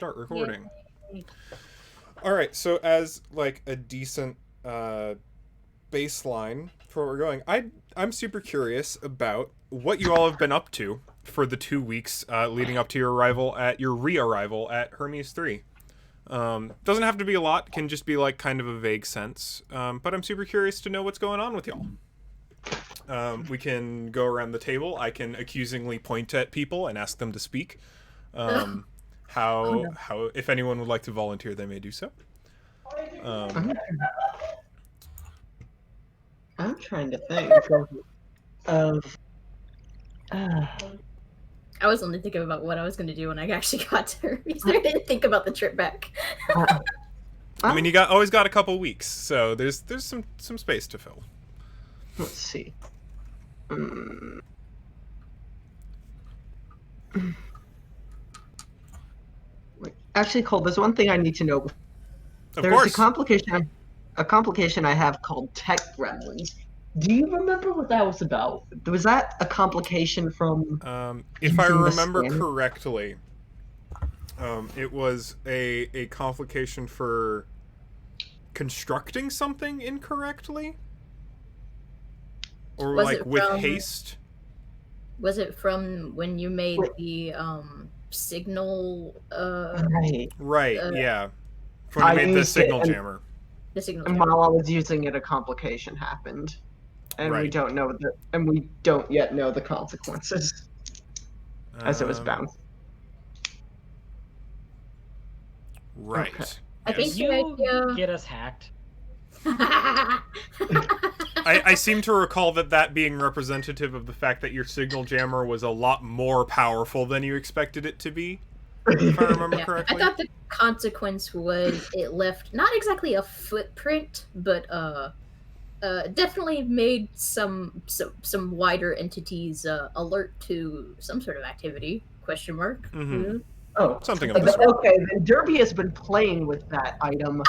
start recording. Yay. All right, so as like a decent baseline for what we're going, I'm super curious about what you all have been up to for the 2 weeks leading up to your re-arrival at Hermes 3. Doesn't have to be a lot, can just be like kind of a vague sense. But I'm super curious to know what's going on with y'all. We can go around the table. I can accusingly point at people and ask them to speak. How if anyone would like to volunteer, they may do so. I'm trying to think of I was only thinking about what I was going to do when I actually got to Hermes. I didn't think about the trip back. I mean, you always got a couple weeks, so there's some space to fill. let's see. Wait, actually, Cole, there's one thing I need to know. Of There's course. a complication I have called tech gremlins. Do you remember what that was about? Was that a complication from? If I using the remember scanner? correctly, it was a complication for constructing something incorrectly, or Was like it with from- haste. Was it from when you made Wait. the signal, Right. Right. Uh, Yeah. When I I made the used it, signal and- jammer. the signal? And while I was using it, a complication happened, and we Right. don't yet know the consequences, as it was Um, bound. Right. Okay. I think You the idea. get us hacked. I seem to recall that being representative of the fact that your signal jammer was a lot more powerful than you expected it to be, if I remember Yeah, I correctly. thought the consequence was it left not exactly a footprint, but definitely made some wider entities alert to some sort of activity. Question mark. Mhm. Oh, Something of the sort. okay. Then Derby has been playing with that item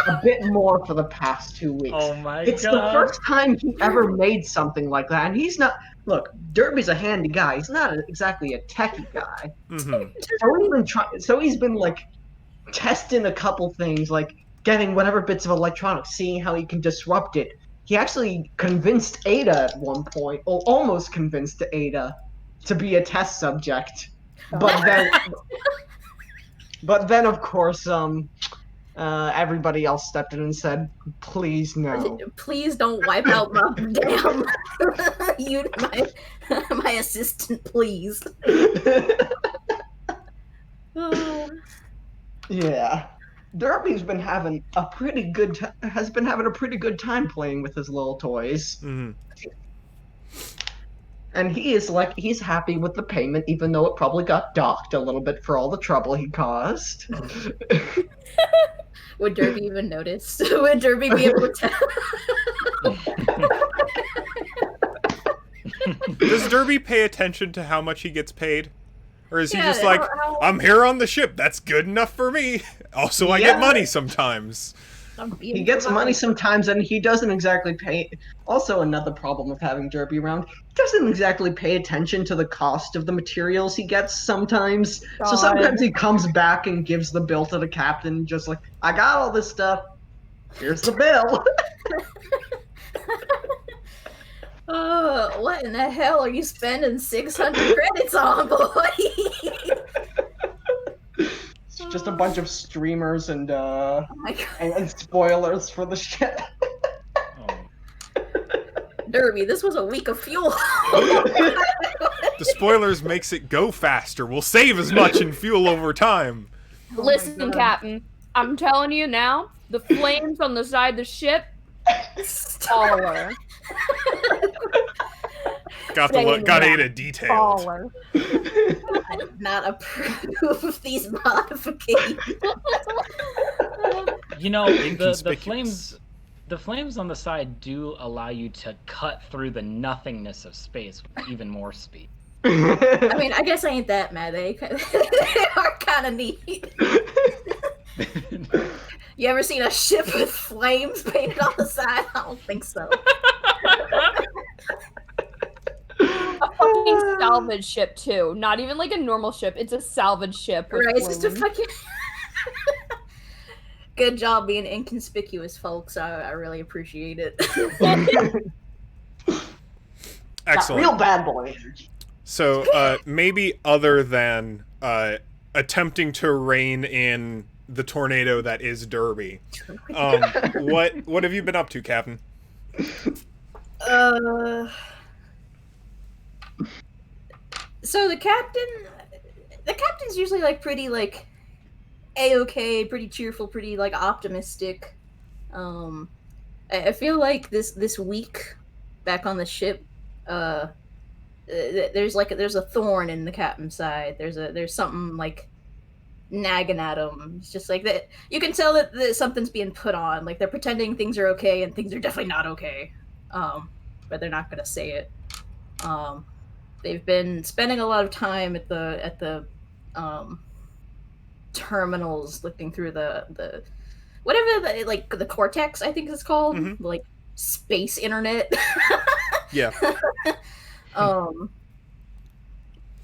a bit more for the past 2 weeks. Oh my It's the god. first time he ever made something like that, and he's not. Look, Derby's a handy guy. He's not exactly a techie guy. Mhm. So he's been like testing a couple things, like getting whatever bits of electronics, seeing how he can disrupt it. He actually convinced Ada at one point, or almost convinced Ada, to be a test subject. But then, of course, everybody else stepped in and said, "Please no." Please don't wipe out my damn my assistant, please. Oh. Yeah, Derby's been having a pretty good time playing with his little toys, Mhm. and he's happy with the payment, even though it probably got docked a little bit for all the trouble he caused. Would Derby even notice? Would Derby be able to tell? Does Derby pay attention to how much he gets paid? Or is he Yeah, just like, how- I'm here on the ship, that's good enough for me. Also, I get Yeah. money sometimes. I'm being He gets money provided. sometimes, and he doesn't exactly pay. Also, another problem of having Derby around, he doesn't exactly pay attention to the cost of the materials he gets sometimes. So God. sometimes he comes back and gives the bill to the captain, just like, I got all this stuff. Here's the bill. Oh, what in the hell are you spending 600 credits on, boy? It's just a bunch of streamers and Oh my God. and spoilers for the ship. Oh. Derby, this was a week of fuel. The spoilers makes it go faster. We'll save as much in fuel over time. Listen, God. Captain, I'm telling you now, the flames on the side of the ship, baller. Got Ada detailed. Baller. I did not approve of these modifications. You know, the Inconspicuous. flames on the side do allow you to cut through the nothingness of space with even more speed. I mean, I guess I ain't that mad. They are kind of neat. You ever seen a ship with flames painted on the side? I don't think so. A fucking salvage ship too. Not even like a normal ship. It's a salvage ship. With Right? It's just a flames. fucking. Good job being inconspicuous, folks. I really appreciate it. Excellent. Real bad boy energy. So, maybe other than attempting to rein in the tornado that is Derby, what have you been up to, Captain? So the captain's usually like pretty like a-okay, pretty cheerful, pretty like optimistic. I feel like this week back on the ship, there's a thorn in the captain's side. There's something like nagging at him. It's just like that. You can tell that something's being put on. Like they're pretending things are okay, and things are definitely not okay. But they're not gonna say it. They've been spending a lot of time at the terminals, looking through the whatever the cortex, I think it's called, like space internet. Yeah.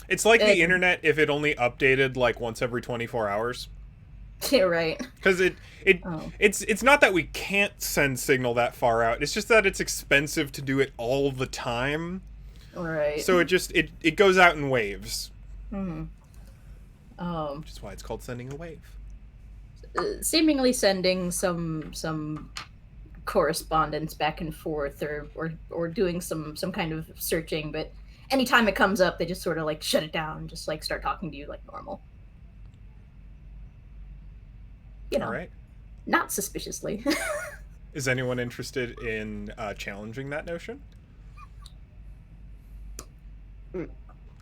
It's like the internet if it only updated like once every 24 hours. Yeah, right. Because it's not that we can't send signal that far out. It's just that it's expensive to do it all the time. Right. So it goes out in waves. Mm-hmm. Which is why it's called sending a wave. Seemingly sending some correspondence back and forth, or doing some kind of searching, but anytime it comes up, they just sort of like shut it down and just like start talking to you like normal. You know, all right. Not suspiciously. Is anyone interested in challenging that notion? Or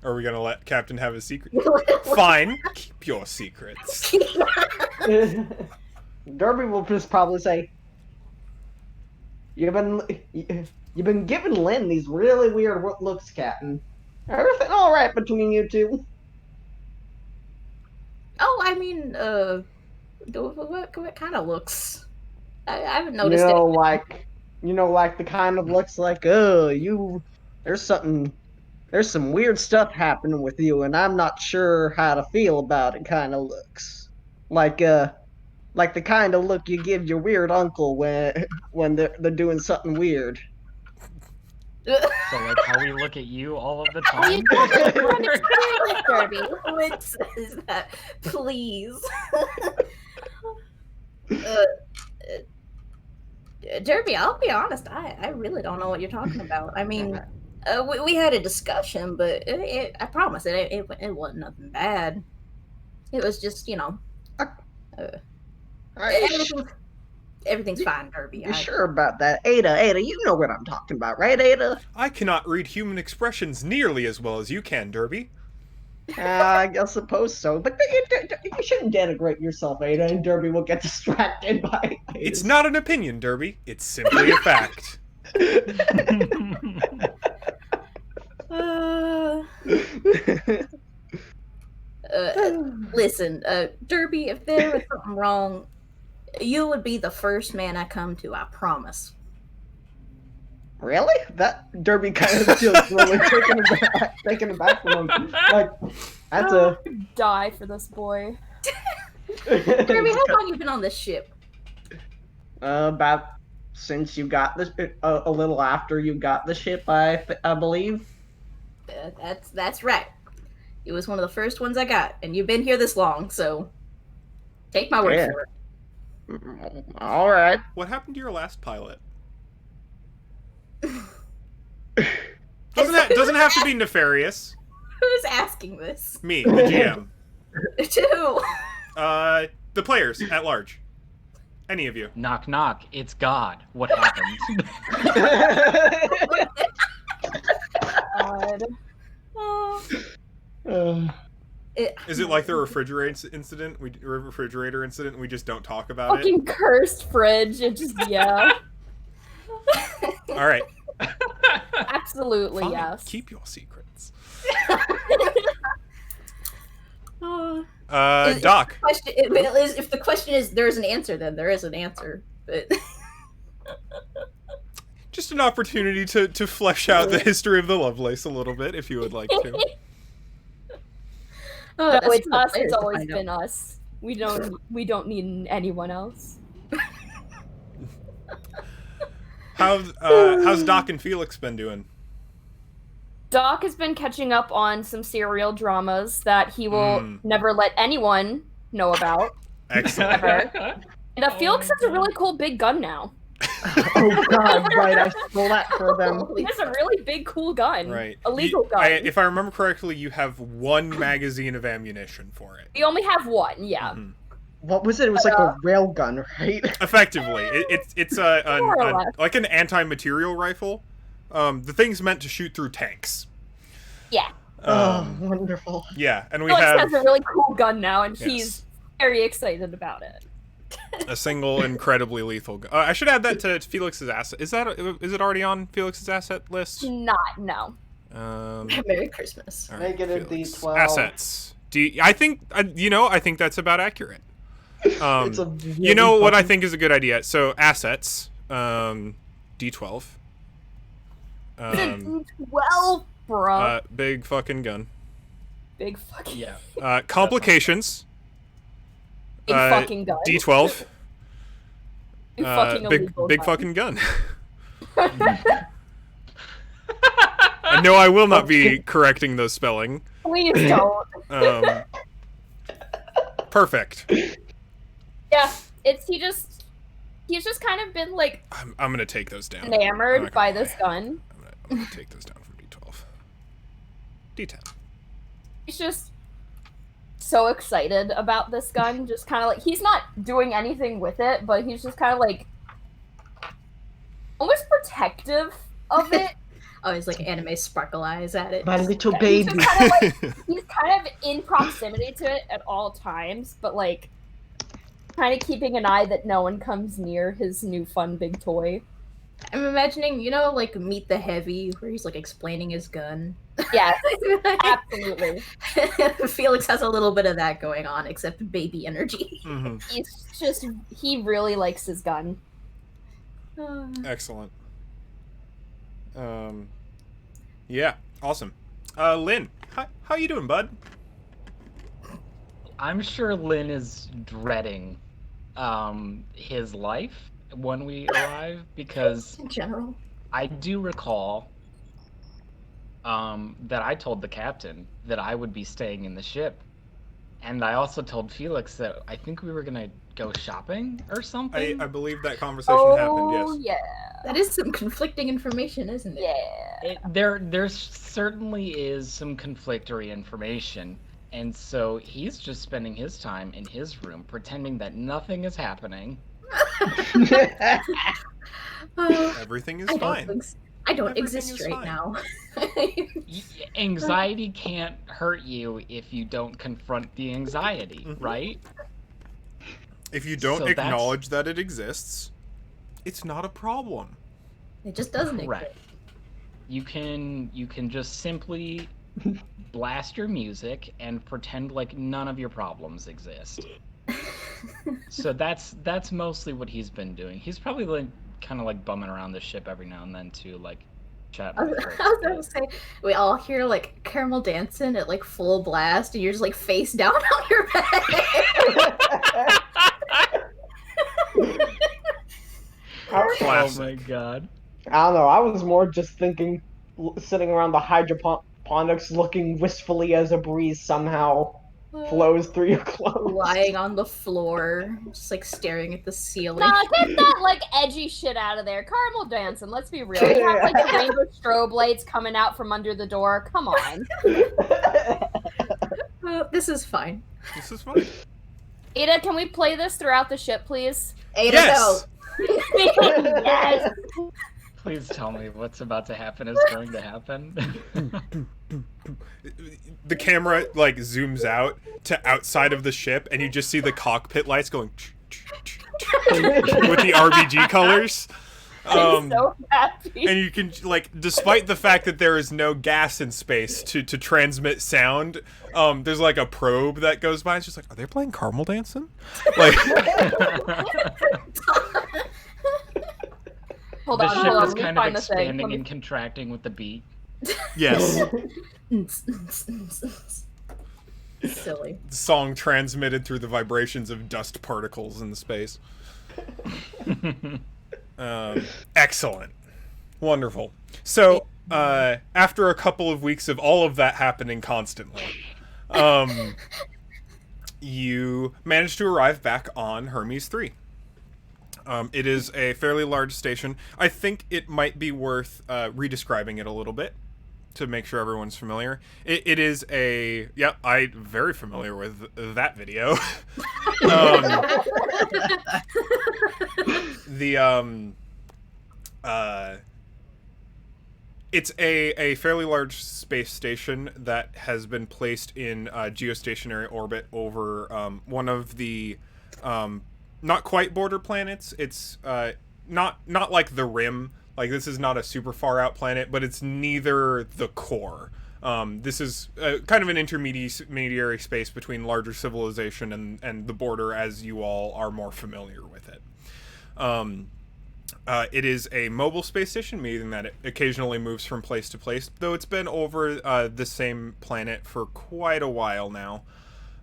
are we gonna let Captain have his secret? Fine, keep your secrets. Derby will just probably say, "You've been giving Lynn these really weird looks, Captain. Everything all right between you two?" Oh, I mean, what kind of looks? I haven't noticed. Like the kind of looks like, there's some weird stuff happening with you, and I'm not sure how to feel about it. Kind of looks like the kind of look you give your weird uncle when they're doing something weird. So like how we look at you all of the Are you time? talking experience, Derby? What says that? Please. Derby, I'll be honest. I really don't know what you're talking about. I mean, we had a discussion, but I promise it wasn't nothing bad. It was just, everything's fine, Derby. You sure about that? Ada, you know what I'm talking about, right, Ada? I cannot read human expressions nearly as well as you can, Derby. I suppose so, but you shouldn't denigrate yourself, Ada, and Derby will get distracted by it. It's not an opinion, Derby. It's simply a fact. Listen, Derby, if there was something wrong, you would be the first man I come to, I promise. Really? That Derby kind of feels really taken aback from him. Like, that's a... Die for this boy. Derby, how long you been on this ship? About since you got this, a little after you got the ship, I believe. That's right. It was one of the first ones I got, and you've been here this long, so take my word for it. All right. What happened to your last pilot? Doesn't have to be nefarious. Who's asking this? Me, the GM. Two. The players at large. Any of you. Knock knock, it's God. What happened? God. Is it like the refrigerator incident? We just don't talk about Fucking cursed fridge. It just, yeah. it. All right. Absolutely, Fine. yes. Keep your secrets. If Doc. if the question is there's an answer, then there is an answer. But Just an opportunity to flesh out the history of the Lovelace a little bit, if you would like to. No, it's That's for the us. players It's to always find been us. We don't need anyone else. How's Doc and Felix been doing? Doc has been catching up on some serial dramas that he will never let anyone know about. Excellent. Ever. And Felix has a really cool big gun now. Oh god, right, I stole that for them. He has a really big, cool gun. Right. A legal gun. If I remember correctly, you have one magazine of ammunition for it. We only have one, yeah. Mm-hmm. What was it? It was like a rail gun, right? Effectively. It's like an anti-material rifle. The thing's meant to shoot through tanks. Yeah. Wonderful. Yeah, and we Felix have has a really cool gun now, and Yes. he's very excited about it. a single incredibly lethal gun. I should add that to Felix's asset. Is it already on Felix's asset list? No. Merry Christmas. All right, Negative Felix. D12. Assets. I think that's about accurate. It's a You know really what I fucking- think is a good idea? So assets, D12. 12, bro. Big fucking gun. Big fucking, Yeah. Complications, big fucking gun. D12. Big fucking Big illegal big gun. fucking gun. And no, I will not be correcting those spelling. Please don't. Perfect. Yeah, he's just kind of been like I'm gonna take those down. I'm enamored not by gonna this lie. gun. I'm gonna take those down from D12. D10. He's just so excited about this gun. Just kind of like he's not doing anything with it, but he's just kind of like almost protective of it. Oh, he's like anime sparkle eyes at it. My little He's baby. just kind of like he's kind of in proximity to it at all times, but like kind of keeping an eye that no one comes near his new fun big toy. I'm imagining, like Meet the Heavy, where he's like explaining his gun. Yes, absolutely. Felix has a little bit of that going on, except baby energy. He really likes his gun. Excellent. Yeah, awesome. Lynn, how you doing, bud? I'm sure Lynn is dreading his life when we arrive because In general. I do recall that I told the captain that I would be staying in the ship. And I also told Felix that I think we were gonna go shopping or something. I believe that conversation happened, yes. Yeah. That is some conflicting information, isn't it? Yeah. There certainly is some conflictory information, and so he's just spending his time in his room pretending that nothing is happening. Everything is I fine. I don't Everything exist is right fine. now. Anxiety can't hurt you if you don't confront the anxiety, right? If you don't So that's- acknowledge that it exists, it's not a problem. It just doesn't Correct. You can just simply blast your music and pretend like none of your problems exist. So that's mostly what he's been doing. He's probably like kind of like bumming around the ship every now and then to like chat. I was gonna say, we all hear like caramel dancing at like full blast, and you're just like face down on your bed. Oh Classic. my god. I don't know. I was more just thinking, sitting around the hydroponics, looking wistfully as a breeze somehow flows through your clothes. Lying on the floor, just like staring at the ceiling. Nah, get that like edgy shit out of there. Caramel dancing. Let's be real. You have like the rainbow strobe lights coming out from under the door. Come on. This is fine. This is fine. Ada, can we play this throughout the ship, please? Ada, Yes! Yes. Please tell me what's about to happen is going to happen. The camera like zooms out to outside of the ship, and you just see the cockpit lights going with the RBG colors. I'm so happy. And you can like, despite the fact that there is no gas in space to transmit sound, there's like a probe that goes by. It's just like, are they playing caramel dancing? Like, Hold The on, ship hold on. is Let me kind of find the thing. expanding Let me- and contracting with the beat. yes. Silly. Song transmitted through the vibrations of dust particles in space. Excellent. Wonderful. So, after a couple of weeks of all of that happening constantly, you managed to arrive back on Hermes 3. It is a fairly large station. I think it might be worth redescribing it a little bit to make sure everyone's familiar. It is a... Yeah, I'm very familiar with that video. It's a fairly large space station that has been placed in geostationary orbit over one of the not quite border planets. It's not like the rim. Like, this is not a super far out planet, but it's neither the core. This is kind of an intermediary space between larger civilization and the border, as you all are more familiar with it. It is a mobile space station, meaning that it occasionally moves from place to place, though it's been over the same planet for quite a while now.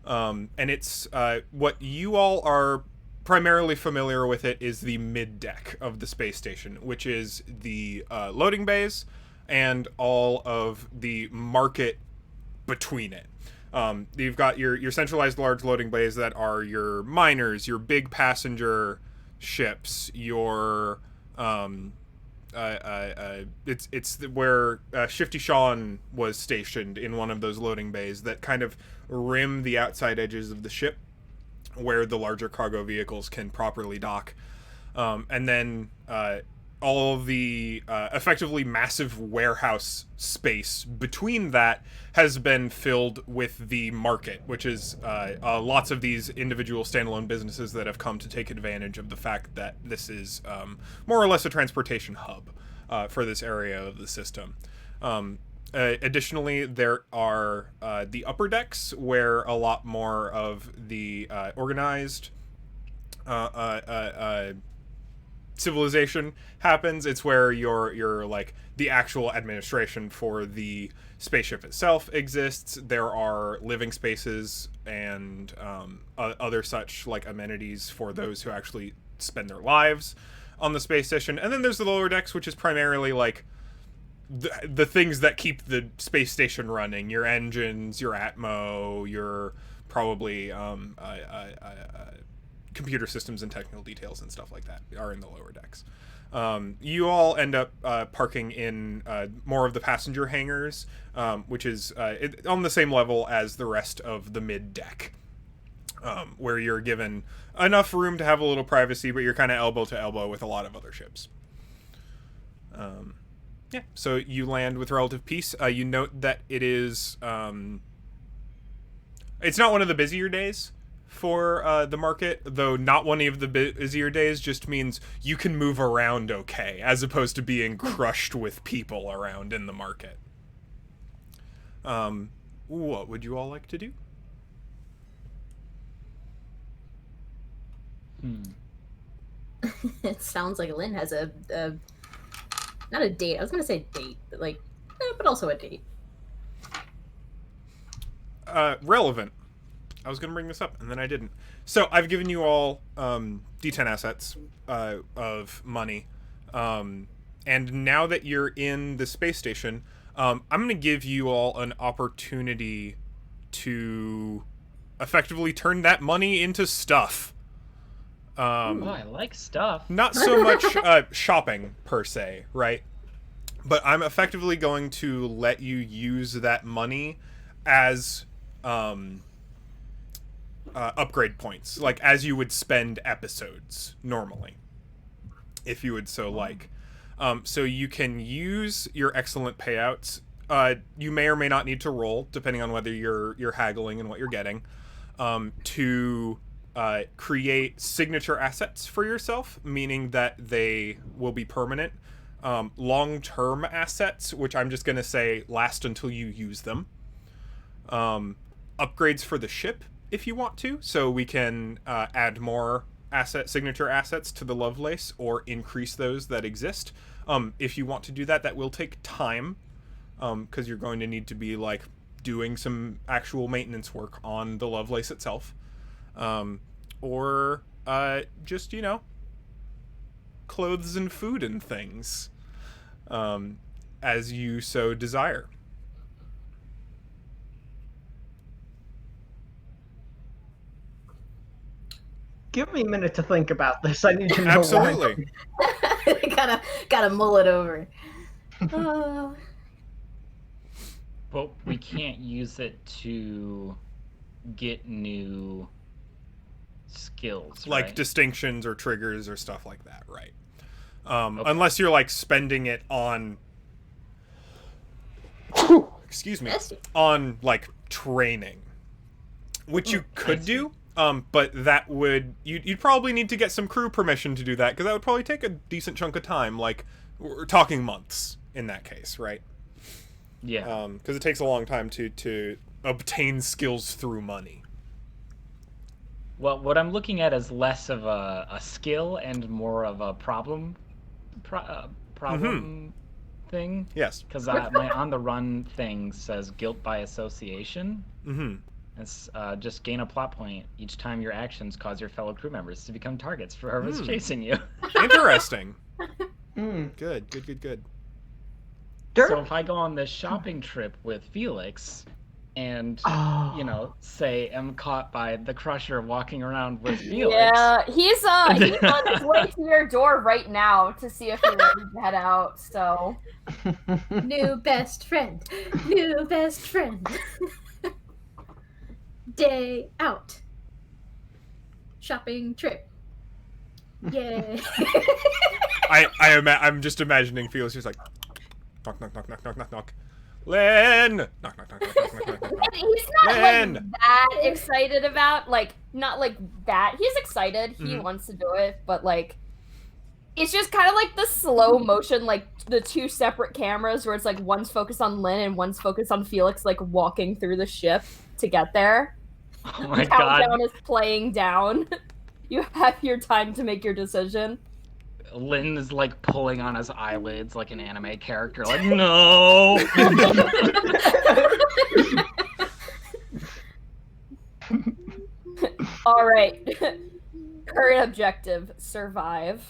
And it's what you all are primarily familiar with it is the mid-deck of the space station, which is the loading bays and all of the market between it. You've got your centralized large loading bays that are your miners, your big passenger ships, your it's where Shifty Sean was stationed in one of those loading bays that kind of rim the outside edges of the ship, where the larger cargo vehicles can properly dock. And then all of the effectively massive warehouse space between that has been filled with the market, which is lots of these individual standalone businesses that have come to take advantage of the fact that this is more or less a transportation hub for this area of the system. Additionally, there are the upper decks, where a lot more of the organized civilization happens. It's where your like the actual administration for the spaceship itself exists. There are living spaces and other such like amenities for those who actually spend their lives on the space station. And then there's the lower decks, which is primarily like the things that keep the space station running. Your engines, your atmo, your probably computer systems and technical details and stuff like that are in the lower decks. You all end up parking in more of the passenger hangars, which is on the same level as the rest of the mid deck, where you're given enough room to have a little privacy, but you're kind of elbow to elbow with a lot of other ships. Yeah, so you land with relative peace. You note that it is... it's not one of the busier days for the market, though not one of the busier days just means you can move around okay, as opposed to being crushed with people around in the market. What would you all like to do? It sounds like Lynn has a not a date. I was gonna say date, but like, but also a date. Relevant. I was gonna bring this up and then I didn't. So I've given you all D10 assets of money, and now that you're in the space station, I'm gonna give you all an opportunity to effectively turn that money into stuff. I like stuff. Not so much shopping per se, right? But I'm effectively going to let you use that money as upgrade points, like as you would spend episodes normally, if you would so like. So you can use your excellent payouts. You may or may not need to roll, depending on whether you're haggling and what you're getting, to create signature assets for yourself, meaning that they will be permanent. Long-term assets, which I'm just going to say last until you use them. Upgrades for the ship, if you want to, so we can add more signature assets to the Lovelace or increase those that exist. If you want to do that, that will take time, because you're going to need to be like doing some actual maintenance work on the Lovelace itself, or just clothes and food and things, as you so desire. Give me a minute to think about this. I need to know. Absolutely. gotta mull it over. But we can't use it to get new skills, Like right? distinctions or triggers or stuff like that, right? Okay. Unless you're like spending it on, excuse me, Bless you. on like training, which you could do. But that would you'd probably need to get some crew permission to do that, because that would probably take a decent chunk of time. Like we're talking months in that case, right? Yeah. Because it takes a long time to obtain skills through money. Well, what I'm looking at is less of a skill and more of a problem thing. Yes. Because my on the run thing says guilt by association. Mm-hmm. It's just gain a plot point each time your actions cause your fellow crew members to become targets for whoever's chasing you. Interesting. Mm. Good. So if I go on this shopping trip with Felix and, say I'm caught by the Crusher walking around with Felix. Yeah, he's on his way to your door right now to see if you're ready to head out, so. New best friend. New best friend. Day out. Shopping trip. Yay. I'm just imagining Felix just like knock. Len! Knock. And he's not Len! like that excited about, not like that. He's excited. He wants to do it, but it's just kind of like the slow motion, like the two separate cameras where it's like one's focused on Lynn and one's focused on Felix, like walking through the ship to get there. Oh my Countdown god. is playing down. You have your time to make your decision. Lynn is like pulling on his eyelids like an anime character, like, no! Alright. Current objective, survive.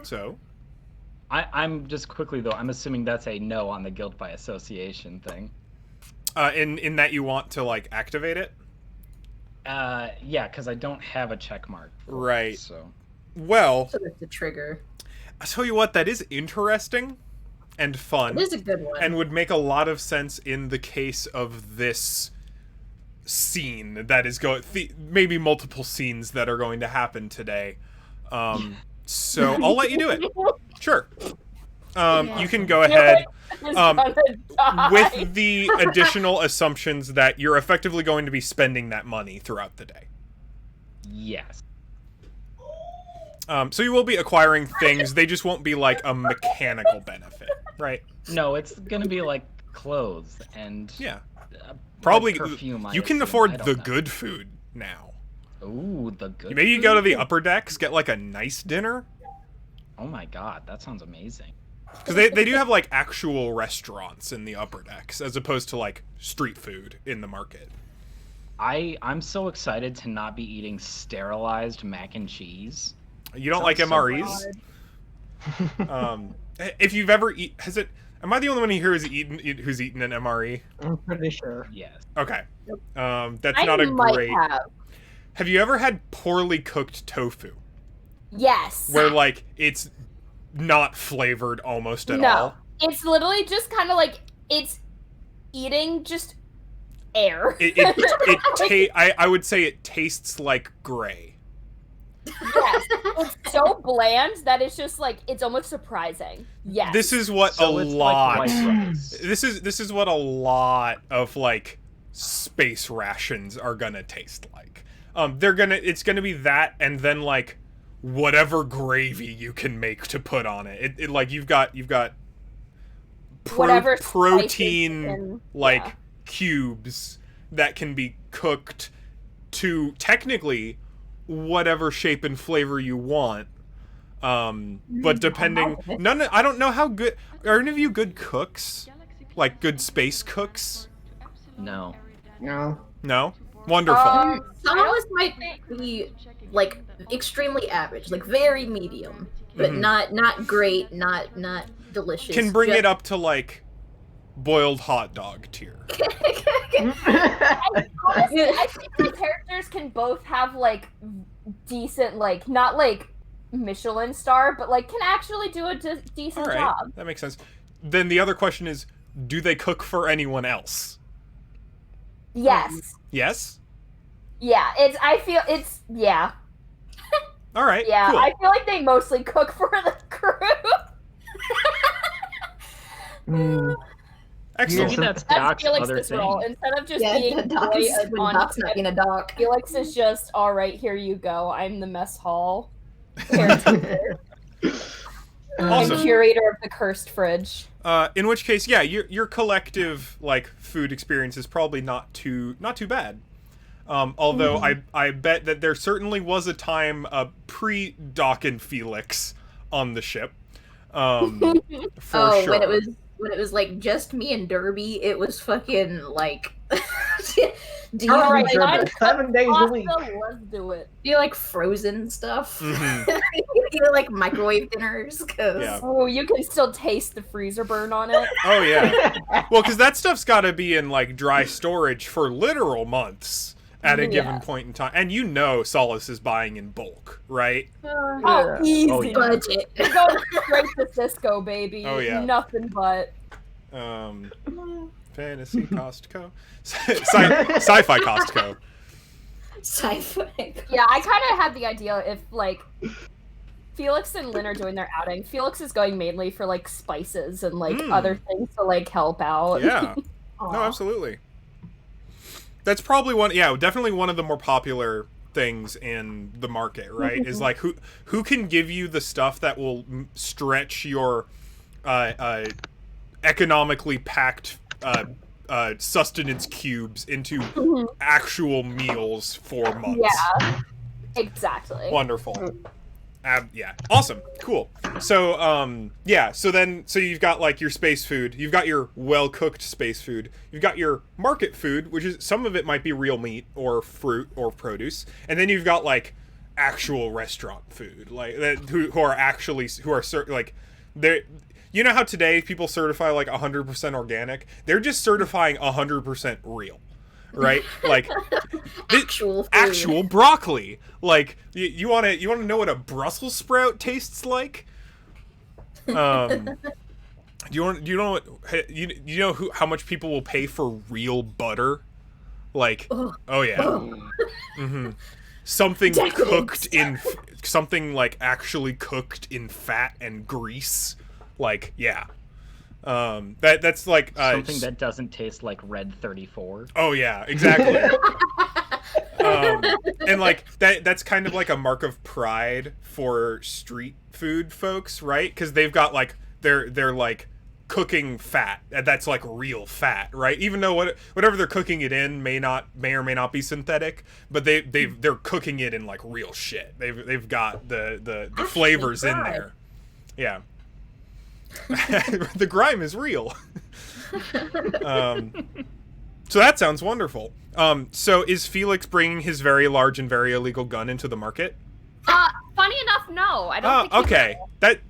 So, I'm just quickly though, I'm assuming that's a no on the guilt by association thing. in that you want to like activate it, Yeah, because I don't have a check mark. for it, Right. So well, So that's the trigger. I tell you what, that is interesting and fun, It is a good one. and would make a lot of sense in the case of this scene that is going, maybe multiple scenes that are going to happen today. So I'll let you do it. Sure. You can go ahead. Is gonna die. With the additional assumptions that you're effectively going to be spending that money throughout the day. yes. So you will be acquiring things, they just won't be like a mechanical benefit, right? No, it's gonna be like clothes and Yeah. like Probably perfume. I you can assume. I afford don't the know. good food now. Ooh, the good. Maybe you go to the food? upper decks, get like a nice dinner. Oh my god, that sounds amazing. Because they do have like actual restaurants in the upper decks as opposed to like street food in the market. I'm so excited to not be eating sterilized mac and cheese. You don't Sounds like so MREs? If you've ever am I the only one here who's eaten an MRE? I'm pretty sure. Yes. Okay. That's I not a might great. have. Have you ever had poorly cooked tofu? Yes. Where like it's not flavored almost at No. all? It's literally just kind of like it's eating just air. I would say it tastes like gray. Yes. It's so bland that it's just like it's almost surprising. Yes. This is what So a it's lot. like white rice. This is what a lot of like space rations are gonna taste like. It's gonna be that, and then like whatever gravy you can make to put on it. It like you've got Whatever spices protein and- like yeah. cubes that can be cooked to technically whatever shape and flavor you want. But depending, I don't know how good. Are any of you good cooks? Like good space cooks? No. No. No? Wonderful. Some of us might be like extremely average, like very medium, but not great, not delicious. Can bring it up to like boiled hot dog tier. Honestly, I think the characters can both have like decent, like not like Michelin star, but like can actually do a decent job. That makes sense. Then the other question is, do they cook for anyone else? Yes. Yes? Yeah, yeah. All right. Yeah, cool. I feel like they mostly cook for the crew. Excellent. Maybe that's That's Doc's other Felix's thing. role. Instead of just Yeah, being Doc boy is when on Doc's not being a doc. Felix is just, all right, here you go. I'm the mess hall caretaker and Awesome. curator of the cursed fridge. In which case, yeah, your collective like food experience is probably not too bad. Although I bet that there certainly was a time pre-Doc and Felix on the ship. For sure. when it was like just me and Derby, it was fucking like. Do you All right, like, I'm 7 days a pasta, week. let's do it. do you like frozen stuff? You like microwave dinners? Cause Yeah. Oh, you can still taste the freezer burn on it. Oh yeah. Well, because that stuff's got to be in like dry storage for literal months at a given point in time, and you know Solace is buying in bulk, right? Oh, easy. Oh, yeah. budget. We go straight to Cisco, baby. Oh, yeah. Nothing but. Fantasy Costco, sci-fi Costco. Sci-fi. Yeah, I kind of had the idea if, like, Felix and Lynn are doing their outing, Felix is going mainly for, like, spices and, like, other things to, like, help out. Yeah. No, absolutely. That's probably definitely one of the more popular things in the market, right? Is like who can give you the stuff that will stretch your economically packed sustenance cubes into actual meals for months. Yeah, exactly. Wonderful. Yeah, awesome, cool. So so you've got like your space food, you've got your well-cooked space food, you've got your market food, which is some of it might be real meat or fruit or produce, and then you've got like actual restaurant food, like that who are like they're. You know how today people certify like 100% organic? They're just certifying 100% real, right? Like actual broccoli. Like you want to know what a Brussels sprout tastes like? Do you know how much people will pay for real butter? Like oh yeah. Something cooked in something like actually cooked in fat and grease. Like yeah, that's like Something that doesn't taste like Red 34. Oh yeah, exactly. And like that's kind of like a mark of pride for street food folks, right? Because they've got like they're like cooking fat that's like real fat, right? Even though whatever they're cooking it in may or may not be synthetic, but they're cooking it in like real shit. They've got the flavors in there. Yeah. The grime is real. So that sounds wonderful. So is Felix bringing his very large and very illegal gun into the market? Funny enough, no. I don't think he okay. will. That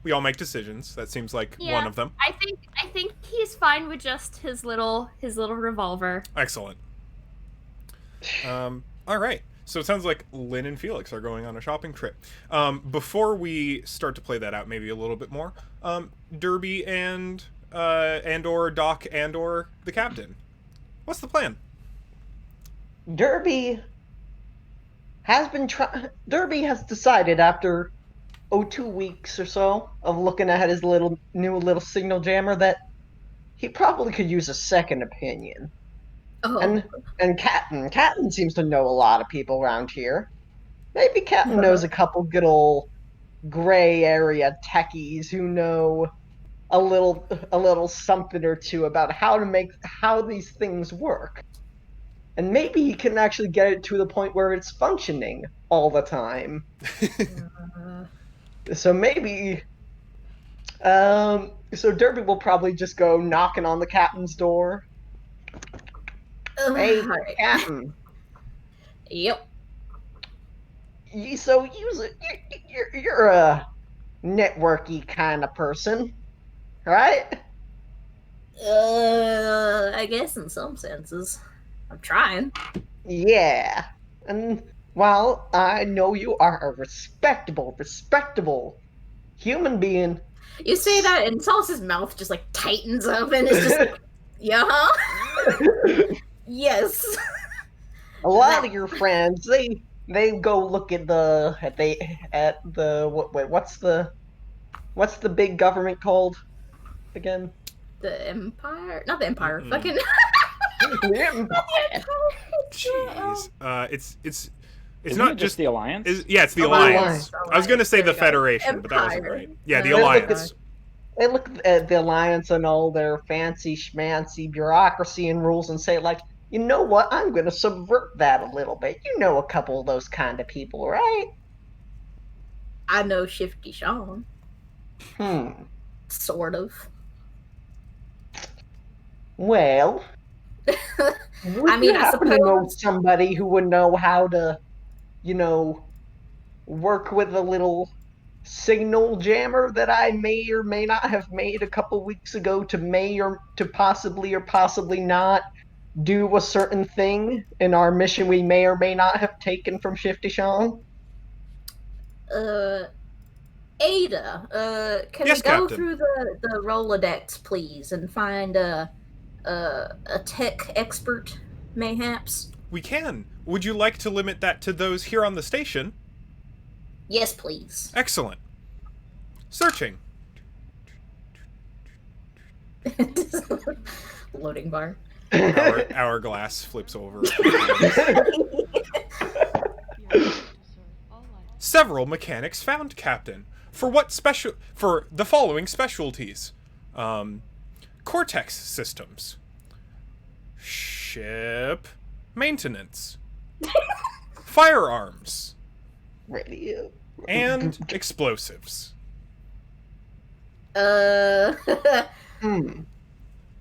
we all make decisions. That seems like one of them. I think he's fine with just his little revolver. Excellent. All right. So it sounds like Lynn and Felix are going on a shopping trip. Before we start to play that out maybe a little bit more, Derby and or Doc and or the captain, what's the plan? Derby has decided after 2 weeks or so of looking at his new little signal jammer that he probably could use a second opinion. Oh. And Captain seems to know a lot of people around here. Maybe Captain knows a couple good old gray area techies who know a little something or two about how these things work. And maybe he can actually get it to the point where it's functioning all the time. So maybe, so Derby will probably just go knocking on the captain's door. Hey, Alright. Captain. Yep. You're a networky kind of person, right? I guess in some senses. I'm trying. Yeah. And while I know you are a respectable human being, You say that, and Sauce's mouth just like tightens up, and it's just like, yeah, huh? Yes. a lot of your friends they go look at what's the big government called again? The Empire? Not the Empire. Mm-mm. Fucking. The Empire. Jeez. It's Isn't not it just the Alliance? Yeah, it's the Alliance. Alliance. I was gonna say There the we go. Federation, but that wasn't Empire. right. Yeah, the No, Alliance. They look at the Alliance and all their fancy schmancy bureaucracy and rules and say, like, you know what? I'm going to subvert that a little bit. You know a couple of those kind of people, right? I know Shifty Sean. Sort of. Well, would I mean, you I happen to know suppose- somebody who would know how to, work with a little signal jammer that I may or may not have made a couple weeks ago to possibly or possibly not do a certain thing in our mission we may or may not have taken from Shifty Sean? Ada, can Yes, we go Captain. through the Rolodex, please, and find a tech expert, mayhaps? We can. Would you like to limit that to those here on the station? Yes, please. Excellent. Searching. Loading bar. Hourglass flips over. Several mechanics found, Captain. For the following specialties: Cortex systems, ship maintenance, firearms, Radio. and explosives.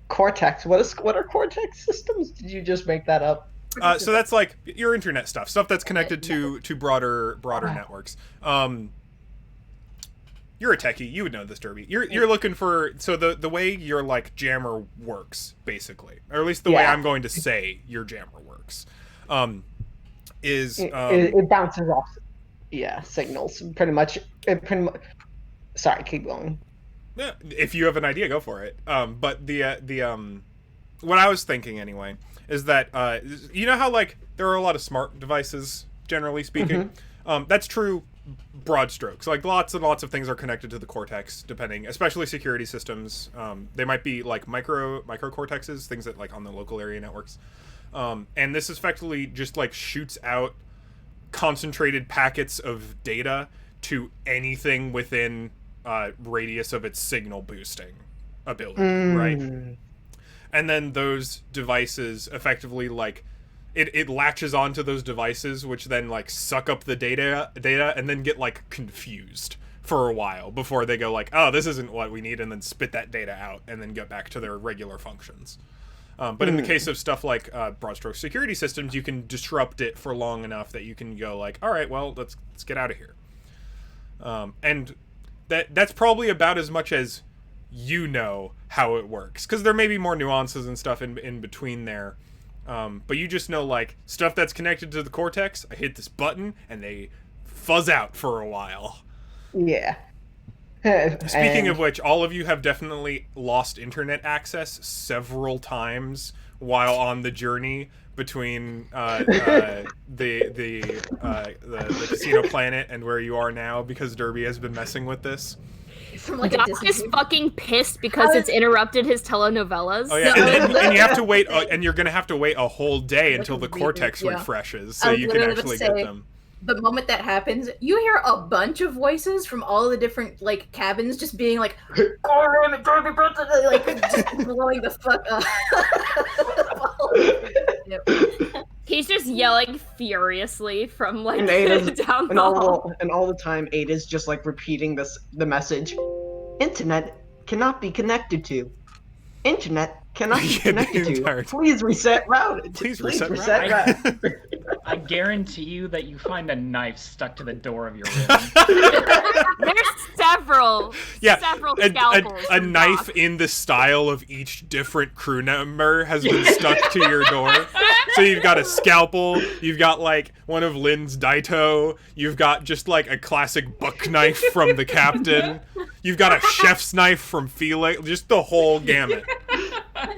Cortex. What are Cortex systems? Did you just make that up? So that's like your internet stuff that's connected to broader networks. You're a techie, you would know this, Derby. You're looking for the way your like jammer works, basically, or at least the way I'm going to say your jammer works, is it bounces off, signals pretty much. Sorry, keep going. Yeah, if you have an idea, go for it. But the what I was thinking anyway is that you know how like there are a lot of smart devices, generally speaking. That's true. Broad strokes, like lots and lots of things are connected to the cortex, depending, especially security systems. They might be like micro cortexes, things that like on the local area networks. And this effectively just like shoots out concentrated packets of data to anything within radius of its signal boosting ability, right? And then those devices effectively like it latches onto those devices, which then like suck up the data and then get like confused for a while before they go like, oh, this isn't what we need, and then spit that data out and then get back to their regular functions. But in the case of stuff like broad stroke security systems, you can disrupt it for long enough that you can go like, all right, well, let's get out of here. And that's probably about as much as you know how it works, because there may be more nuances and stuff in between there. But you just know, like, stuff that's connected to the cortex, I hit this button, and they fuzz out for a while. Yeah. Speaking of which, all of you have definitely lost internet access several times while on the journey between the casino planet and where you are now, because Derby has been messing with this. From like a Doc Disney is movie. fucking pissed because it's interrupted his telenovelas. Oh yeah, and you have to wait, and you're gonna have to wait a whole day Like until a the reboot, cortex yeah. refreshes, I so was you can literally actually about to get say, them. The moment that happens, you hear a bunch of voices from all the different like cabins just being like, like just blowing the fuck up. He's just yelling furiously from like And Ada's down the hall. and all the time Ada's just like repeating the message. Internet cannot be connected to. Internet cannot be Yeah, the connected entire to. time. Please reset route. Please reset route. I guarantee you that you find a knife stuck to the door of your room. There's several scalpels. A from knife Doc. in the style of each different crew member has been stuck to your door. So you've got a scalpel, you've got like one of Lynn's Daito, you've got just like a classic buck knife from the captain, you've got a chef's knife from Felix, just the whole gamut.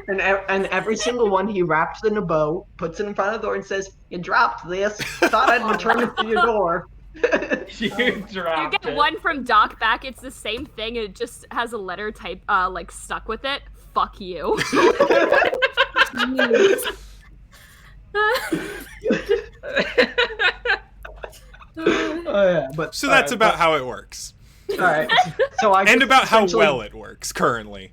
And every single one he wraps in a bow, puts it in front of the door, and says, "You dropped this. Thought I'd return it to your door." You You dropped get it. one from Doc back. It's the same thing. It just has a letter type, like stuck with it. Fuck you. Oh yeah, but So that's about how it works. all right. So I And guess about how essentially- well it works currently.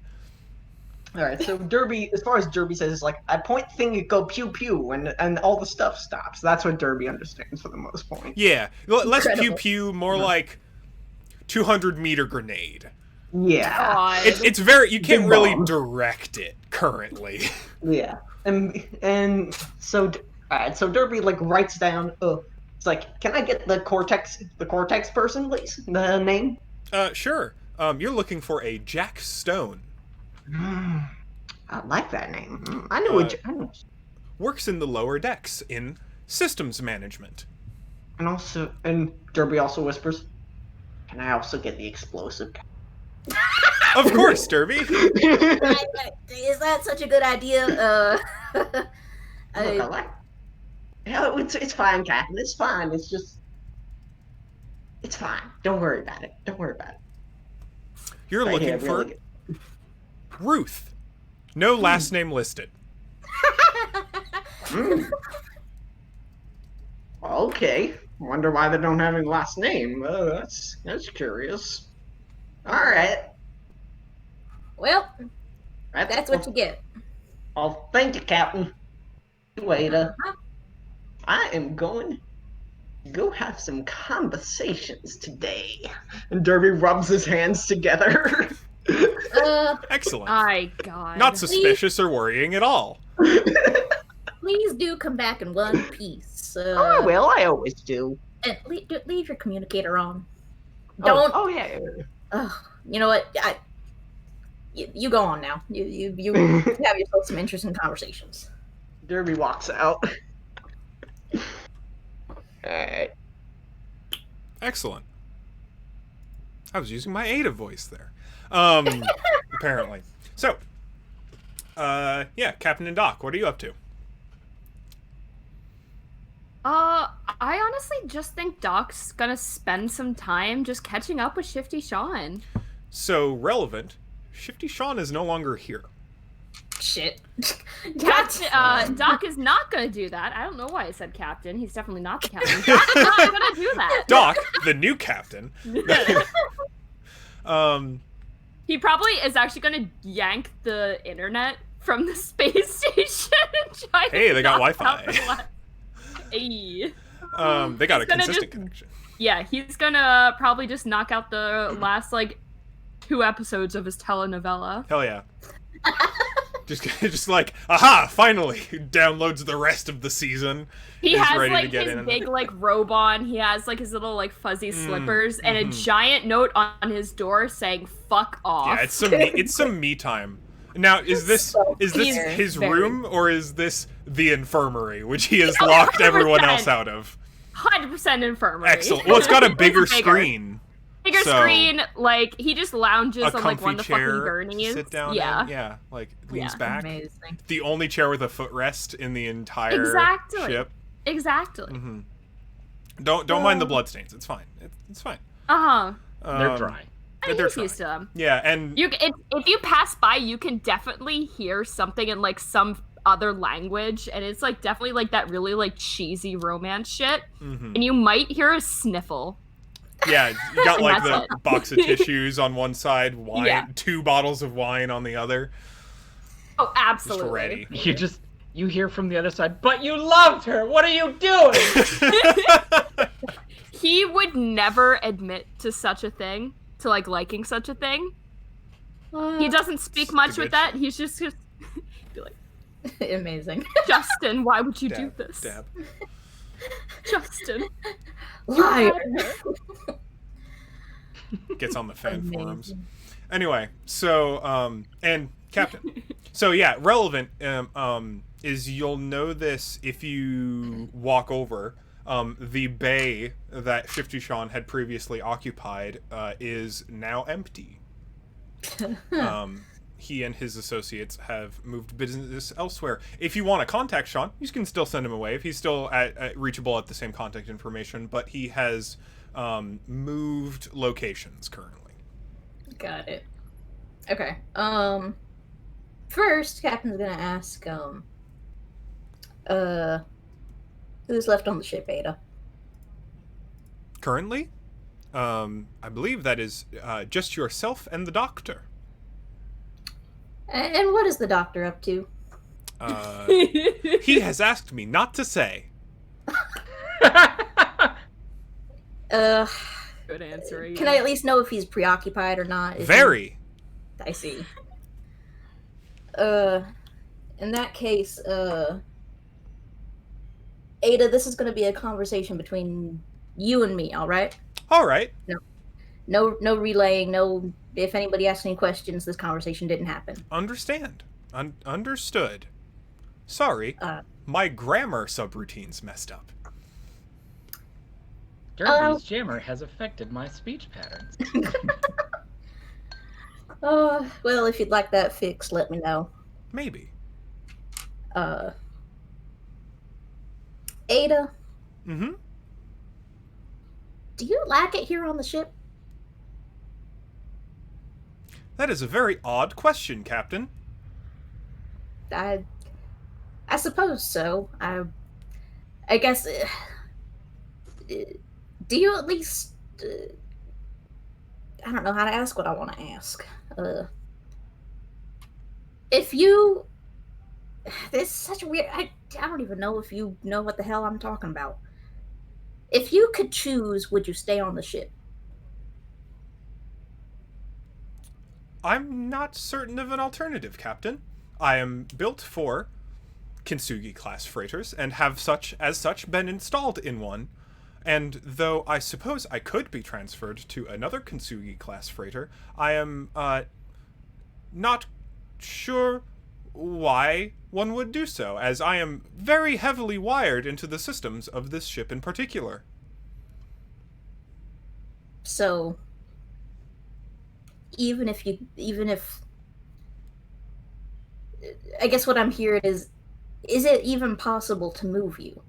All right, so Derby, as far as Derby says, it's like I point thing, it go pew pew, and all the stuff stops. That's what Derby understands for the most part. Yeah, less pew Incredible. pew, more like 200-meter grenade. Yeah, God. It's very, you can't Big really bomb. direct it currently. yeah, and so all right, so Derby like writes down. It's like, can I get the cortex person, please? The name. Sure. You're looking for a Jack Stone. I like that name. I know I know. Works in the lower decks in systems management. And Derby also whispers, "Can I also get the explosive?" Of course, Derby. Is that such a good idea? Look, I like. No, it's fine, Captain. It's fine. It's just. It's fine. Don't worry about it. Don't worry about it. You're Right looking here, for really Ruth. No last name listed. good. Okay. Wonder why they don't have any last name. That's curious. All right. Well, that's what you get. Well, thank you, Captain. Ada. I am going to go have some conversations today. And Derby rubs his hands together. Excellent. My God. Not suspicious or worrying at all. Please do come back in one piece. Oh, well, I always do. And leave your communicator on. Don't. Oh, yeah. You know what? You go on now. You have yourself some interesting conversations. Derby walks out. Alright. Excellent. I was using my Ada voice there. Apparently. So, yeah, Captain and Doc, what are you up to? I honestly just think Doc's gonna spend some time just catching up with Shifty Sean. So, relevant, Shifty Sean is no longer here. Shit. Doc is not gonna do that. I don't know why I said captain. He's definitely not the captain. Doc's not gonna do that. Doc, the new captain. He probably is actually gonna yank the internet from the space station and try Hey, to they got knock Wi-Fi. out the Hey. They got a He's gonna consistent just- connection. Yeah, he's gonna probably just knock out the last, like, 2 episodes of his telenovela. Hell yeah. just like, aha, finally, downloads the rest of the season. He He's has, ready to like, get his in. big, like, robe on. He has, like, his little, like, fuzzy slippers and a mhm. giant note on his door saying, fuck off. Yeah, it's some me time. Now, is this He's his very- room or is this the infirmary, which he has locked everyone else out of? 100% infirmary. Excellent. Well, it's got a bigger Bigger. screen. Bigger So, screen, like, he just lounges A on, like, comfy one of the fucking chair, gurneys. sit down Yeah. in. Yeah, like leans Yeah. back. Amazing. The only chair with a footrest in the entire Exactly. ship. Exactly. hmm Don't mind the bloodstains. It's fine. It's fine. Uh-huh. They're dry. They're He's used to them. Yeah, and If you pass by, you can definitely hear something in, like, some other language, and it's, like, definitely, like, that really, like, cheesy romance shit, mhm. and you might hear a sniffle. yeah, you got like the That's it. box of tissues on one side, wine, Yeah. 2 bottles of wine on the other. Oh, absolutely. Just ready. You just You hear from the other side, but you loved her! What are you doing? He would never admit to such a thing, to like liking such a thing. He doesn't speak much with that. He's just be like, Amazing. Justin, why would you do Dab, this? dab. Justin. Liar. Gets on the fan Amazing. forums. Anyway, so and Captain. So yeah, relevant is you'll know this if you walk over. The bay that Shifty Sean had previously occupied is now empty. He and his associates have moved business elsewhere. If you want to contact Sean, you can still send him a wave. He's still reachable at the same contact information, but he has moved locations currently. Got it. Okay. First, Captain's gonna ask, who's left on the ship, Ada? Currently, I believe that is just yourself and the doctor. And what is the doctor up to? He has asked me not to say. Good answer. Can I at least know if he's preoccupied or not? Very. I see. In that case, Ada, this is going to be a conversation between you and me, all right? All right. No relaying, no, if anybody asks any questions, this conversation didn't happen. Understand. Understood. Sorry. My grammar subroutine's messed up. Derby's jammer has affected my speech patterns. Well, if you'd like that fixed, let me know. Maybe. Ada, Mm-hmm. do you like it here on the ship? That is a very odd question, Captain. I suppose so. I guess. Do you at least? I don't know how to ask what I want to ask. If you, this is such a weird. I don't even know if you know what the hell I'm talking about. If you could choose, would you stay on the ship? I'm not certain of an alternative, Captain. I am built for Kintsugi-class freighters and have as such been installed in one. And though I suppose I could be transferred to another Kintsugi-class freighter, I am not sure why one would do so, as I am very heavily wired into the systems of this ship in particular. So, even if I guess what I'm hearing is it even possible to move you?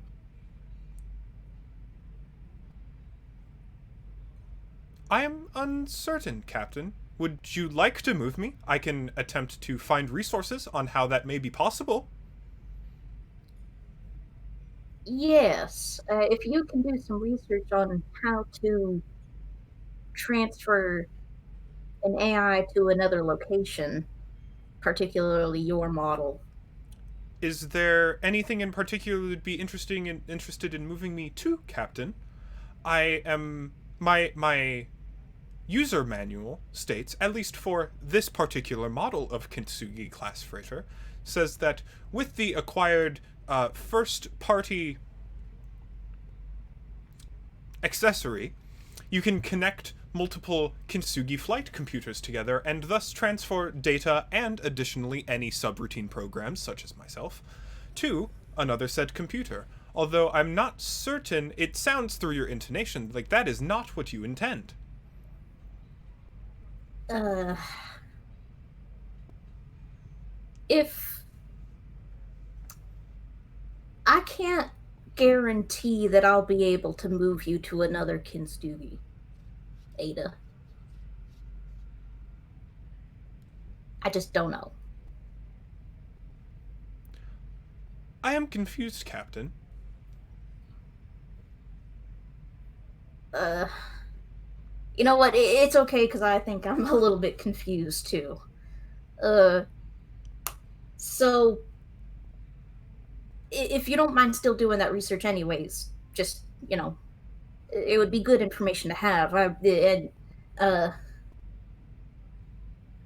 I am uncertain, Captain. Would you like to move me? I can attempt to find resources on how that may be possible. Yes. If you can do some research on how to transfer an AI to another location, particularly your model. Is there anything in particular that would be interested in moving me to, Captain? I am my user manual states, at least for this particular model of Kintsugi class freighter, says that with the acquired first-party accessory, you can connect multiple Kintsugi flight computers together and thus transfer data and additionally any subroutine programs, such as myself, to another said computer. Although I'm not certain, it sounds through your intonation like that is not what you intend. If I can't guarantee that I'll be able to move you to another Kintsugi, Ada. I just don't know. I am confused, Captain. You know what? It's okay because I think I'm a little bit confused too. So if you don't mind still doing that research anyways, just, it would be good information to have. And uh,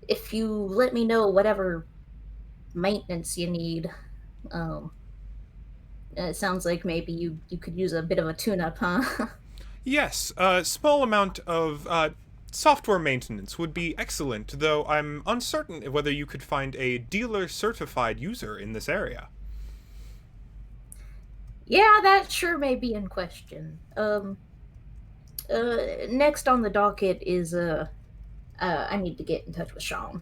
if you let me know whatever maintenance you need, um, it sounds like maybe you could use a bit of a tune-up, huh? Yes, a small amount of software maintenance would be excellent, though I'm uncertain whether you could find a dealer-certified user in this area. Yeah, that sure may be in question. Next on the docket is I need to get in touch with Sean.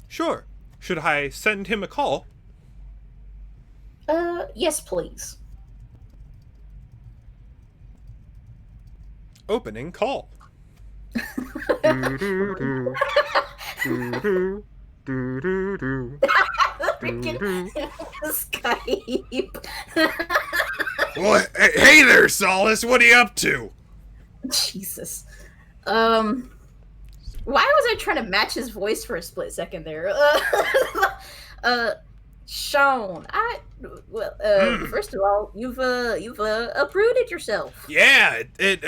Sure. Should I send him a call? Yes, please. Opening call. Do-do-do. Do-do. Do-do-do. Freaking Skype. Well, hey there, Solace. What are you up to? Jesus. Why was I trying to match his voice for a split second there? Sean, first of all, you've uprooted yourself. Yeah, it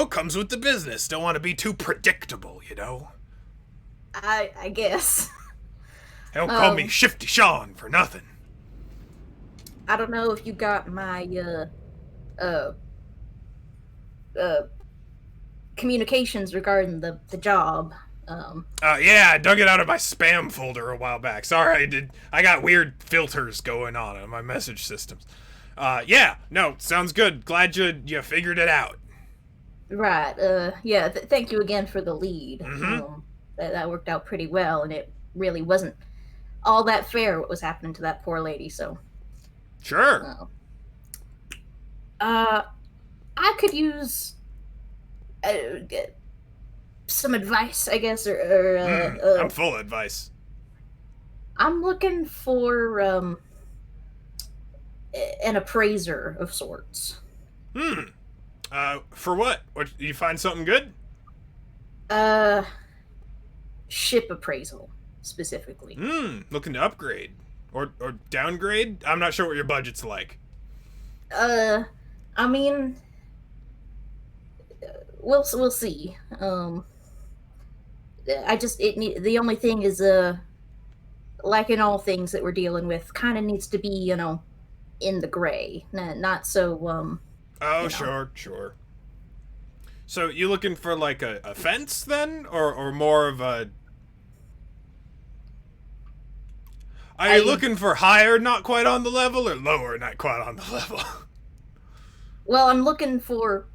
comes with the business. Don't want to be too predictable, I guess. Don't call me Shifty Sean for nothing. I don't know if you got my communications regarding the job. Yeah, I dug it out of my spam folder a while back. Sorry, I got weird filters going on my message systems. Yeah, no, sounds good. Glad you figured it out. Right. Yeah. Thank you again for the lead. Mm-hmm. That worked out pretty well, and it really wasn't all that fair what was happening to that poor lady. So. Sure. I could use some advice, I guess, or I'm full of advice. I'm looking for an appraiser of sorts. For what? What, you find something good? Ship appraisal, specifically. Looking to upgrade. Or downgrade? I'm not sure what your budget's like. I mean, we'll see. The only thing is, like in all things that we're dealing with, kind of needs to be, in the gray, not so, Oh, sure. So you looking for like a fence then, or more of a? Are you looking for higher, not quite on the level, or lower, not quite on the level? Well, I'm looking for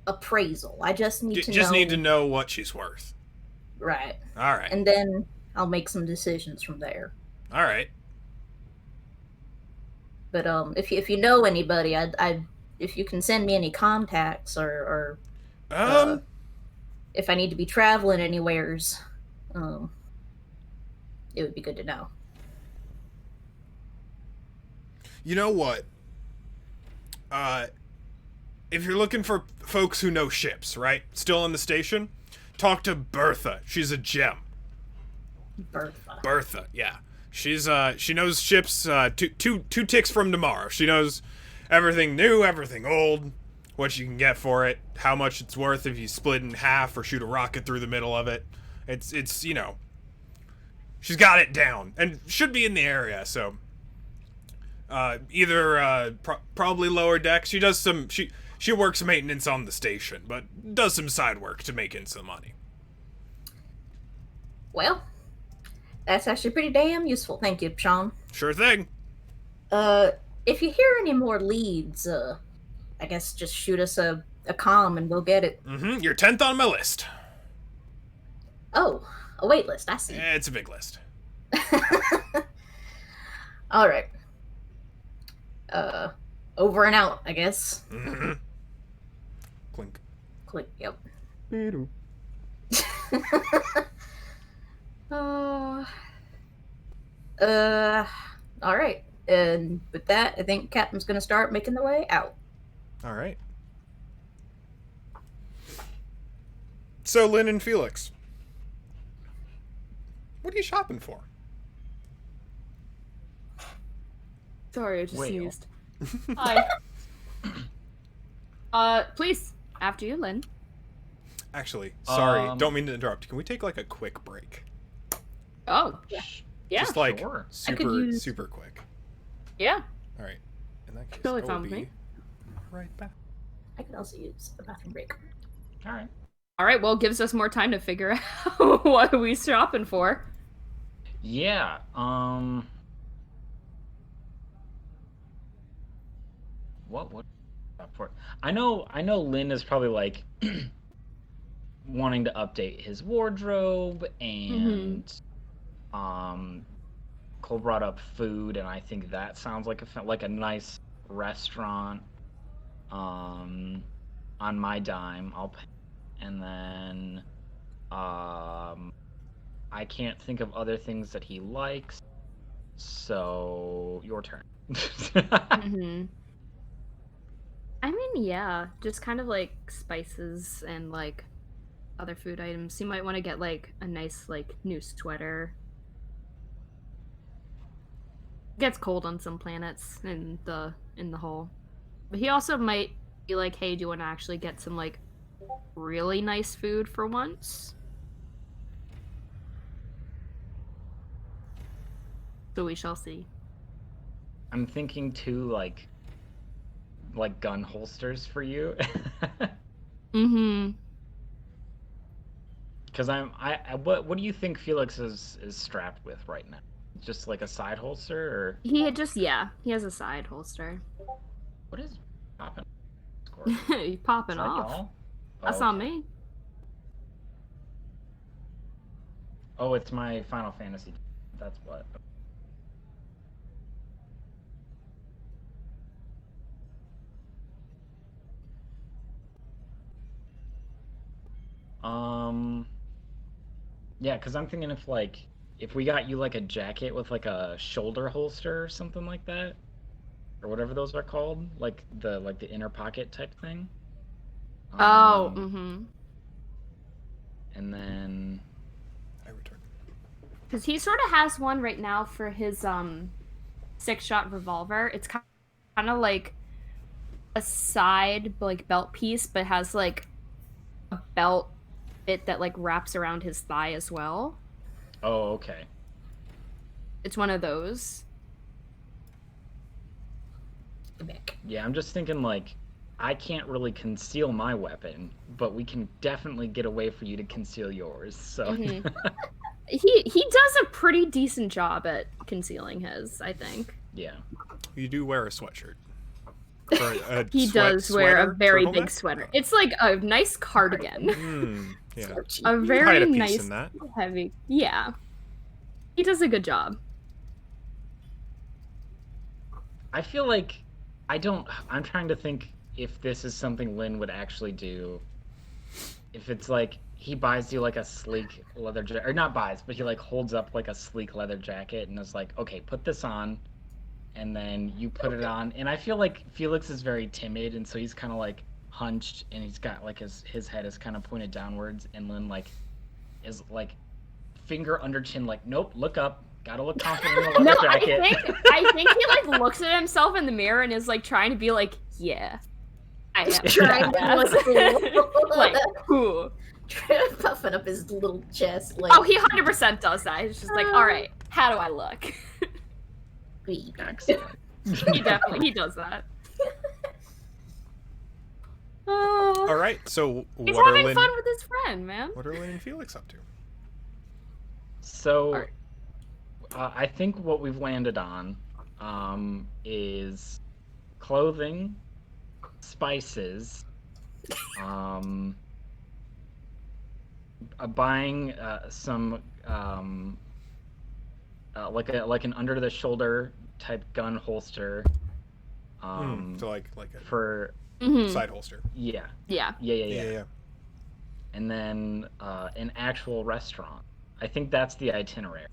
appraisal. I just need to know. Need to know what she's worth. Right. All right. And then I'll make some decisions from there. All right. But if you know anybody, if you can send me any contacts or if I need to be traveling anywheres, it would be good to know. You know what? If you're looking for folks who know ships, right? Still on the station, talk to Bertha. She's a gem. Bertha, yeah. She's she knows ships two ticks from tomorrow. She knows everything new, everything old, what you can get for it, how much it's worth if you split in half or shoot a rocket through the middle of it. It's she's got it down and should be in the area, so either probably lower decks. She does some she works maintenance on the station, but does some side work to make in some money. Well, that's actually pretty damn useful. Thank you, Sean. Sure thing. If you hear any more leads, I guess just shoot us a comm and we'll get it. You're 10th on my list. Oh, a wait list. I see. It's a big list. All right. Over and out, I guess. Clink. Click. Yep. All right. And with that, I think Captain's gonna start making the way out. All right. So, Lynn and Felix, what are you shopping for? Sorry, I just Whale. sneezed. Hi. Please, after you, Lynn. Actually, sorry, don't mean to interrupt. Can we take like a quick break? Oh, yeah, Just like sure. super quick. yeah. All right. In that case, Totally I fine will with be me. right back. I could also use a bathroom break. All right. All right, well, gives us more time to figure out what we shopping for. Yeah. What for? I know Lynn is probably like wanting to update his wardrobe, and Cole brought up food, and I think that sounds like a nice restaurant. On my dime, I'll pay, and then I can't think of other things that he likes. So your turn. I mean, yeah, just kind of like spices and like other food items. You might want to get like a nice like new sweater. Gets cold on some planets in the hole. But he also might be like, "Hey, do you want to actually get some like really nice food for once?" So we shall see. I'm thinking too, like gun holsters for you. Because what do you think Felix is strapped with right now? Just like a side holster, or He has a side holster. what is popping? He's popping Is that off. y'all? That's Oh, not okay. me. Oh, it's my Final Fantasy. That's what. Yeah, because I'm thinking if we got you like a jacket with like a shoulder holster or something like that, or whatever those are called, like the inner pocket type thing. Oh, And then I return. because he sort of has one right now for his 6-shot revolver. It's kind of like a side like belt piece, but has like a belt bit that like wraps around his thigh as well. oh, okay. It's one of those. Yeah, I'm just thinking like I can't really conceal my weapon, but we can definitely get a way for you to conceal yours. So He does a pretty decent job at concealing his, I think. yeah. You do wear a sweatshirt. Or a He does wear a very big sweater. It's like a nice cardigan. Yeah. A You hide very a piece nice, in that. heavy. Yeah. He does a good job. I feel like I'm trying to think if this is something Lynn would actually do. If it's like he buys you like a sleek leather jacket, or not buys, but he like holds up like a sleek leather jacket and is like, okay, put this on, and then you put it on. And I feel like Felix is very timid, and so he's kind of like hunched, and he's got like his head is kind of pointed downwards, and Lynn like is like finger under chin, like, nope, look up. Gotta look confident in the leather No, jacket. I think he like looks at himself in the mirror and is like trying to be like, yeah, I am Trying to look like, cool. puffing up his little chest. Like, Oh, he 100% does that. He's just like, all right, how do I look? Excellent. He does that. All right. So He's what are having Lynn? fun with his friend, man. What are Lynn and Felix up to? So, I think what we've landed on is clothing, spices, buying some like an under the shoulder type gun holster. So like a For side holster. Yeah. Yeah. And then an actual restaurant. I think that's the itinerary.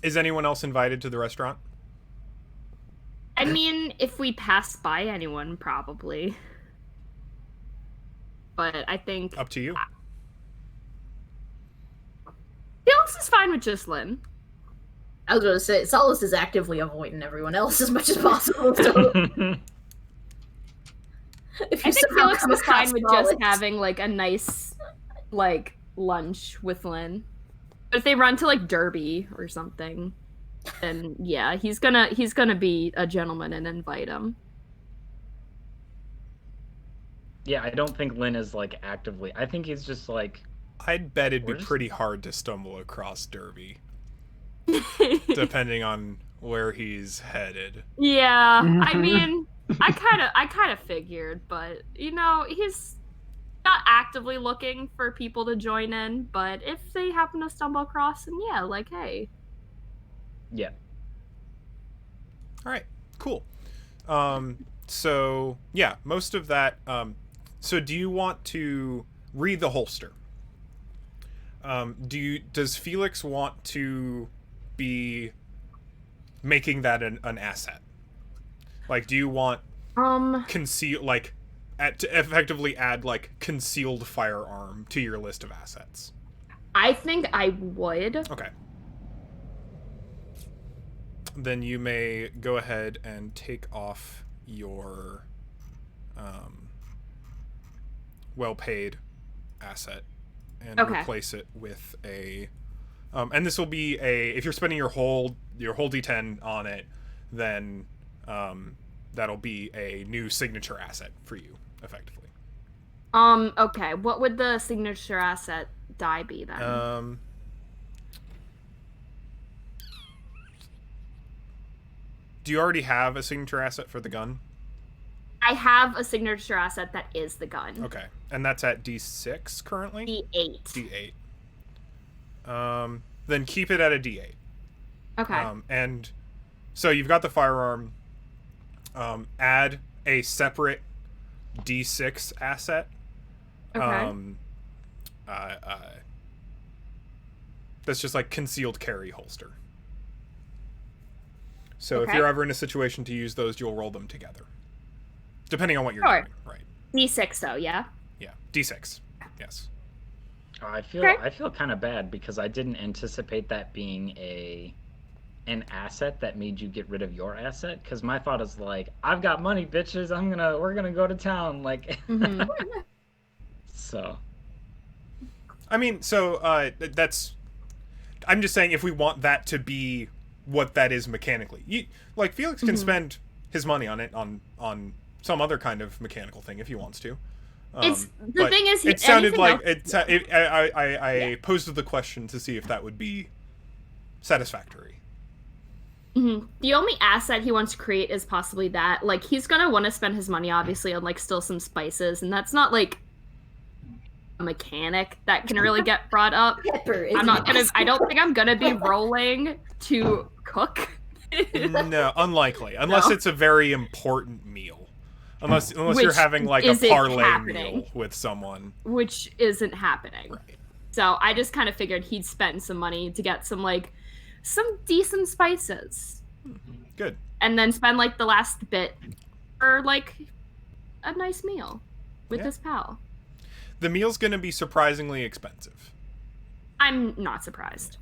Is anyone else invited to the restaurant? I mean, if we pass by anyone, probably. But I think Up to you. Felix is fine with just Lynn. I was going to say, Solus is actively avoiding everyone else as much as possible. So if you I think somehow Felix come was fine across with Solus, just having like a nice like lunch with Lynn. But if they run to like Derby or something, then yeah, he's gonna be a gentleman and invite him. Yeah, I don't think Lynn is like actively. I think he's just like. I'd bet it'd be We're just- pretty hard to stumble across Derby, depending on where he's headed. Yeah, I Mhm. mean, I kind of figured, but you know, he's not actively looking for people to join in, but if they happen to stumble across him, yeah, like hey. Yeah. All right, cool. So yeah, most of that. So do you want to read the holster? Does Felix want to be making that an asset? Like, do you want conceal to effectively add like concealed firearm to your list of assets? I think I would. Okay. Then you may go ahead and take off your well-paid asset and Okay. replace it with a and this will be a, if you're spending your whole d10 on it, then that'll be a new signature asset for you effectively. Okay, what would the signature asset die be then? Do you already have a signature asset for the gun? I have a signature asset that is the gun. Okay, and that's at D6 currently? D8. D8. Then keep it at a D8. Okay. And so you've got the firearm. Add a separate D6 asset. Okay. That's just like concealed carry holster. So if Okay. you're ever in a situation to use those, you'll roll them together. Depending on what you're Sure. doing. Right. D6 though, yeah? Yeah. D6. Yes. I feel Okay. I feel kind of bad because I didn't anticipate that being an asset that made you get rid of your asset. Because my thought is like, I've got money, bitches. We're gonna go to town. Like, Mhm. so. I mean, so that's. I'm just saying, if we want that to be what that is mechanically, like Felix can spend his money on it on some other kind of mechanical thing if he wants to. It's the but thing is, it sounded like else- I posed the question to see if that would be satisfactory. The only asset he wants to create is possibly that. Like, he's gonna want to spend his money, obviously, on like still some spices, and that's not like a mechanic that can really get brought up. Pepper is I'm not gonna. nice. I don't think I'm gonna be rolling to cook. No, unlikely, unless No. it's a very important meal. Unless Which you're having like a isn't parlay happening. meal with someone. Which isn't happening. Right. So I just kind of figured he'd spend some money to get some decent spices, Good. and then spend like the last bit for like a nice meal with Yeah. his pal. The meal's going to be surprisingly expensive. I'm not surprised.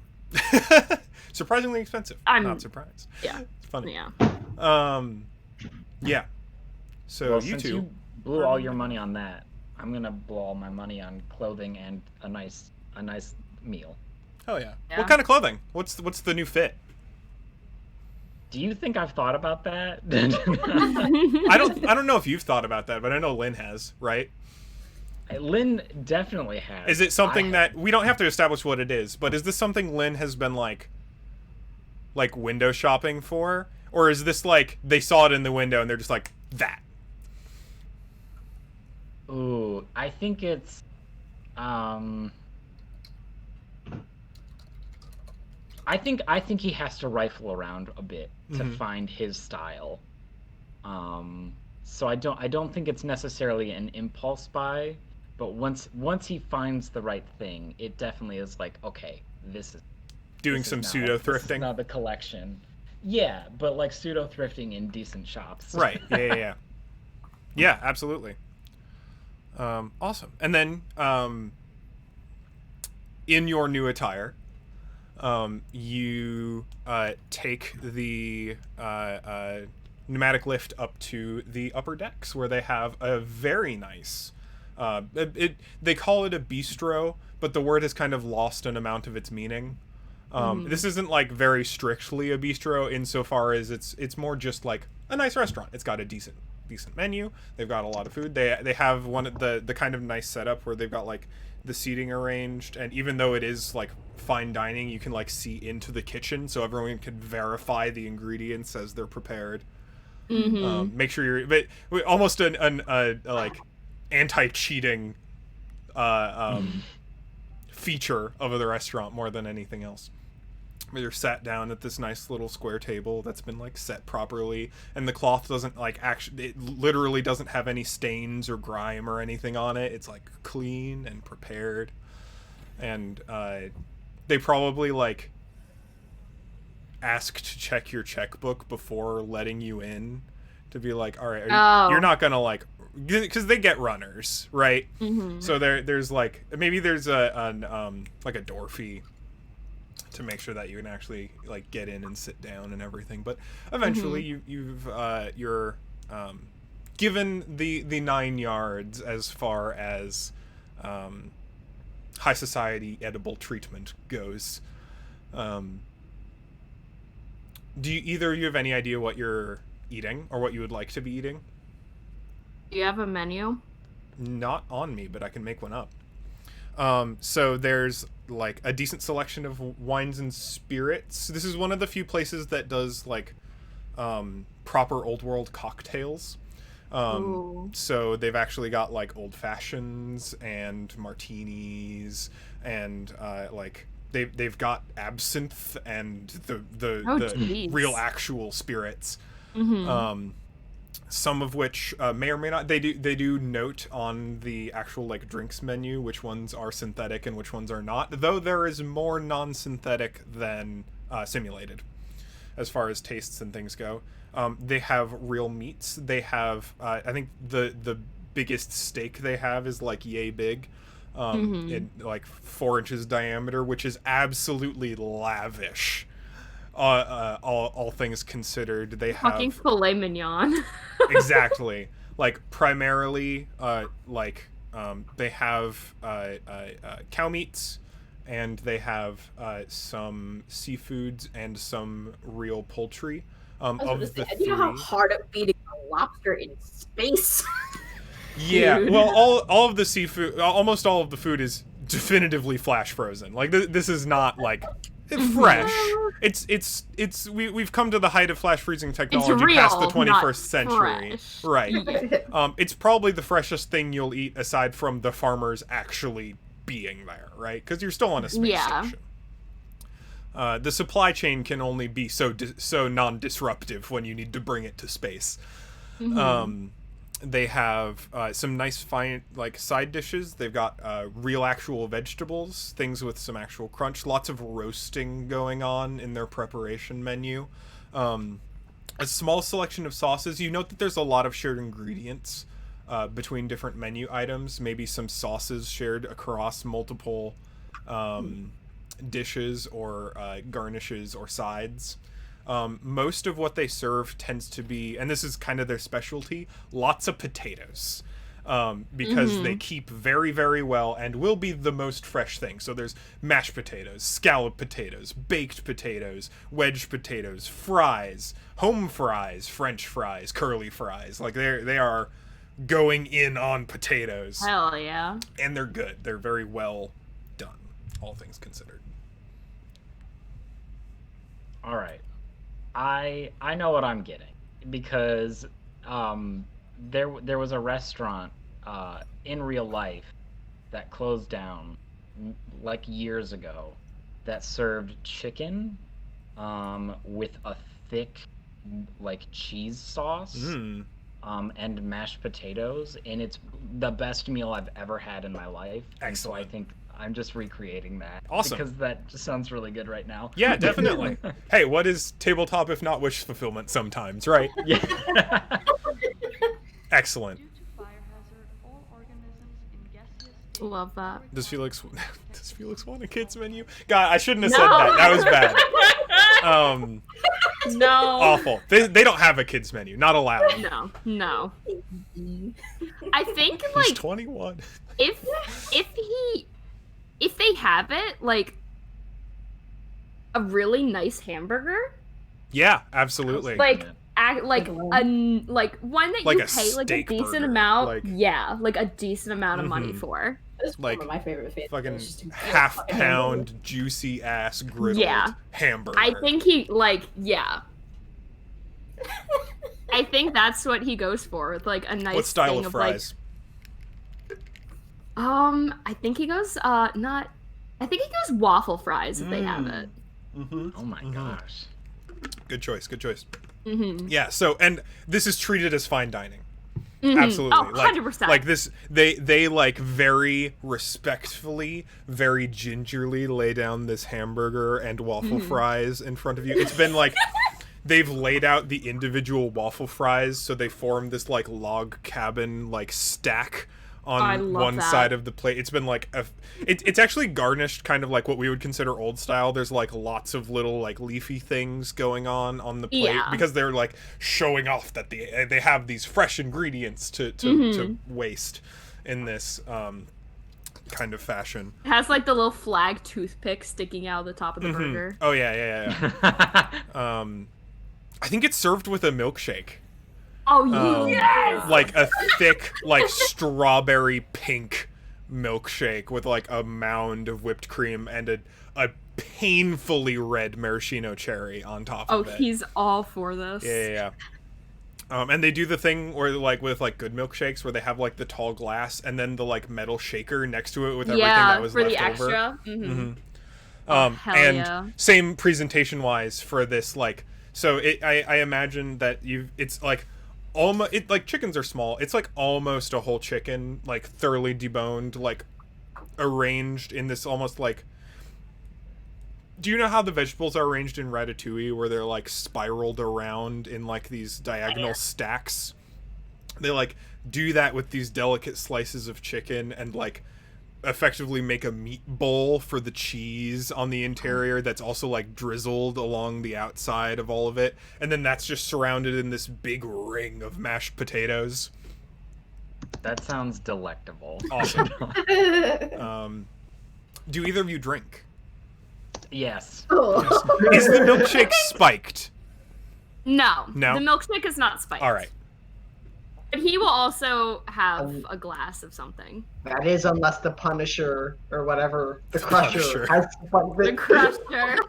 Surprisingly expensive. I'm- not surprised. Yeah. It's funny. Yeah. Yeah. So Well, you since two. you blew all your money on that, I'm gonna blow all my money on clothing and a nice meal. Oh yeah. Yeah. What kind of clothing? What's the new fit? Do you think I've thought about that? I don't know if you've thought about that, but I know Lynn has, right? Lynn definitely has. Is it something I- that we don't have to establish what it is, but is this something Lynn has been like window shopping for? Or is this like they saw it in the window and they're just like that? Ooh, I think it's I think he has to rifle around a bit to Mhm. find his style. So I don't think it's necessarily an impulse buy, but once he finds the right thing, it definitely is like, okay, this is Doing this is some now- pseudo This is thrifting. now the collection. Yeah, but like pseudo thrifting in decent shops. Right. Yeah. Yeah, absolutely. Awesome. And then in your new attire, You take the pneumatic lift up to the upper decks where they have a very nice. They call it a bistro, but the word has kind of lost an amount of its meaning. This isn't like very strictly a bistro insofar as it's more just like a nice restaurant. It's got a decent menu. They've got a lot of food. They have one of the kind of nice setup where they've got like the seating arranged, and even though it is like fine dining, you can like see into the kitchen so everyone can verify the ingredients as they're prepared. Make sure you're but almost an like anti-cheating feature of the restaurant more than anything else. You're sat down at this nice little square table that's been like set properly, and the cloth doesn't like actually, it literally doesn't have any stains or grime or anything on it. It's like clean and prepared, and they probably like ask to check your checkbook before letting you in to be like, all right, you're not gonna like, because they get runners, right? So there's like maybe there's like a door fee to make sure that you can actually like get in and sit down and everything, but eventually you're given the 9 yards as far as high society edible treatment goes. Do either of you have any idea what you're eating or what you would like to be eating? Do you have a menu? Not on me, but I can make one up. So there's like a decent selection of wines and spirits. This is one of the few places that does like proper old world cocktails. So they've actually got like old fashions and martinis, and like they've got absinthe and the real actual spirits. Some of which may or may not, they do note on the actual like drinks menu which ones are synthetic and which ones are not, though there is more non-synthetic than simulated as far as tastes and things go. They have real meats. They have I think the biggest steak they have is like yay big, in like 4 inches diameter, which is absolutely lavish. All things considered, they have fucking filet mignon. Exactly. Like primarily, they have cow meats, and they have some seafoods and some real poultry. Of the you know how three, hard it would be to get a lobster in space? yeah. Well, all of the seafood, almost all of the food is definitively flash frozen. Like this is not like fresh. We've come to the height of flash freezing technology real, past the 21st century. fresh. Right. It's probably the freshest thing you'll eat aside from the farmers actually being there, right? Because you're still on a space station. The supply chain can only be so non-disruptive when you need to bring it to space. They have some nice fine like side dishes. They've got real actual vegetables, things with some actual crunch, lots of roasting going on in their preparation menu. A small selection of sauces. You note that there's a lot of shared ingredients between different menu items, maybe some sauces shared across multiple dishes or garnishes or sides. Most of what they serve tends to be, and this is kind of their specialty, lots of potatoes. Because they keep very, very well and will be the most fresh thing. So there's mashed potatoes, scalloped potatoes, baked potatoes, wedge potatoes, fries, home fries, French fries, curly fries. Like they are going in on potatoes. Hell yeah. And they're good. They're very well done, all things considered. All right. I know what I'm getting, because there was a restaurant in real life that closed down like years ago that served chicken with a thick like cheese sauce and mashed potatoes, and it's the best meal I've ever had in my life. Excellent. And so I think I'm just recreating that. Awesome. Because that just sounds really good right now. Yeah, definitely. Hey, what is tabletop if not wish fulfillment sometimes, right? Yeah. Excellent. Love that. Does Felix want a kids menu? God, I shouldn't have said that. That was bad. No. Awful. They don't have a kids menu. Not allowed. No. I think He's like 21. if they have it, like a really nice hamburger, Yeah, absolutely. like one that Like you a pay like a steak decent burger, amount, like- like a decent amount of money Mhm. for. That's Like, one of my favorite foods. fucking It's just a half fucking pound juicy ass griddled Yeah. hamburger. I think I think that's what he goes for, with like a nice What style thing of fries? I think he goes waffle fries if they have it. Mm-hmm. Oh my gosh. Good choice. Good choice. Mm-hmm. Yeah. So, and this is treated as fine dining. Mhm. Absolutely. Oh, 100%. Like this, they like very respectfully, very gingerly lay down this hamburger and waffle fries in front of you. It's been like they've laid out the individual waffle fries, so they form this like log cabin like stack I on love one that. side of the plate. It's been like it's actually garnished kind of like what we would consider old style. There's like lots of little like leafy things going on the plate Yeah. because they're like showing off that they have these fresh ingredients to waste in this kind of fashion. It has like the little flag toothpick sticking out of the top of the burger. Oh yeah. I think it's served with a milkshake. Oh yes! Like a thick, like strawberry pink milkshake with like a mound of whipped cream and a painfully red maraschino cherry on top Oh, of it. he's all for this. Yeah. And they do the thing where like with like good milkshakes where they have like the tall glass and then the like metal shaker next to it with everything that was for left the over. extra. Mm-hmm. Hell And yeah. same presentation wise for this, like, so I imagine that it's like almost, like chickens are small. It's like almost a whole chicken, like thoroughly deboned, like arranged in this almost like, do you know how the vegetables are arranged in Ratatouille where they're like spiraled around in like these diagonal stacks? They like do that with these delicate slices of chicken and like effectively make a meat bowl for the cheese on the interior that's also like drizzled along the outside of all of it, and then that's just surrounded in this big ring of mashed potatoes. That sounds delectable. Awesome. good. Do either of you drink? Yes. Oh. Is the milkshake spiked? No. No? The milkshake is not spiked. All right. But he will also have a glass of something. That is, unless the Punisher or whatever, the Punisher. Crusher has The Crusher.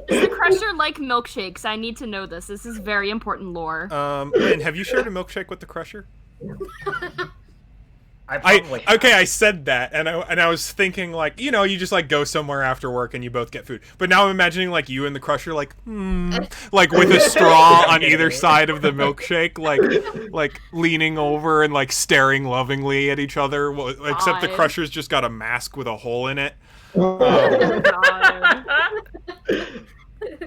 Does the Crusher like milkshakes? I need to know this. This is very important lore. Lynn, have you shared a milkshake with the Crusher? I probably have. Okay, I said that, and I was thinking like, you know, you just like go somewhere after work and you both get food. But now I'm imagining like you and the Crusher like, like with a straw on either side of the milkshake, like leaning over and like staring lovingly at each other. Well, except the God. Crusher's just got a mask with a hole in it. Oh, God.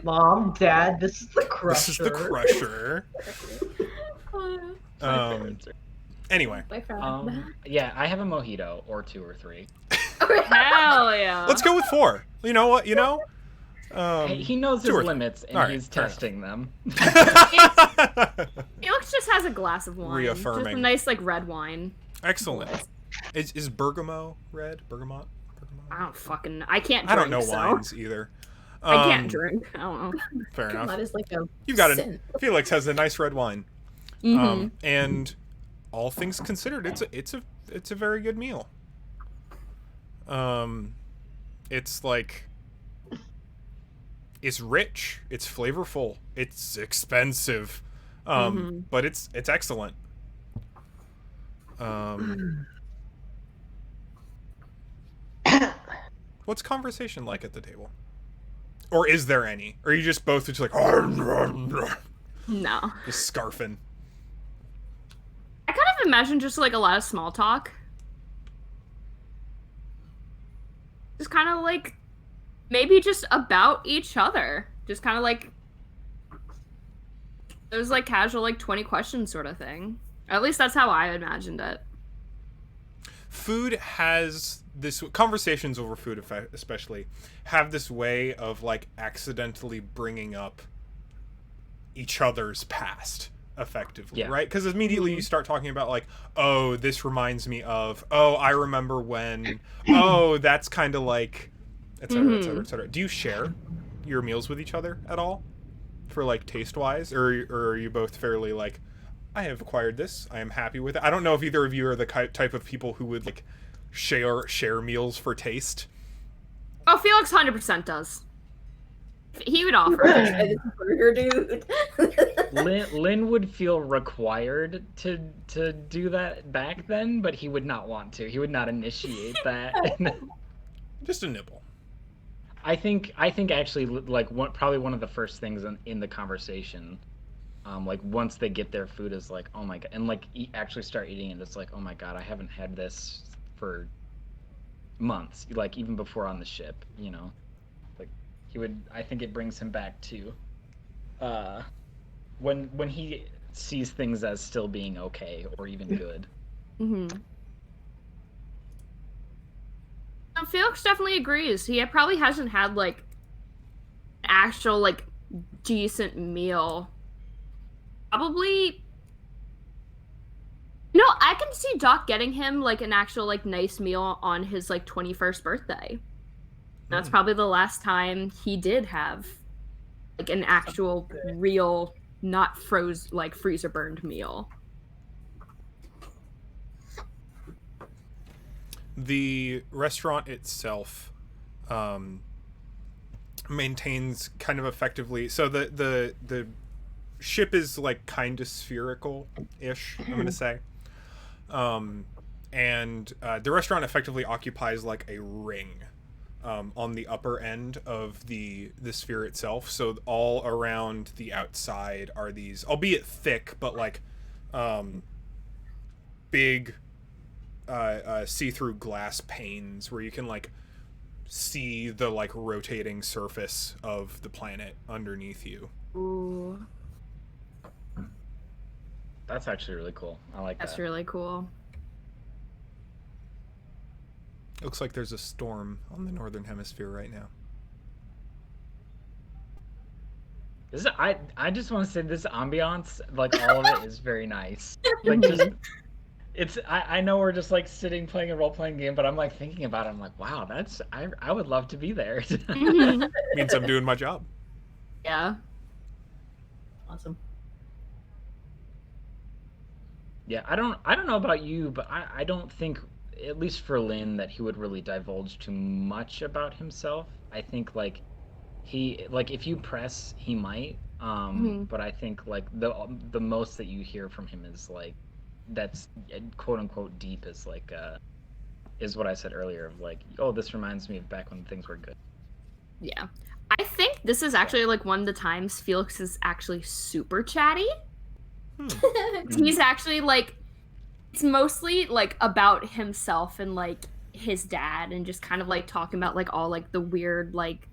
Mom, Dad, this is the Crusher. This is the Crusher. Anyway, My friend. Yeah, I have a mojito or 2 or 3. Hell yeah. let's go with 4. You know what? You know. Hey, he knows 2 his or 3. limits, and All right, he's fair enough. testing them. Felix just has a glass of wine. Just Reaffirming. a nice like red wine. Excellent. Is bergamot red? Bergamot? I can't drink, I don't know so. wines either. I can't drink. I don't know. Fair enough. That is like a You've got sin. it. Felix has a nice red wine. Mhm. And all things considered, it's a very good meal. It's like, it's rich, it's flavorful, it's expensive, but it's excellent. What's conversation like at the table? Or is there any? Or are you just both just like No. just scarfing? I kind of imagine just like a lot of small talk. Just kind of like maybe just about each other. Just kind of like it was like casual like 20 questions sort of thing. At least that's how I imagined it. food has this, conversations over food especially have this way of like accidentally bringing up each other's past effectively, Yeah. right? Because immediately you start talking about like, oh, this reminds me of, oh, I remember when, oh, that's kind of like, etc., etc., etc. Do you share your meals with each other at all, for like taste wise, or are you both fairly like, I have acquired this, I am happy with it? I don't know if either of you are the type of people who would like share meals for taste. Oh, Felix 100% does. He would offer. Try this burger, dude. Lynn would feel required to do that back then, but he would not want to. He would not initiate that. Just a nibble. I think actually like probably one of the first things in the conversation, like once they get their food, is like, oh my god, and like actually start eating it. It's like, oh my god, I haven't had this for months. Like even before on the ship, you know, like he would. I think it brings him back to, when he sees things as still being okay or even good. Felix definitely agrees. He probably hasn't had like an actual like decent meal. Probably. No, I can see Doc getting him like an actual like nice meal on his like 21st birthday. That's probably the last time he did have like an actual real, not freezer burned meal. The restaurant itself maintains kind of effectively, so the ship is like kind of spherical-ish, I'm gonna say, and the restaurant effectively occupies like a ring on the upper end of the sphere itself. So all around the outside are these, albeit thick, but like big see-through glass panes where you can like see the like rotating surface of the planet underneath you. Ooh, That's actually really cool. I like that. that's really cool. Looks like there's a storm on the northern hemisphere right now. This is, I just want to say this ambiance, like all of it, is very nice. Like just, it's I know we're just like sitting playing a role playing game, but I'm like thinking about it. I'm like, wow, that's I would love to be there. Means I'm doing my job. Yeah. Awesome. Yeah, I don't know about you, but I don't think, at least for Lynn, that he would really divulge too much about himself. I think like he, like if you press, he might. But I think like the most that you hear from him is like, that's quote unquote deep, is like is what I said earlier of like, oh, this reminds me of back when things were good. Yeah. I think this is actually like one of the times Felix is actually super chatty. He's actually like, it's mostly like about himself and like his dad, and just kind of like talking about like all like the weird like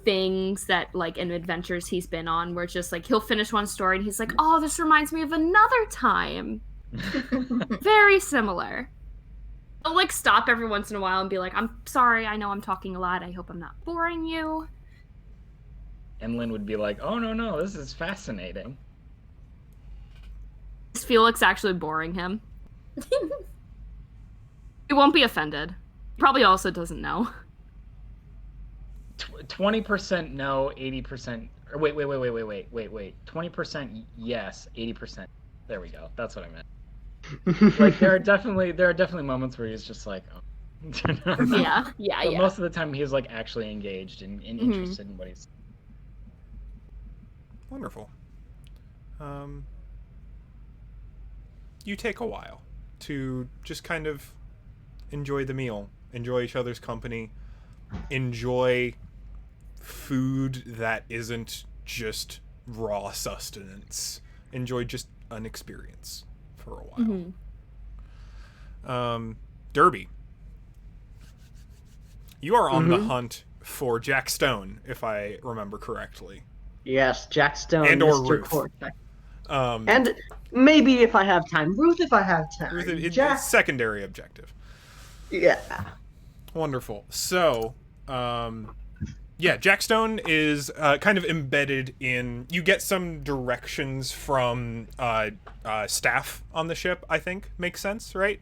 things that like and adventures he's been on, where it's just like he'll finish one story and he's like, oh, this reminds me of another time. Very similar. I'll like stop every once in a while and be like, I'm sorry, I know I'm talking a lot, I hope I'm not boring you. And Lynn would be like, oh no, this is fascinating. Is Felix actually boring him? He won't be offended. He probably also doesn't know. 20% no, 80%. Or wait. 20% yes, 80%. There we go. That's what I meant. Like there are definitely moments where he's just like, oh. Yeah. But most of the time he's like actually engaged and interested in what he's. Wonderful. You take a while to just kind of enjoy the meal, enjoy each other's company, enjoy food that isn't just raw sustenance, enjoy just an experience for a while. Derby, you are on the hunt for Jack Stone, if I remember correctly. Yes, Jack Stone, And or Mr. Ruth. Cortex. And maybe if I have time, Ruth, if I have time, It's Jack. secondary objective. Yeah. Wonderful. So, yeah, Jackstone is kind of embedded in. You get some directions from staff on the ship. I think makes sense, right?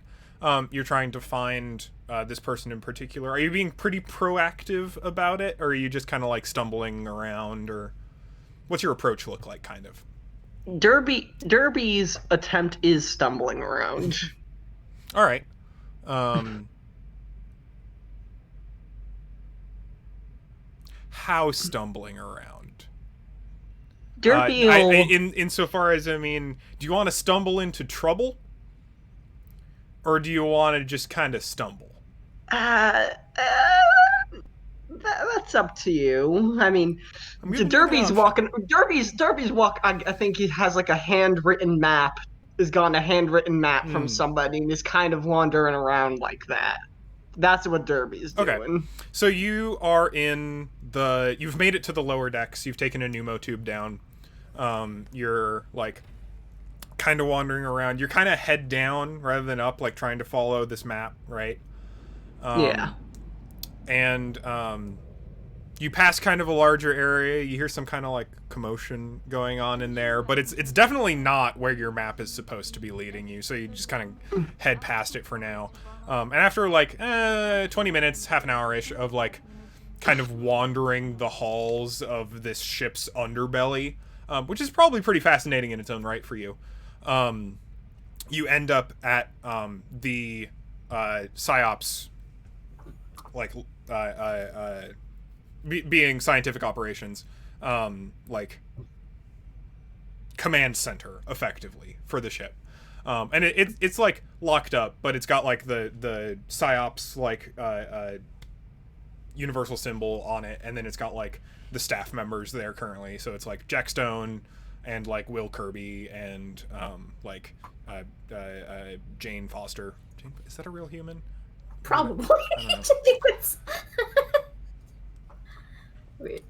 You're trying to find this person in particular. Are you being pretty proactive about it, or are you just kind of like stumbling around, or what's your approach look like, kind of? Derby's attempt is stumbling around. All right. How stumbling around? Derby insofar as, I mean, do you want to stumble into trouble, or do you want to just kind of stumble? That's up to you. I mean, Derby's walking. Derby's walk. I think he has like a handwritten map. Has gotten a handwritten map from somebody and is kind of wandering around like that. That's what Derby's doing. Okay. So you are you've made it to the lower decks. You've taken a pneumo tube down. You're like kind of wandering around. You're kind of head down rather than up, like trying to follow this map, right? Yeah. And you pass kind of a larger area. You hear some kind of like commotion going on in there, but it's definitely not where your map is supposed to be leading you. So you just kind of head past it for now. And after like 20 minutes, half an hour-ish of like kind of wandering the halls of this ship's underbelly, which is probably pretty fascinating in its own right for you, you end up at the PsyOps, like being scientific operations, like command center effectively for the ship. And it's like locked up, but it's got like the PsyOps like universal symbol on it, and then it's got like the staff members there currently. So it's like Jackstone and like Will Kirby and like Jane Foster. Is that a real human? Probably. I don't know. Wait.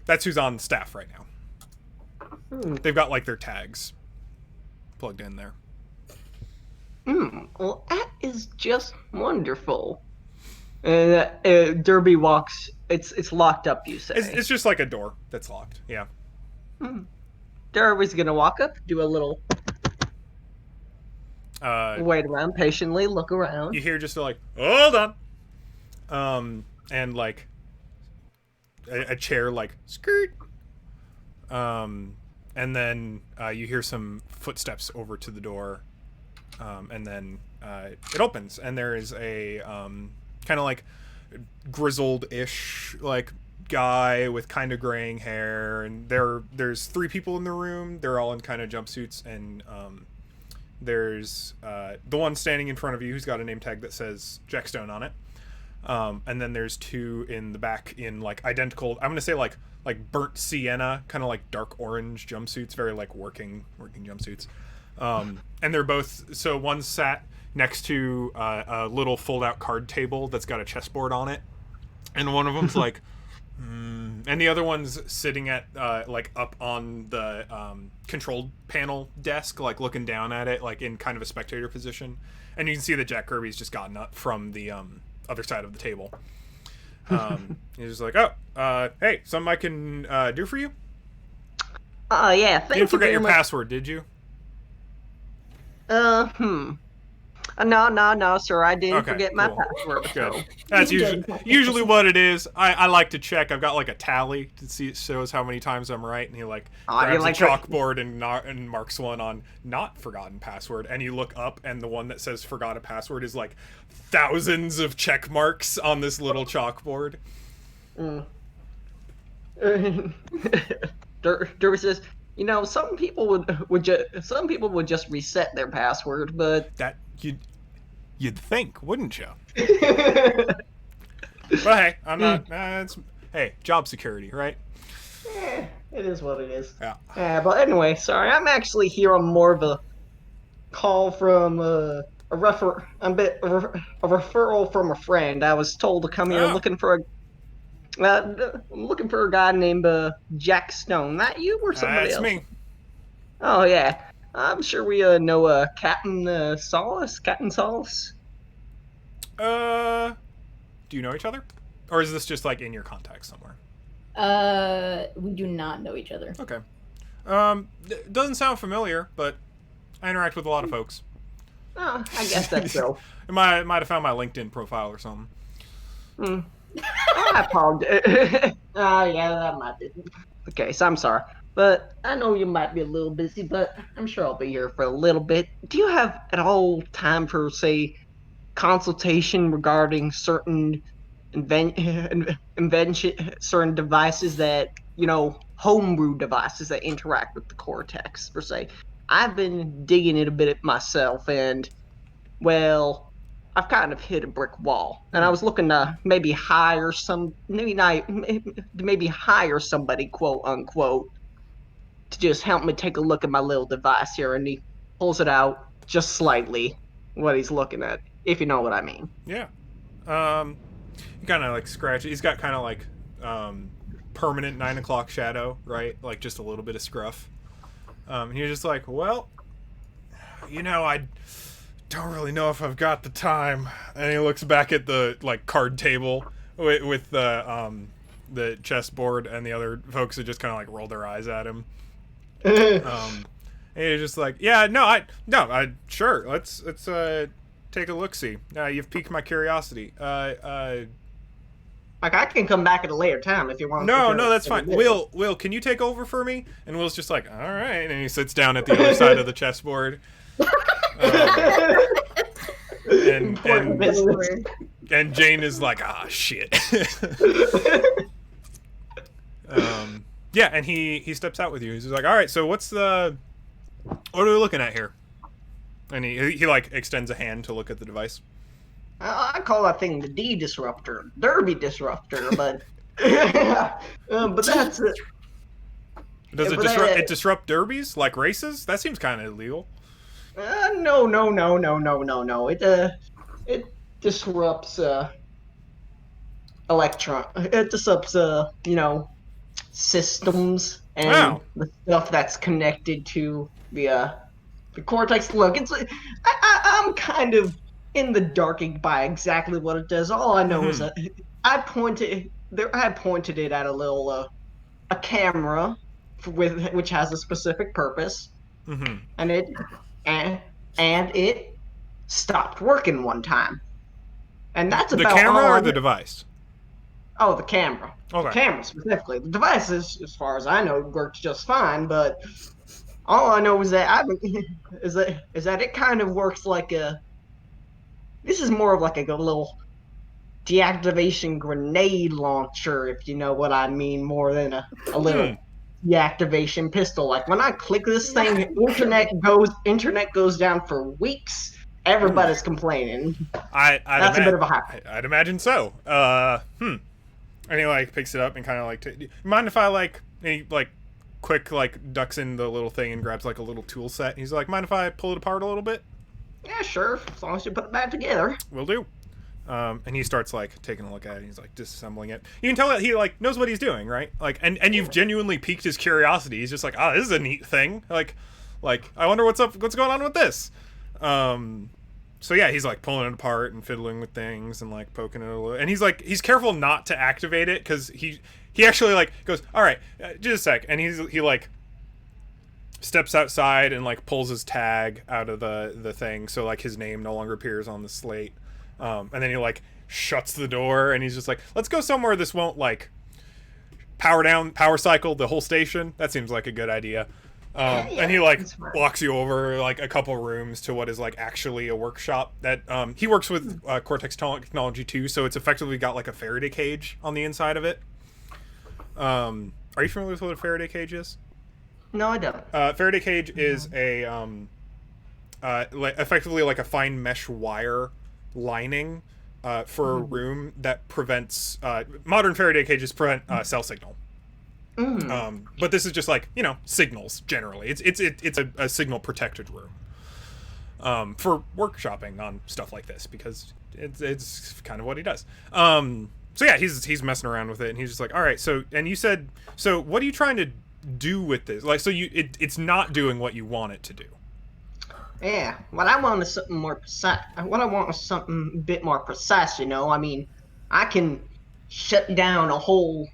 That's who's on staff right now. They've got like their tags plugged in there. Well, that is just wonderful. And Derby walks. It's locked up. You say It's just like a door that's locked. Yeah. Derby's gonna walk up, do a little. Wait around patiently, look around. You hear just like, hold on, and like a chair like skirt, and then you hear some footsteps over to the door, and then it opens, and there is a kind of like grizzled-ish like guy with kind of graying hair, and there's 3 people in the room. They're all in kind of jumpsuits, and there's the one standing in front of you who's got a name tag that says Jackstone on it. And then there's 2 in the back in like identical, I'm gonna say like burnt sienna, kind of like dark orange jumpsuits, very like working jumpsuits. And they're both, so one sat next to a little fold-out card table that's got a chessboard on it, and one of them's like, and the other one's sitting at like up on the control panel desk, like looking down at it, like in kind of a spectator position, and you can see that Jack Kirby's just gotten up from the other side of the table. He's just like, oh, hey, something I can do for you? Yeah, thank you. You didn't forget very your much. password, did you? No, sir. I didn't Okay, forget my cool. password. Good. So. That's You usually did. usually what it is. I like to check. I've got like a tally to see, it shows how many times I'm right, and he like grabs like a chalkboard and marks one on not forgotten password, and you look up, and the one that says forgot a password is like thousands of check marks on this little chalkboard. Derby says, you know, some people would just reset their password, but That you'd think, wouldn't you? But hey, I'm not. Hey, job security, right? it is what it is. Yeah. But anyway, sorry, I'm actually here on more of a call from a referral from a friend. I was told to come here Oh. looking for a guy named Jack Stone. That you or somebody That's else? me. Oh yeah, I'm sure we know Captain Solace. Captain Solace. Do you know each other? Or is this just, like, in your contacts somewhere? We do not know each other. Okay. Doesn't sound familiar, but I interact with a lot of folks. Oh, I guess that's so. Might have found my LinkedIn profile or something. I apologize. Oh, yeah, that might be the case. I'm sorry. But I know you might be a little busy, but I'm sure I'll be here for a little bit. Do you have at all time for, say, consultation regarding certain invention, certain devices that, homebrew devices that interact with the cortex, per se? I've been digging it a bit myself, and, well, I've kind of hit a brick wall, and I was looking to maybe hire somebody, quote unquote, to just help me take a look at my little device here. And he pulls it out just slightly, what he's looking at, if you know what I mean. Yeah. You kind of, like, scratch it. He's got kind of, like, permanent 9 o'clock shadow, right? Like, just a little bit of scruff. And you're just like, well, I don't really know if I've got the time. And he looks back at the, like, card table with the chessboard, and the other folks that just kind of, like, roll their eyes at him. And he's just like, yeah, sure, let's take a look-see. You've piqued my curiosity. Like, I can come back at a later time if you want. No, that's fine. Will, can you take over for me? And Will's just like, all right, and he sits down at the other side of the chessboard. And Jane is like, shit. Yeah, and he steps out with you. He's like, all right, so what are we looking at here? And he like extends a hand to look at the device. I call that thing the D disruptor, Derby disruptor, but but that's it. Does it disrupt derbies like races? That seems kind of illegal. No. It disrupts electron. It disrupts systems and the stuff that's connected to the cortex. Look, I'm kind of in the dark by exactly what it does. All I know is that I pointed it at a little a camera which has a specific purpose, and it stopped working one time, and that's about the camera all or the device. Oh, the camera. Okay. The camera specifically. The device, as far as I know, works just fine. But all I know is that is that it kind of works like a. This is more of like a little deactivation grenade launcher, if you know what I mean, more than a little deactivation pistol. Like when I click this thing, internet goes down for weeks. Everybody's complaining. That's a bit of a hype. I'd imagine so. And he like picks it up and kind of like, mind if I he quick like ducks in the little thing and grabs like a little tool set. He's like, mind if I pull it apart a little bit? Yeah, sure. As long as you put it back together. Will do. And he starts like taking a look at it. And he's like disassembling it. You can tell that he like knows what he's doing, right? Like, and you've genuinely piqued his curiosity. He's just like, this is a neat thing. Like I wonder what's going on with this. So yeah, he's like pulling it apart and fiddling with things and like poking it a little. And he's careful not to activate it because he actually like goes, all right, just a sec. And he like steps outside and like pulls his tag out of the thing, so like his name no longer appears on the slate. And then he like shuts the door and he's just like, let's go somewhere this won't like power cycle the whole station. That seems like a good idea. And he like walks you over like a couple rooms to what is like actually a workshop that he works with Cortex technology too, so it's effectively got like a Faraday cage on the inside of it. Are you familiar with what a Faraday cage is? No, I don't. Faraday cage is a effectively like a fine mesh wire lining for a room that prevents modern Faraday cages prevent cell signal. But this is just like, signals generally. It's a signal protected room for workshopping on stuff like this because it's kind of what he does. So yeah, he's messing around with it and he's just like, all right, so, and you said, so what are you trying to do with this? Like, so it's not doing what you want it to do. Yeah, what I want is something more precise. What I want is something a bit more precise. I mean, I can shut down a whole,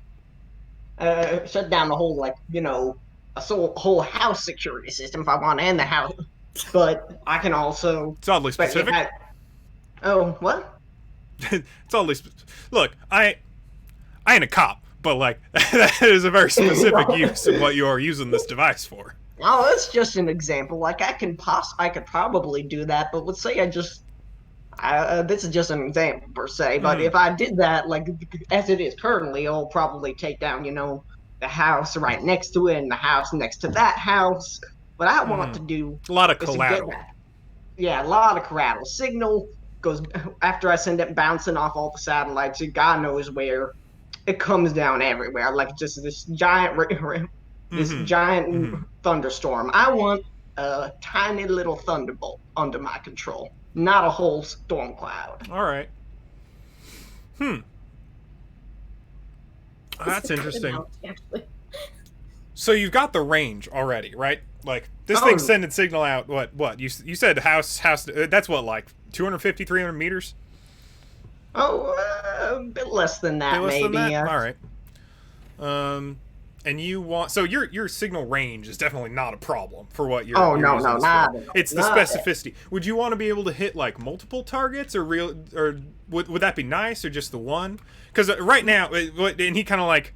like whole house security system if I want to end the house. But I can also. It's oddly specific. Oh, what? It's oddly look. I ain't a cop, but like that is a very specific use of what you are using this device for. Oh, that's just an example. Like I could probably do that, but let's say this is just an example per se. But if I did that, like as it is currently, it'll probably take down, the house right next to it and the house next to that house. What I want to do a lot of collateral. Yeah, a lot of collateral. Signal goes after I send it bouncing off all the satellites. God knows where. It comes down everywhere, like just this giant thunderstorm. I want a tiny little thunderbolt under my control, not a whole storm cloud. All right. That's interesting. So you've got the range already, right? Like this thing's sending signal out. What? You said house. That's what, like 250, 300 meters. Oh, a bit less than that, maybe. All right. And you want your signal range is definitely not a problem for what you're. Oh no, using not. It's the specificity. Would you want to be able to hit like multiple targets, or would that be nice, or just the one? Because right now, and he kind of like,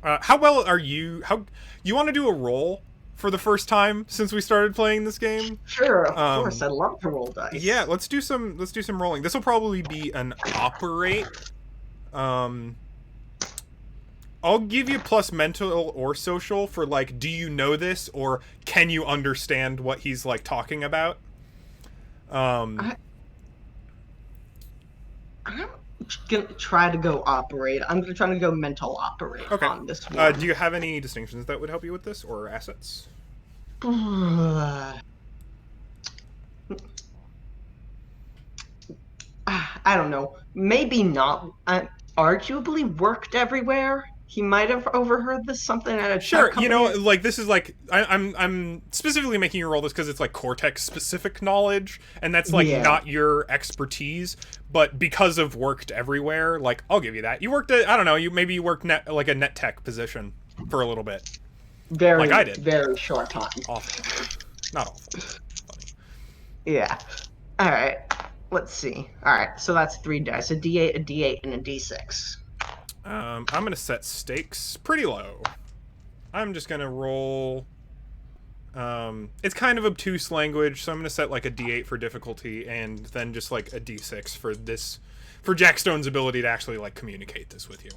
how well are you? How you want to do a roll for the first time since we started playing this game? Sure, of course. I love to roll dice. Yeah, let's do some rolling. This will probably be an operate. I'll give you plus mental or social for like, do you know this, or can you understand what he's like talking about? I'm gonna try to go operate. I'm gonna try to go mental operate on this one. Do you have any distinctions that would help you with this, or assets? I don't know. Maybe not. Arguably worked everywhere. He might have overheard something at a sure. Like this is like I'm specifically making you roll this because it's like Cortex specific knowledge, and that's like not your expertise. But because of worked everywhere, like I'll give you that. You worked at you worked like a net tech position for a little bit. Very like I did. Very short time. Awful. Not awful. Funny. Yeah. All right. Let's see. All right. So that's 3 dice: a D8, a D8, and a D6. I'm gonna set stakes pretty low. I'm just gonna roll. It's kind of obtuse language, so I'm gonna set like a D8 for difficulty, and then just like a D6 for this, for Jack Stone's ability to actually like communicate this with you.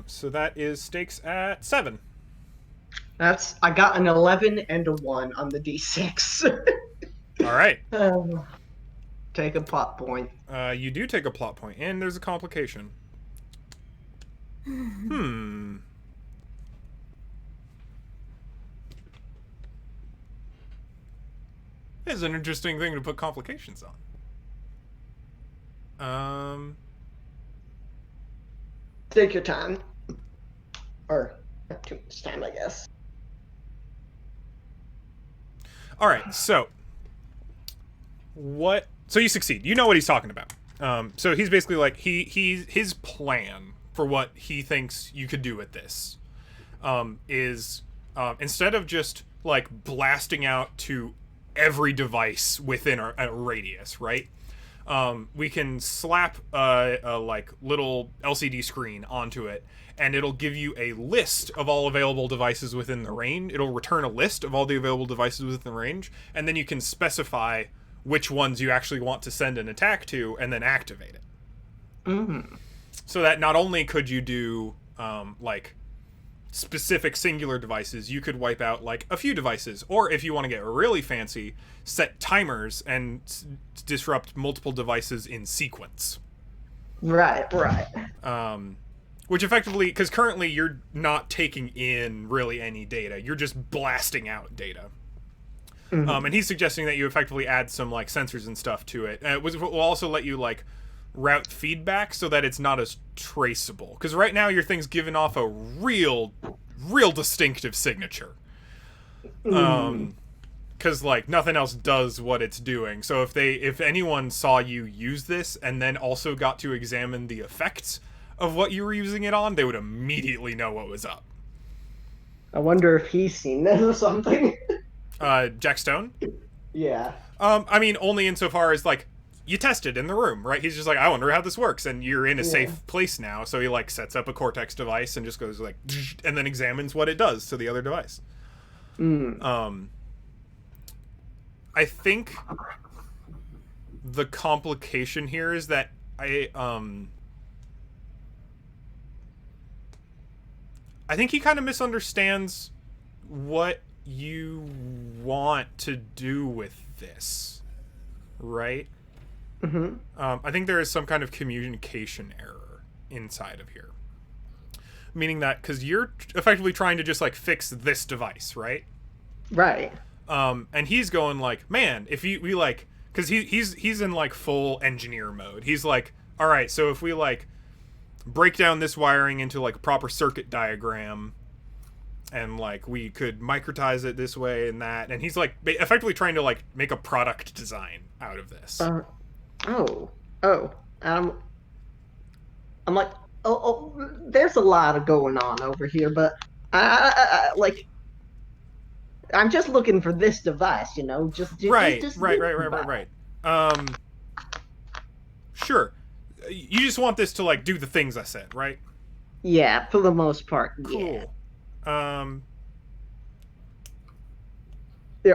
So that is stakes at 7. I got an 11 and a 1 on the D6. All right. Take a plot point. You do take a plot point, and there's a complication. It's an interesting thing to put complications on. Take your time. Or not too much time, I guess. All right, so so you succeed. You know what he's talking about. So he's basically like his plan for what he thinks you could do with this is instead of just like blasting out to every device within a radius, right? We can slap a like little LCD screen onto it, and it'll give you a list of all available devices within the range. It'll return a list of all the available devices within the range, and then you can specify which ones you actually want to send an attack to, and then activate it. So that not only could you do like specific singular devices, you could wipe out like a few devices, or if you want to get really fancy, set timers and disrupt multiple devices in sequence. Right. Which effectively, because currently you're not taking in really any data, you're just blasting out data. And he's suggesting that you effectively add some like sensors and stuff to it. It will also let you like route feedback so that it's not as traceable. Because right now your thing's giving off a real distinctive signature. Because like nothing else does what it's doing. So if anyone saw you use this and then also got to examine the effects of what you were using it on, they would immediately know what was up. I wonder if he's seen this or something. Jack Stone? Yeah. I mean, only insofar as like you tested in the room, right? He's just like, I wonder how this works, and you're in a safe place now. So he like sets up a Cortex device and just goes like, and then examines what it does to the other device. I think the complication here is that I think he kind of misunderstands what you want to do with this, right? I think there is some kind of communication error inside of here. Meaning that, because you're effectively trying to just, like, fix this device, right? Right. And he's going, like, man, if we like... Because he's in, like, full engineer mode. He's like, all right, so if we, like, break down this wiring into, like, a proper circuit diagram... and like we could microtize it this way and that, and he's like effectively trying to like make a product design out of this. I'm like, there's a lot of going on over here, but I like, I'm just looking for this device, you know, Right. Sure, you just want this to like do the things I said, right? Yeah, for the most part. Cool. Yeah.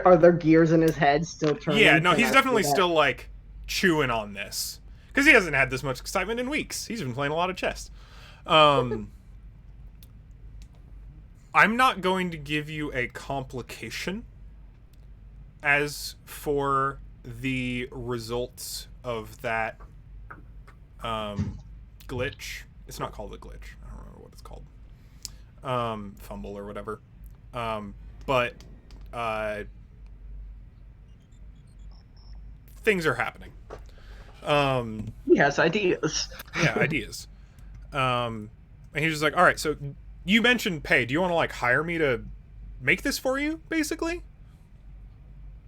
Are there gears in his head still turning? Yeah, no, he's definitely still like chewing on this because he hasn't had this much excitement in weeks. He's been playing a lot of chess. I'm not going to give you a complication as for the results of that glitch. It's not called a glitch. I don't remember what it's called. Fumble or whatever. But things are happening. Yes, ideas. Yeah, ideas. And he's just like, all right, so you mentioned pay. Do you want to like hire me to make this for you, basically?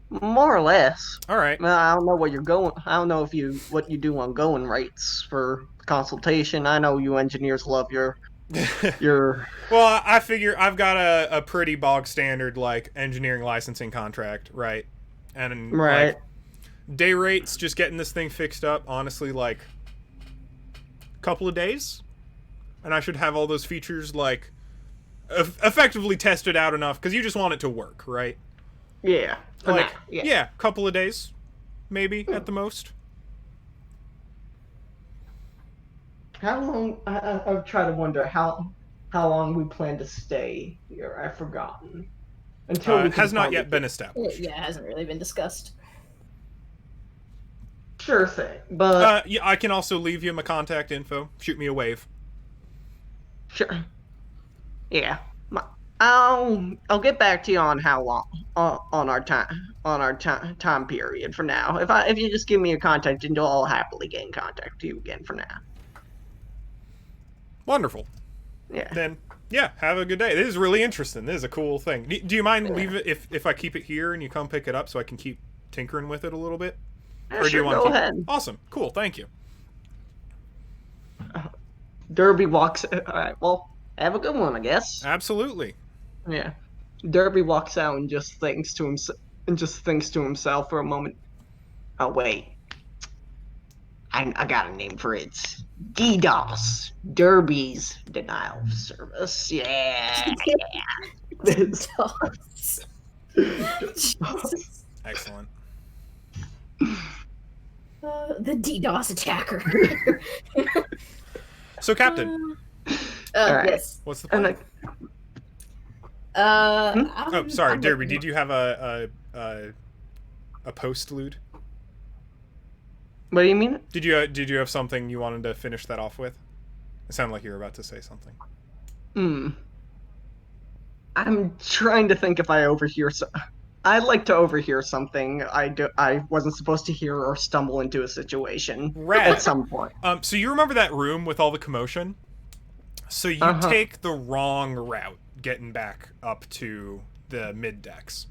More or less. All right. Well, I don't know what you're going. I don't know what you do on going rates for consultation. I know you engineers love your. Well, I figure I've got a pretty bog standard like engineering licensing contract, right? And right. Like, day rates, just getting this thing fixed up, honestly, like a couple of days, and I should have all those features like effectively tested out enough because you just want it to work, right? Yeah. Like yeah, couple of days, maybe at the most. How long? I'm trying to wonder how long we plan to stay here. I've forgotten. Until it has not yet been established. Yeah, it hasn't really been discussed. Sure thing, but yeah, I can also leave you my contact info. Shoot me a wave. Sure. Yeah. I'll get back to you on how long on our time period. For now, if you just give me your contact, and I'll happily get in contact with you again. For now. Wonderful. Yeah. Then, yeah, have a good day. This is really interesting. This is a cool thing. Do you mind leave it if I keep it here and you come pick it up so I can keep tinkering with it a little bit? Yeah, or do you want go to keep... ahead. Awesome. Cool. Thank you. Derby walks. All right. Well, have a good one, I guess. Absolutely. Yeah. Derby walks out and just thinks to himself for a moment. Oh wait. I got a name for it. DDoS. Derby's denial of service. Yeah. DDoS. Excellent. The DDoS attacker. So, Captain. Right. Yes. What's the plan? Oh, sorry, Derby. Did you have a postlude? What do you mean? Did you have something you wanted to finish that off with? It sounded like you were about to say something. I'm trying to think if I overhear I'd like to overhear something I wasn't supposed to hear or stumble into a situation Rad. at some point. So you remember that room with all the commotion? So you take the wrong route getting back up to the mid decks.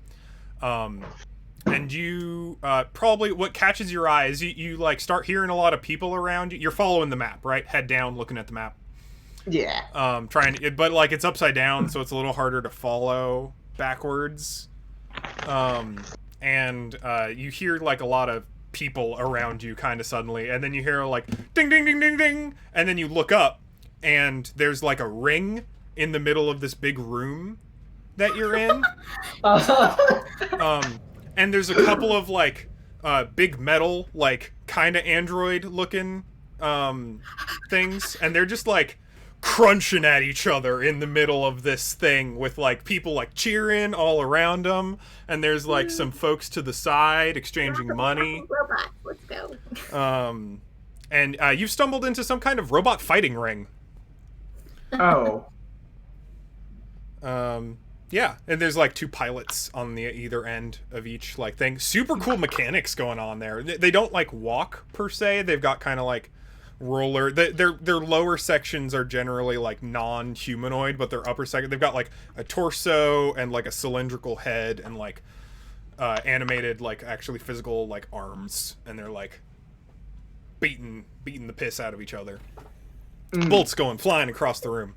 And you probably what catches your eye is you like start hearing a lot of people around you. You're following the map, right? Head down, looking at the map. Yeah. But like it's upside down, so it's a little harder to follow backwards. And you hear like a lot of people around you kind of suddenly, and then you hear like ding ding ding ding ding, and then you look up and there's like a ring in the middle of this big room that you're in. And there's a couple of like big metal like kind of android looking things, and they're just like crunching at each other in the middle of this thing with like people like cheering all around them, and there's like some folks to the side exchanging money. Robot, let's go. And you've stumbled into some kind of robot fighting ring. Oh. Yeah, and there's like two pilots on the either end of each like thing. Super cool mechanics going on there. They don't like walk per se. They've got kind of like roller. Their lower sections are generally like non-humanoid, but their upper section they've got like a torso and like a cylindrical head and like animated like actually physical like arms, and they're like beating the piss out of each other. Bolts going flying across the room.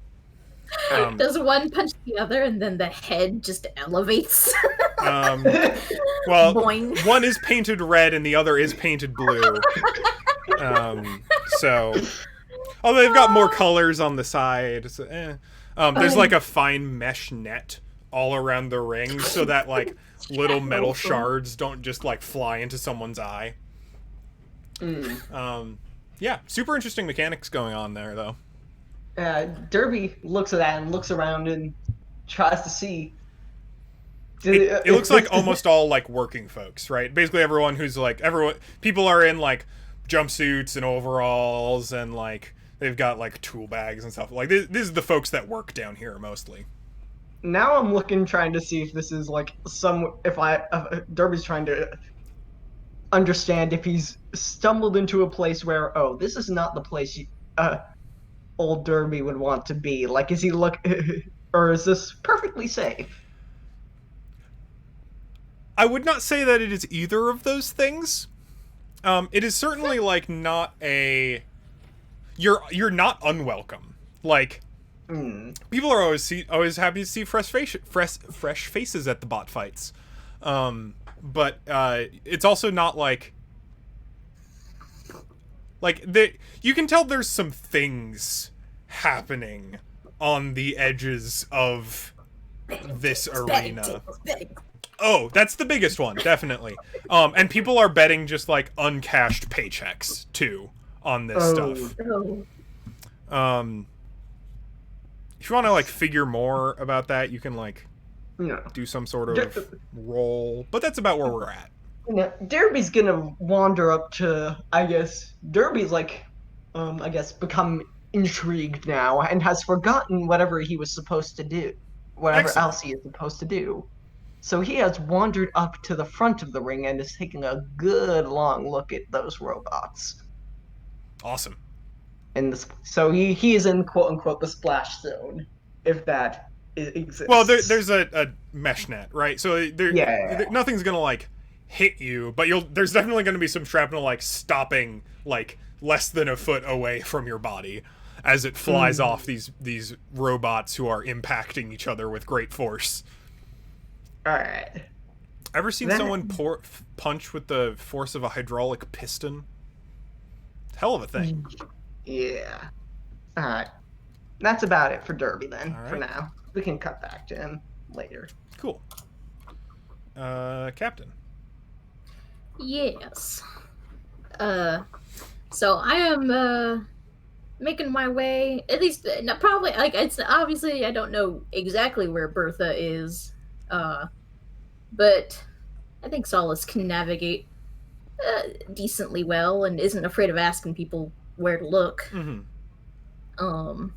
Does one punch the other and then the head just elevates? Well, Boing. one is painted red and the other is painted blue. So, although they've got more colors on the side, so, there's like a fine mesh net all around the ring so that like little metal shards don't just like fly into someone's eye. Yeah, super interesting mechanics going on there though. Derby looks at that and looks around and tries to see. It looks like almost all like working folks, right? Basically everyone who's like people are in like jumpsuits and overalls, and like they've got like tool bags and stuff. Like this is the folks that work down here mostly. Now I'm looking, trying to see if this is like Derby's trying to understand if he's stumbled into a place where, this is not the place old Derby would want to be. Like, is he or is this perfectly safe? I would not say that it is either of those things. It is certainly like not a. You're not unwelcome. Like, people are always happy to see fresh faces at the bot fights. But it's also not like you can tell there's some things happening on the edges of this arena. Oh, that's the biggest one, definitely. And people are betting just like uncashed paychecks too on this stuff. If you want to like figure more about that, you can like do some sort of roll, but that's about where we're at. Derby's gonna wander up to, I guess, Derby's like, become intrigued now and has forgotten whatever he was supposed to do, whatever Excellent. else he is supposed to do. So he has wandered up to the front of the ring and is taking a good long look at those robots. Awesome. So he is in quote unquote the splash zone, if that exists. Well, there's a mesh net, right? So nothing's gonna like hit you, but there's definitely gonna be some shrapnel like stopping like less than a foot away from your body as it flies off these robots who are impacting each other with great force. All right. Ever seen someone punch with the force of a hydraulic piston? Hell of a thing. Yeah. All right. That's about it for Derby then. All right. For now, we can cut back to him later. Cool. Captain. Yes. So I am making my way. At least, probably like it's obviously I don't know exactly where Bertha is, but I think Solace can navigate decently well and isn't afraid of asking people where to look. Mm-hmm.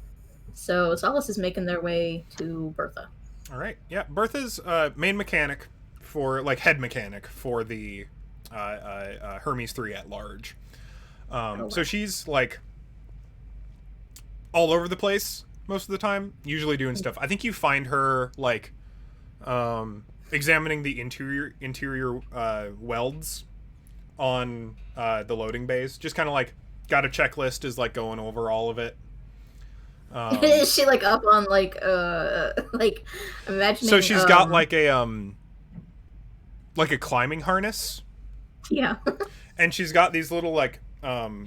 So Solace is making their way to Bertha. All right. Yeah, Bertha's main mechanic for like head mechanic for the Hermes 3 at large. So she's like all over the place most of the time, usually doing stuff. I think you find her like examining the interior welds on the loading bays. Just kind of like got a checklist, is like going over all of it. Is she like up on like imagining? So she's got like a climbing harness. Yeah. And she's got these little like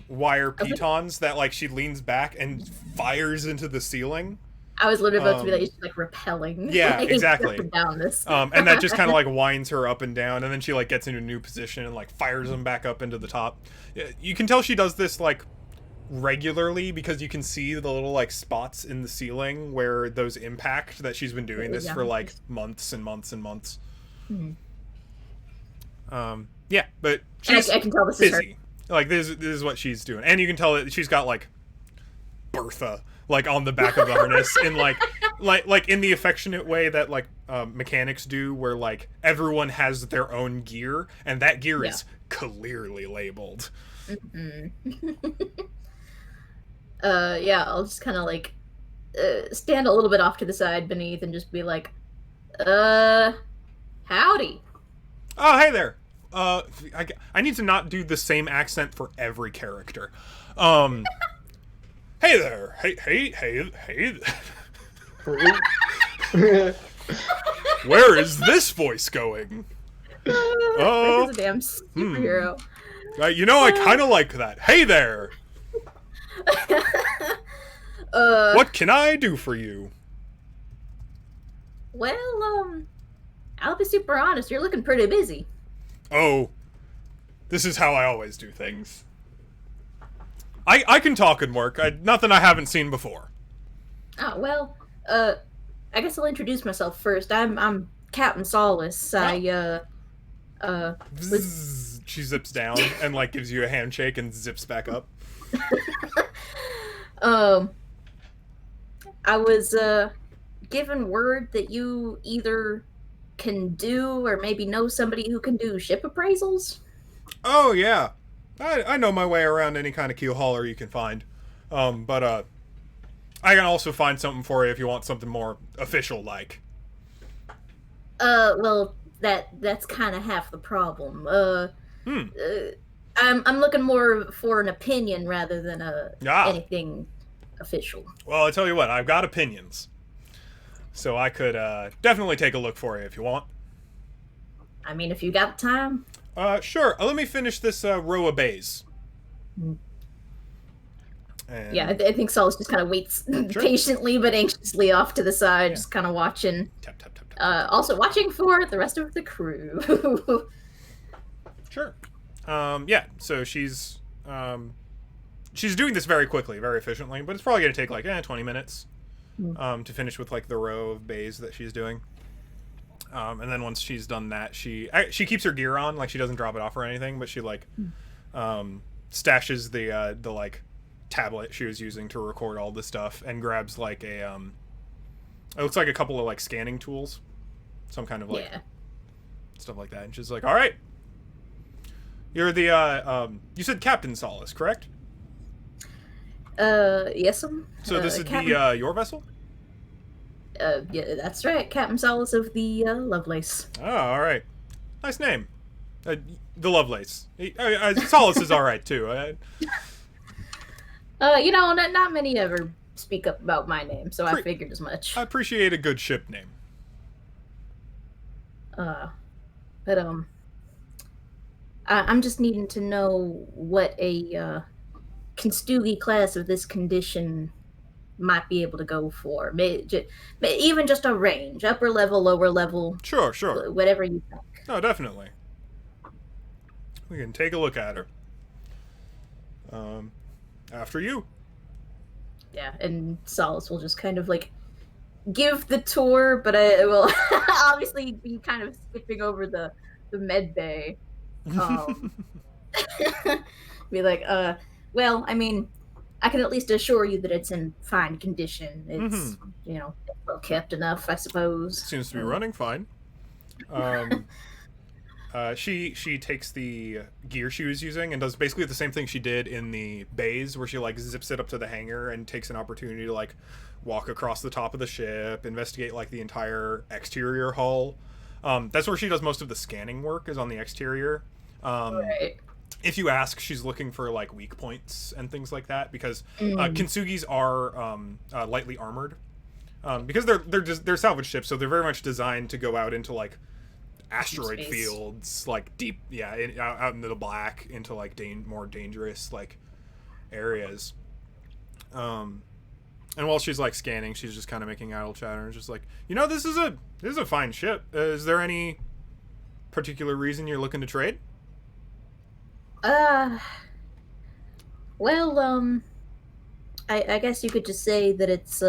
wire pitons that like she leans back and fires into the ceiling. I was literally about to be like, she's like repelling. Yeah, like, exactly. Down this. And that just kind of like winds her up and down, and then she like gets into a new position and like fires them back up into the top. You can tell she does this like regularly because you can see the little like spots in the ceiling where those impact, that she's been doing this for like months and months and months. Mm-hmm. Yeah, but she's I can tell this busy. is her. Like this is what she's doing, and you can tell that she's got like Bertha like on the back of the harness in like in the affectionate way that like mechanics do, where like everyone has their own gear and that gear is clearly labeled. Yeah, I'll just kind of like stand a little bit off to the side beneath and just be like, howdy. Oh, hey there. I need to not do the same accent for every character. Hey there. Hey. Where is this voice going? Oh, a damn superhero. You know, I kind of like that. Hey there. What can I do for you? Well, I'll be super honest. You're looking pretty busy. Oh, this is how I always do things. I can talk and work. Nothing I haven't seen before. Oh, well, I guess I'll introduce myself first. I'm Captain Solace. She zips down and like gives you a handshake and zips back up. I was given word that you either can do or maybe know somebody who can do ship appraisals. Oh yeah, I know my way around any kind of keel hauler you can find. But I can also find something for you if you want something more official like. Well, that's kind of half the problem. I'm looking more for an opinion rather than anything official. Well, I tell you what, I've got opinions, so I could definitely take a look for you if you want. I mean, if you got the time. Sure. Let me finish this row of bays. And... Yeah, I think Solace just kind of waits patiently but anxiously off to the side, just kind of watching. Tap, tap, tap, tap. Also watching for the rest of the crew. Sure. Yeah, so she's doing this very quickly, very efficiently, but it's probably going to take like 20 minutes to finish with like the row of bays that she's doing. And then once she's done that, she keeps her gear on, like she doesn't drop it off or anything, but she like stashes the like tablet she was using to record all this stuff and grabs like a it looks like a couple of like scanning tools, some kind of like stuff like that, and she's like, all right, you're the you said Captain Solace, correct? Yes, so this is Captain... your vessel? Yeah, that's right, Captain Solace of the Lovelace. Oh, all right, nice name, the Lovelace. Solace is all right too. You know, not many ever speak up about my name, so I figured as much. I appreciate a good ship name. But I'm just needing to know what a Konstugi class of this condition might be able to go for. Even just a range, upper level, lower level. Sure. Whatever you think. No, definitely. We can take a look at her. After you. Yeah, and Solace will just kind of like give the tour, but I will obviously be kind of skipping over the med bay. Be like, well, I mean, I can at least assure you that it's in fine condition. It's, you know, well kept enough, I suppose. Seems to be running fine. She takes the gear she was using and does basically the same thing she did in the bays, where she like zips it up to the hangar and takes an opportunity to like walk across the top of the ship, investigate like the entire exterior hull. That's where she does most of the scanning work, is on the exterior. Right. If you ask, she's looking for like weak points and things like that, because Kintsugis are lightly armored, because they're salvage ships, so they're very much designed to go out into like asteroid Space. fields, like deep, out into the black, into like more dangerous like areas. And while she's like scanning, she's just kind of making idle chatter and just like, this is a fine ship. Is there any particular reason you're looking to trade? Well, I guess you could just say that it's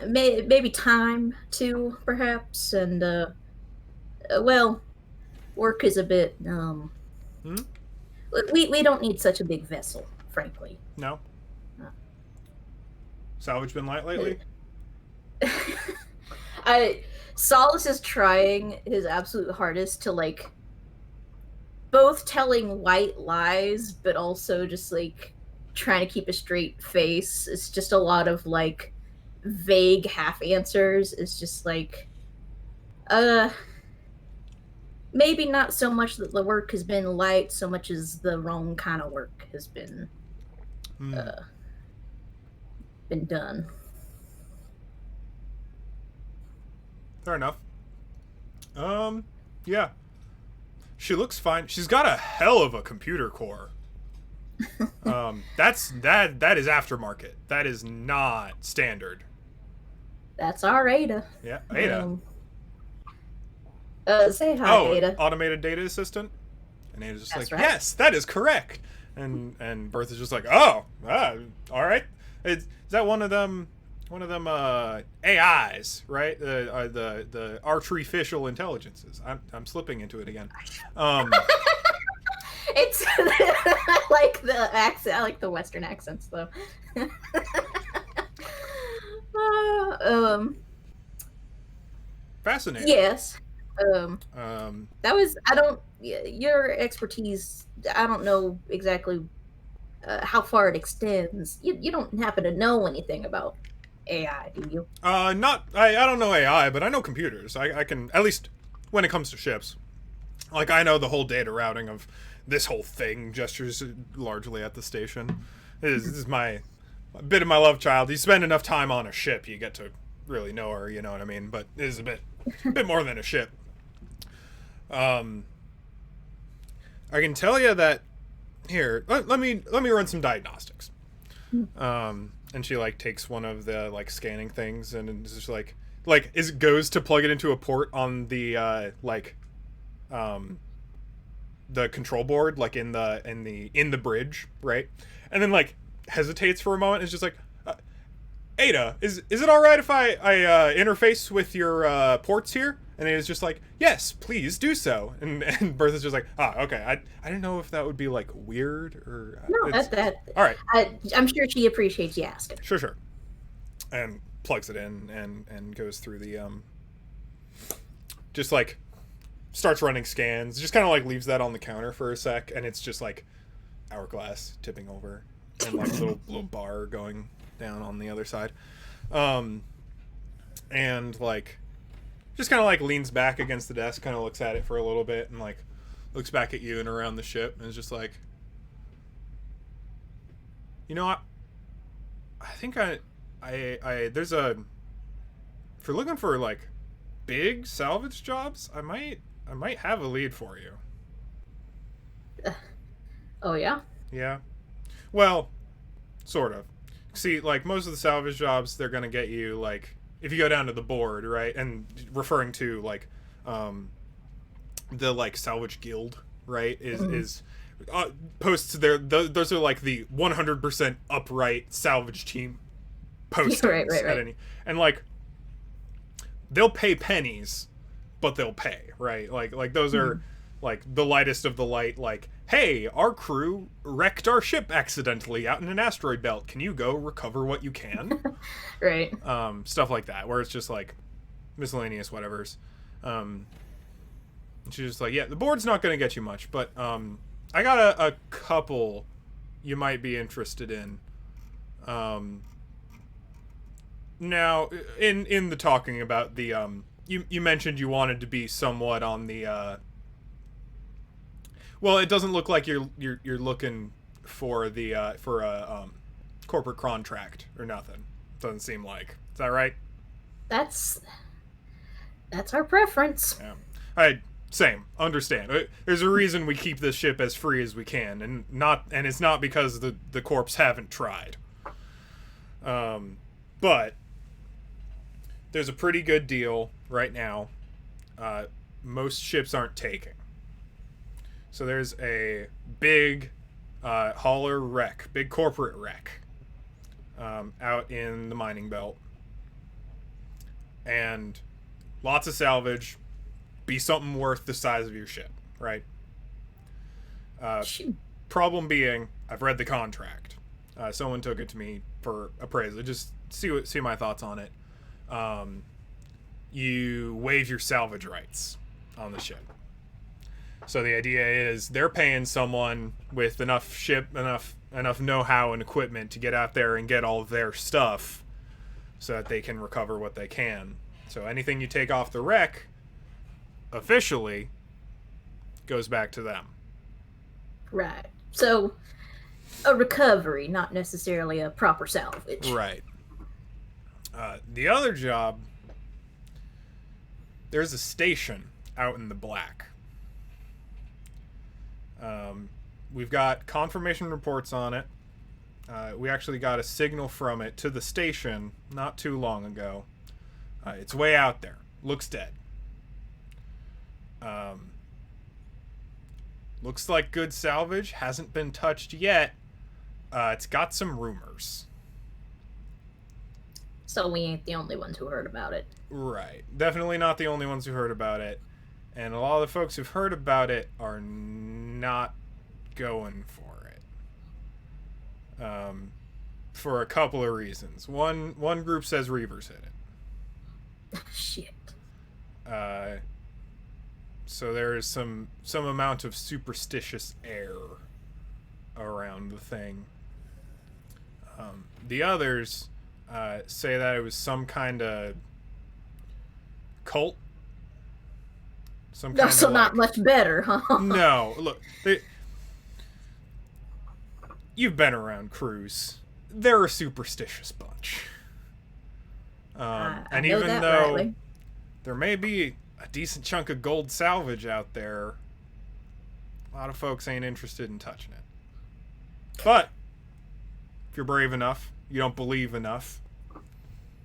maybe time to, perhaps, and well, work is a bit we don't need such a big vessel, frankly. No. Salvage been light lately? Solace is trying his absolute hardest to like both telling white lies but also just like trying to keep a straight face. It's just a lot of like vague half answers. It's just like maybe not so much that the work has been light so much as the wrong kind of work has been done. Fair enough. Yeah. She looks fine. She's got a hell of a computer core. That is aftermarket. That is not standard. That's our Ada. Yeah, Ada. Say hi, Ada. Automated data assistant. And Ada's just That's like, right. yes, that is correct. And Bertha's just like, all right. Is that one of them AIs, right? The artificial intelligences. I'm slipping into it again. It's I like the accent. I like the Western accents, though. Fascinating. Yes. That was. I don't. Your expertise. I don't know exactly how far it extends. You don't happen to know anything about AI, do you? I don't know AI, but I know computers. I can, at least when it comes to ships. Like, I know the whole data routing of this whole thing, gestures largely at the station. This is a bit of my love child. You spend enough time on a ship, you get to really know her, you know what I mean? But it is a bit more than a ship. I can tell you that, here, let me run some diagnostics. And she like takes one of the like scanning things and is just like goes to plug it into a port on the the control board, like in the bridge, right? And then like hesitates for a moment and is just like, Ada, is it all right if I interface with your ports here? And Ada's just like, yes, please do so. And Bertha's just like, okay. I didn't know if that would be like weird or No, that. all right. I'm sure she appreciates you asking. Sure. And plugs it in and goes through the just like starts running scans. Just kind of like leaves that on the counter for a sec, and it's just like hourglass tipping over and like little bar going down on the other side. And like just kind of like leans back against the desk, kind of looks at it for a little bit, and like looks back at you and around the ship, and is just like, I think I there's a, if you're looking for like big salvage jobs, I might have a lead for you. Oh yeah. Yeah. Well, sort of. See, like most of the salvage jobs, they're gonna get you like, if you go down to the board, right, and referring to like the like salvage guild, right, is posts there. Those are like the 100% upright salvage team postings. Right. At any, and like they'll pay pennies, but they'll pay, right? Like those are like the lightest of the light. Like, hey, our crew wrecked our ship accidentally out in an asteroid belt. Can you go recover what you can? Right. Stuff like that, where it's just like miscellaneous whatevers. She's just like, yeah, the board's not going to get you much, but I got a couple you might be interested in. Now, in the talking about the you mentioned you wanted to be somewhat on the well, it doesn't look like you're looking for the for a corporate contract or nothing. Doesn't seem like. Is that right? That's our preference. Yeah. Same. Understand. There's a reason we keep this ship as free as we can, and it's not because the corps haven't tried. But there's a pretty good deal right now. Most ships aren't taking. So there's a big hauler wreck, big corporate wreck, out in the mining belt, and lots of salvage. Be something worth the size of your ship, right? Problem being, I've read the contract. Someone took it to me for appraisal. Just see my thoughts on it. You waive your salvage rights on the ship. So the idea is they're paying someone with enough know-how and equipment to get out there and get all of their stuff, so that they can recover what they can. So anything you take off the wreck, officially, goes back to them. Right. So, a recovery, not necessarily a proper salvage. Right. The other job, there's a station out in the black. We've got confirmation reports on it. We actually got a signal from it to the station not too long ago. It's way out there. Looks dead. Looks like good salvage. Hasn't been touched yet. It's got some rumors. So we ain't the only ones who heard about it. Right. Definitely not the only ones who heard about it. And a lot of the folks who've heard about it are not going for it. For a couple of reasons. One group says Reavers hit it. Shit. So there is some amount of superstitious air around the thing. The others say that it was some kind of cult. So not much better, huh? No, look, you've been around crews. They're a superstitious bunch. And even though there may be a decent chunk of gold salvage out there, a lot of folks ain't interested in touching it. But if you're brave enough, you don't believe enough,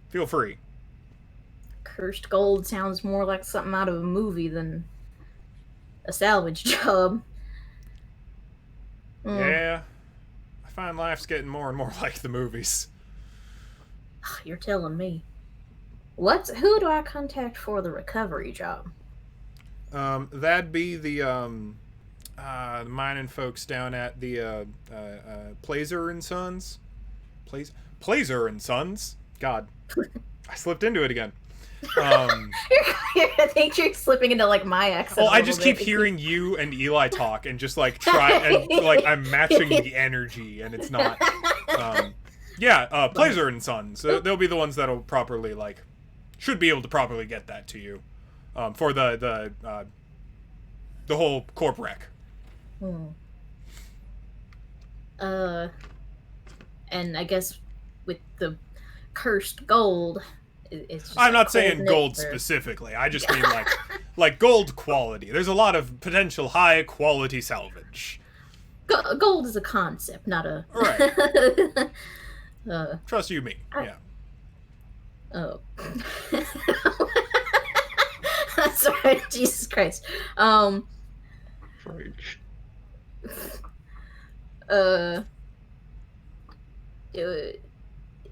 feel free. Cursed gold sounds more like something out of a movie than a salvage job. Yeah, I find life's getting more and more like the movies. You're telling me. Who do I contact for the recovery job? That'd be the mining folks down at the Plazer and Sons. Plazer and Sons? God. I slipped into it again. I think you're slipping into like my accent. Well, I just keep hearing you and Eli talk and just like try and like I'm matching the energy and it's not. Plazer and Sons. They'll be the ones that'll properly like should be able to properly get that to you for the whole corp wreck. And I guess with the cursed gold, it's just I'm not saying gold specifically. I just mean like gold quality. There's a lot of potential high quality salvage. Gold is a concept, not a right. Trust you, me. Yeah. Oh. Sorry, Jesus Christ. And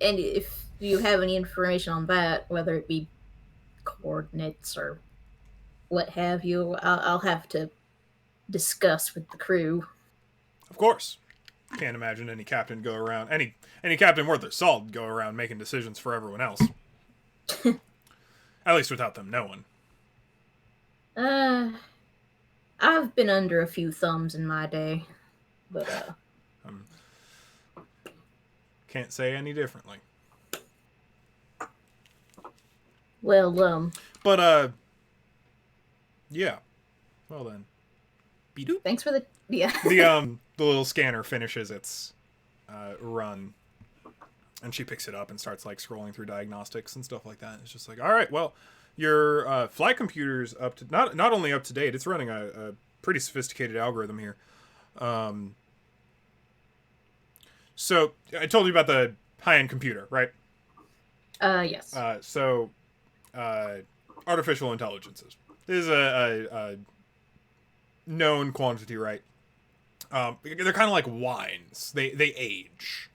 if you have any information on that, whether it be coordinates or what have you, I'll have to discuss with the crew. Of course. Can't imagine any captain go around any captain worth their salt go around making decisions for everyone else. At least without them knowing. have been under a few thumbs in my day, but Can't say any differently. well, But yeah. Well then. Be-doop. thanks for the The little scanner finishes its run, and she picks it up and starts like scrolling through diagnostics and stuff like that. It's just like, all right, well, your flight computer's up to not only up to date, it's running a pretty sophisticated algorithm here. So I told you about the high-end computer, right? yes. So artificial intelligences. This is a known quantity, right? They're kind of like wines. They age.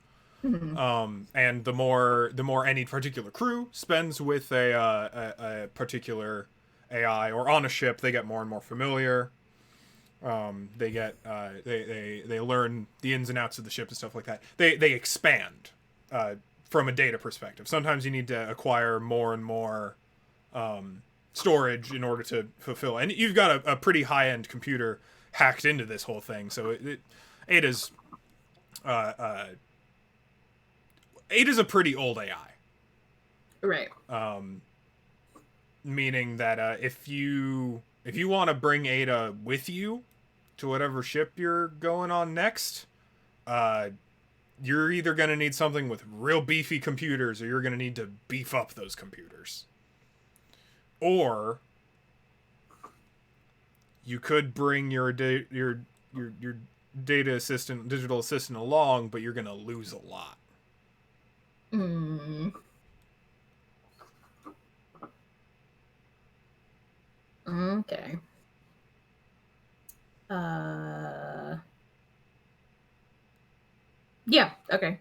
Mhm. And the more any particular crew spends with a particular AI or on a ship, they get more and more familiar. They get they learn the ins and outs of the ship and stuff like that. They expand from a data perspective. Sometimes you need to acquire more and more storage in order to fulfill. And you've got a pretty high end computer hacked into this whole thing, so Ada's Ada's a pretty old AI. Right. Meaning that if you want to bring Ada with you to whatever ship you're going on next, you're either going to need something with real beefy computers, or you're going to need to beef up those computers. Or you could bring your data assistant, digital assistant along, but you're going to lose a lot. Okay. Yeah. Okay.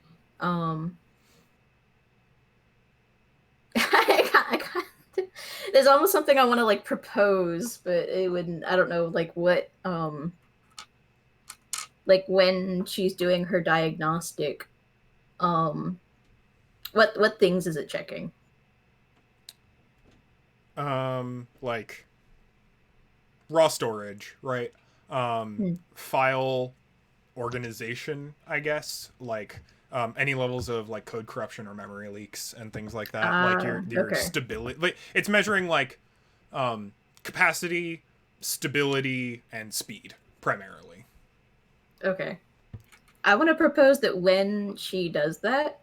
There's almost something I want to like propose, but it wouldn't. I don't know, like what, like when she's doing her diagnostic, what things is it checking? Like raw storage, right? File organization, I guess, like any levels of like code corruption or memory leaks and things like that. Like your Okay. stability, like it's measuring like capacity, stability, and speed primarily. Okay. I want to propose that when she does that,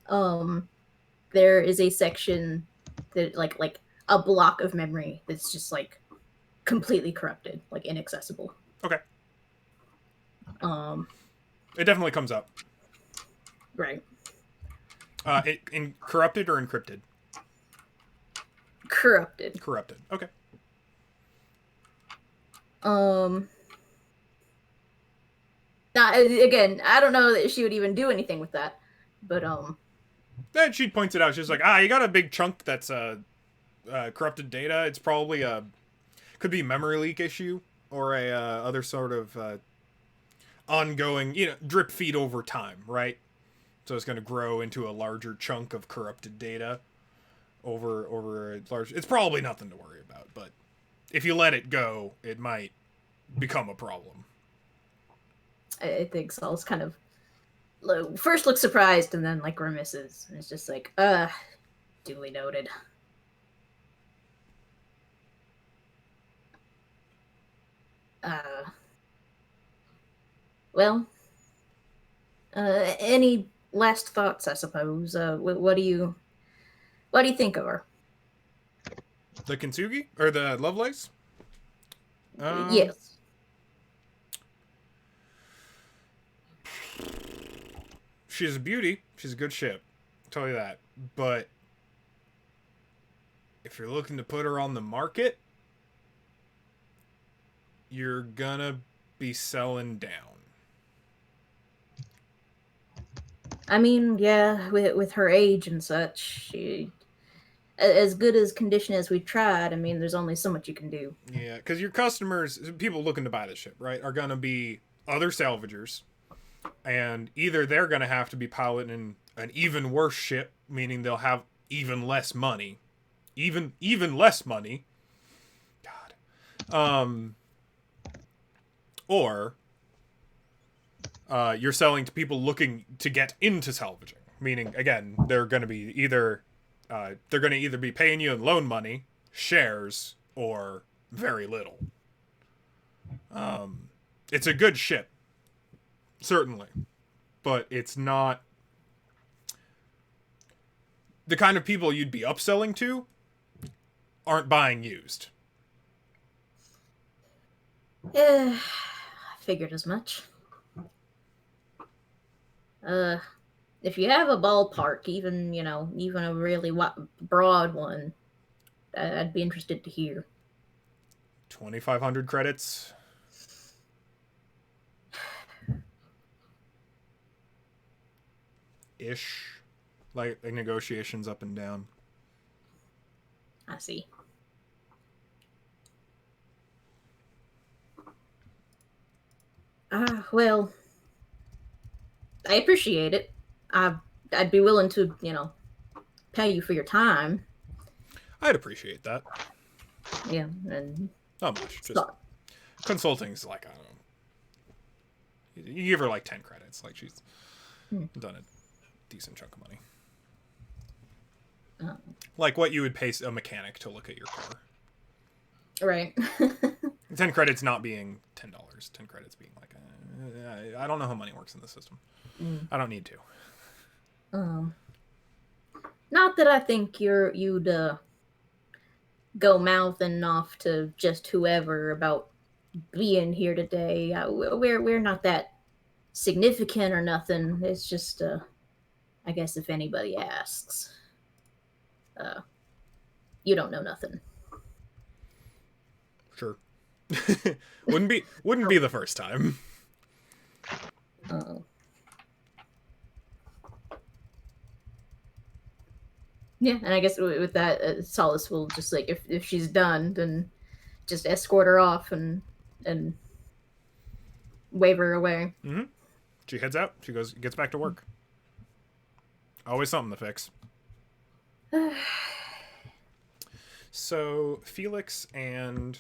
there is a section that like a block of memory that's just like completely corrupted, like inaccessible. Okay. Um, It definitely comes up. right. In corrupted or encrypted? Corrupted. Corrupted. Okay. Now, again, I don't know that she would even do anything with that, but Then she points it out. She's like, you got a big chunk that's corrupted data. It's probably could be a memory leak issue or a other sort of ongoing, drip feed over time, right? So it's going to grow into a larger chunk of corrupted data over a large. It's probably nothing to worry about, but if you let it go, it might become a problem. I think Saul's kind of first looks surprised and then like grimaces, and it's just like, duly noted. Well, any last thoughts? I suppose. What do you think of her? The Kintsugi or the Lovelace? Yes. She's a beauty. She's a good ship. I'll tell you that. But if you're looking to put her on the market, you're gonna be selling down. I mean, yeah, with her age and such, she, as good as condition as we tried, I mean, there's only so much you can do. Yeah, because your customers, people looking to buy the ship, right, are gonna be other salvagers, and either they're gonna have to be piloting an even worse ship, meaning they'll have even less money, even less money. God, or you're selling to people looking to get into salvaging. Meaning, again, they're going to either be paying you in loan money, shares, or very little. It's a good ship, certainly, but it's not the kind of people you'd be upselling to. Aren't buying used. I figured as much. If you have a ballpark, even a really broad one, I'd be interested to hear. 2,500 credits. Ish. Like negotiations up and down. I see. Well, I appreciate it. I'd be willing to, pay you for your time. I'd appreciate that. Yeah, and Not much. Just not. consulting's like, I don't know. You give her like 10 credits. Like she's done a decent chunk of money. Like what you would pay a mechanic to look at your car. Right. 10 credits not being $10. 10 credits being like, I don't know how money works in the system. I don't need to. Not that I think you'd go mouthing off to just whoever about being here today. We're not that significant or nothing. It's just I guess if anybody asks, you don't know nothing. Sure. wouldn't be the first time. Yeah, and I guess with that, Solace will just like if she's done, then just escort her off and wave her away. Mm-hmm. She heads out. She gets back to work. Always something to fix. So Felix and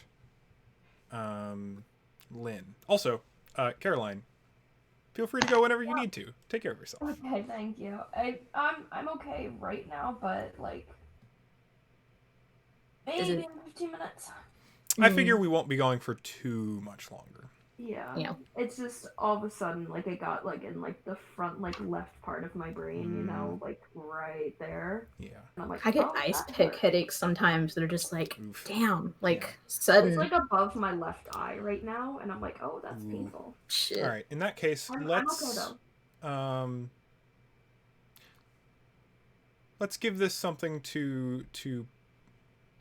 Lynn. Also, Caroline, feel free to go whenever you need to. Take care of yourself. Okay, thank you. I'm okay right now, but like maybe in 15 minutes. I figure we won't be going for too much longer. Yeah. It's just all of a sudden like I got like in like the front like left part of my brain, like right there. Yeah. And I'm like, I get ice pick headaches sometimes that are just like, Oof. damn, like Yeah. sudden. It's like above my left eye right now, and I'm like, oh, that's painful. Shit. All right. In that case, I'm let's okay though. Let's give this something to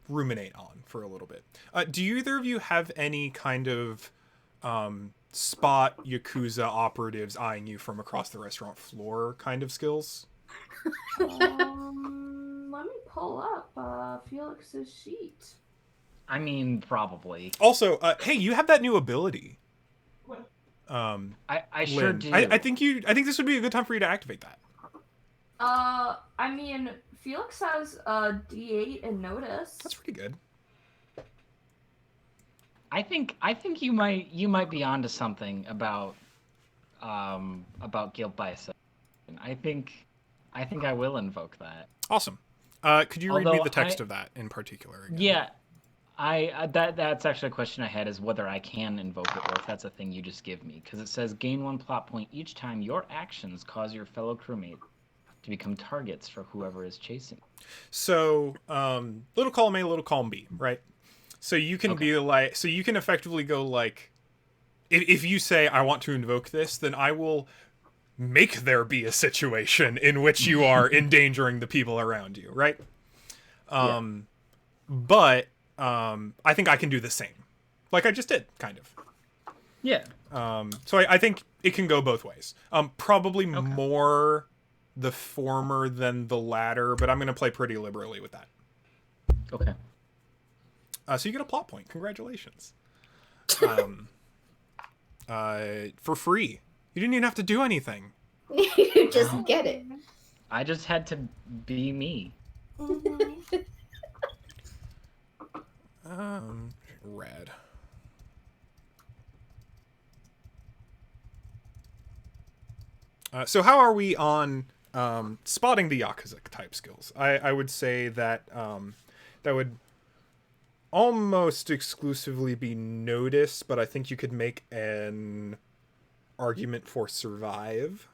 ruminate on for a little bit. Do either of you have any kind of spot Yakuza operatives eyeing you from across the restaurant floor kind of skills? Let me pull up Felix's sheet. I mean, probably. Also, hey, you have that new ability. I sure Lynn. do. I think this would be a good time for you to activate that. I mean, Felix has D8 and notice. That's pretty good. I think you might be onto something about guilt by association. I think I will invoke that. Awesome. Could you read me Although the text of that in particular again? Yeah. That's actually a question I had, is whether I can invoke it or if that's a thing you just give me, because it says gain 1 plot point each time your actions cause your fellow crewmate to become targets for whoever is chasing. So, little column A, little column B, right? So you can be like, so you can effectively go like, if you say I want to invoke this, then I will make there be a situation in which you are endangering the people around you, right? But I think I can do the same, like I just did, kind of. Yeah. So I think it can go both ways. Probably more the former than the latter, but I'm going to play pretty liberally with that. Okay. So you get a plot point. Congratulations. For free. You didn't even have to do anything. You just get it. I just had to be me. Red. So how are we on spotting the Yakuza type skills? I would say that that would almost exclusively be notice, but I think you could make an argument for survive.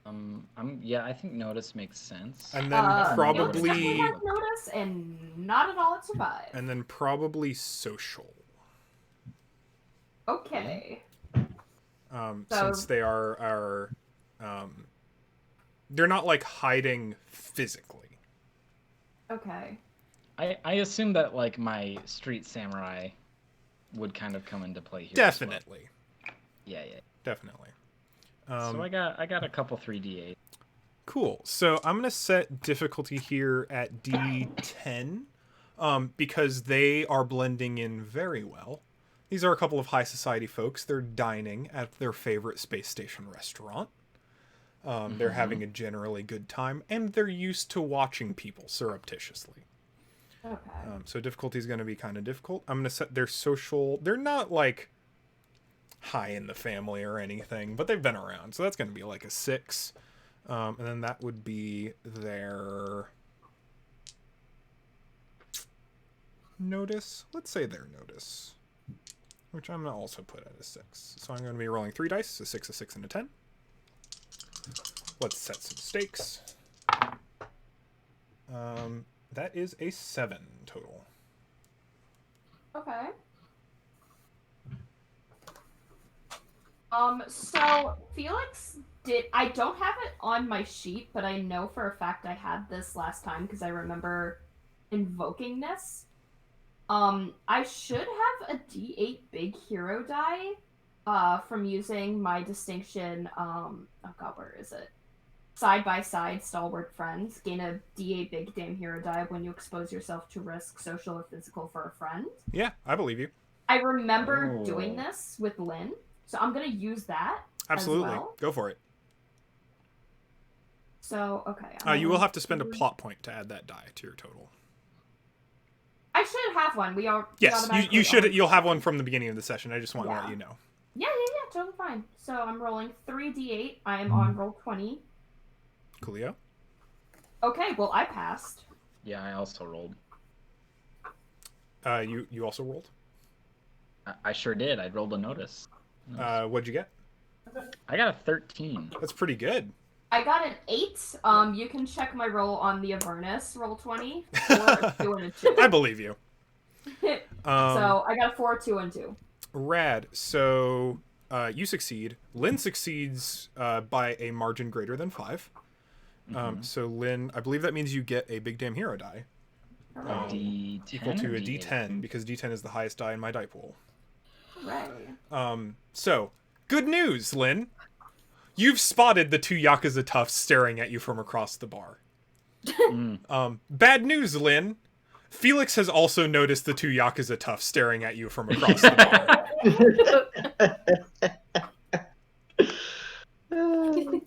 I think notice makes sense. And then Notice probably definitely has notice and not at all at survive. and then probably social. Okay. Since they are they're not like hiding physically. Okay. I assume that like my street samurai would kind of come into play here. Definitely. As well. Yeah. Definitely. So I got a couple 3d8. Cool. So I'm gonna set difficulty here at D10, because they are blending in very well. These are a couple of high society folks. They're dining at their favorite space station restaurant. They're having a generally good time, and they're used to watching people surreptitiously. Okay. So difficulty is going to be kind of difficult. I'm going to set their social... They're not, like, high in the family or anything, but they've been around. So that's going to be, like, a 6. And then that would be their... notice? Let's say their notice. Which I'm going to also put at a 6. So I'm going to be rolling 3 dice. A 6, a 6, and a 10. Let's set some stakes. That is a 7 total. Okay. So Felix I don't have it on my sheet, but I know for a fact I had this last time because I remember invoking this. I should have a D8 big hero die, from using my distinction, oh god, where is it? Side by side stalwart friends. Gain a D8 big damn hero die when you expose yourself to risk, social or physical, for a friend. Yeah, I believe you. I remember doing this with Lynn, so I'm gonna use that. Absolutely. As well. Go for it. So, okay. You will have to spend a plot point to add that die to your total. I should have one. Yes, you should. You'll have one from the beginning of the session. I just want to let you know. Yeah, totally fine. So I'm rolling 3d8. I am on roll 20. Coolio. Okay, well I passed. Yeah, I also rolled. You also rolled? I sure did. I rolled a notice. What'd you get? I got a 13. That's pretty good. I got an 8. You can check my roll on the Avernus, roll 20. 4, a 2, and a 2. I believe you. So I got a 4, 2, and 2. Rad. So you succeed. Lynn succeeds by a margin greater than 5. So Lynn, I believe that means you get a big damn hero die. A D10 equal to a D8? D10, because D10 is the highest die in my die pool. Right. So, good news, Lynn. You've spotted the 2 Yakuza toughs staring at you from across the bar. Bad news, Lynn. Felix has also noticed the 2 Yakuza toughs staring at you from across the bar.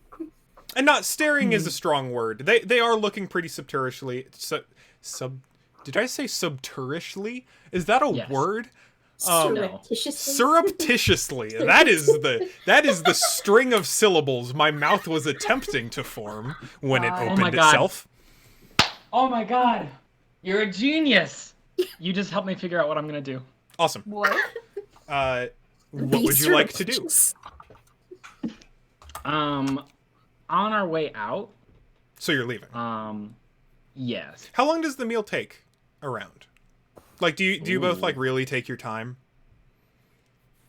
And not staring is a strong word. They are looking pretty surreptitiously. Did I say subterriously? Is that a word? Surreptitiously. That is the string of syllables my mouth was attempting to form when it opened itself. Oh my god. You're a genius. You just helped me figure out what I'm going to do. Awesome. What? What would you like to do? On our way out. So you're leaving. Yes. How long does the meal take around? Like, do you both like really take your time?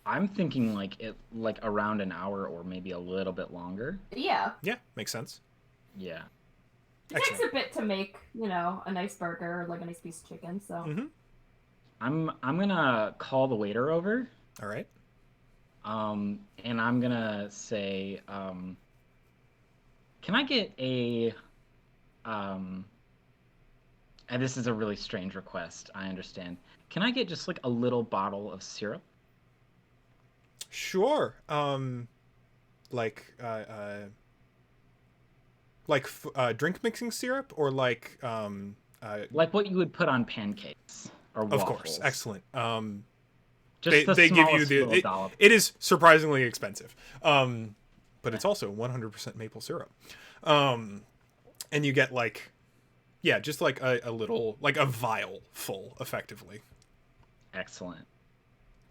I'm thinking like around an hour or maybe a little bit longer. Yeah. Yeah, makes sense. Yeah. It takes a bit to make, a nice burger or like a nice piece of chicken, so. I'm gonna call the waiter over. All right. And I'm gonna say, can I get a, and this is a really strange request, I understand. Can I get just like a little bottle of syrup? Sure. Drink mixing syrup, or like what you would put on pancakes or waffles. Of course, excellent. Just they give you little dollop. it is surprisingly expensive. but it's also 100% maple syrup. And you get like, yeah, just like a little, like a vial full, effectively. Excellent.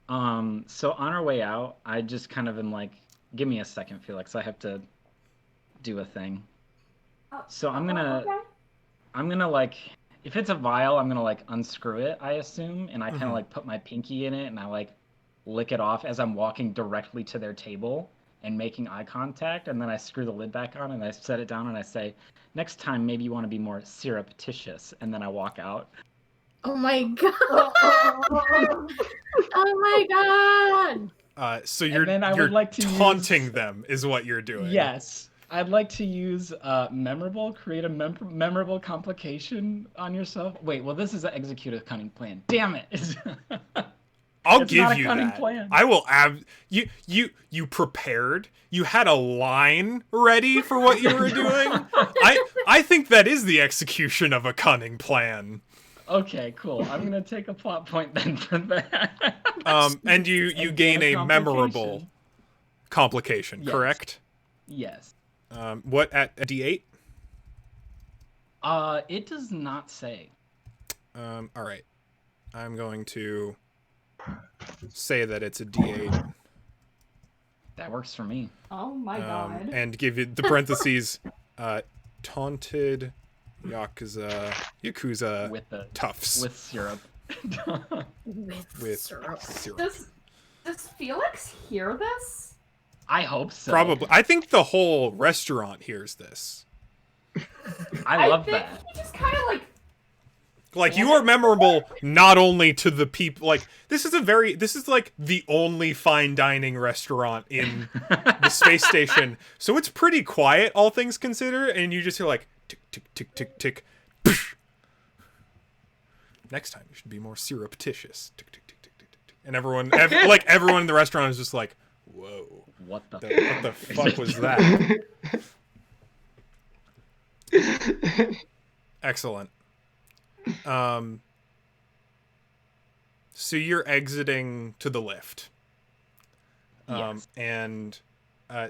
So on our way out, I just kind of am like, give me a second, Felix. I have to do a thing. So I'm gonna like, if it's a vial, I'm gonna like unscrew it, I assume, and I kind of like put my pinky in it and I like lick it off as I'm walking directly to their table and making eye contact, and then I screw the lid back on and I set it down and I say, next time maybe you want to be more surreptitious, and then I walk out. Oh my god! Oh my god! So you're like to taunting them is what you're doing. Yes. I'd like to use memorable, create a memorable complication on yourself. Wait, well, this is an execute a cunning plan. Damn it! I'll It's give not a you cunning that. plan. I will you prepared. You had a line ready for what you were doing. I think that is the execution of a cunning plan. Okay, cool. I'm gonna take a plot point then for that. And you gain a memorable complication, Yes. correct? Yes. What at a D8? It does not say. All right. I'm going to say that it's a D8. That works for me. Oh my god. And give you the parentheses, taunted Yakuza With the toughs. with syrup. With syrup. Does Felix hear this? I hope so. Probably. I think the whole restaurant hears this. I love think that. he just kind of Like, you are memorable not only to the people, like, this is like the only fine dining restaurant in the space station. So it's pretty quiet, all things considered, and you just hear like, tick, tick, tick, tick, tick. Psh. Next time you should be more surreptitious. Tick, tick, tick, tick, tick, tick. And everyone in the restaurant is just like, whoa. What the What the fuck was that? Excellent. So you're exiting to the lift. Yes. And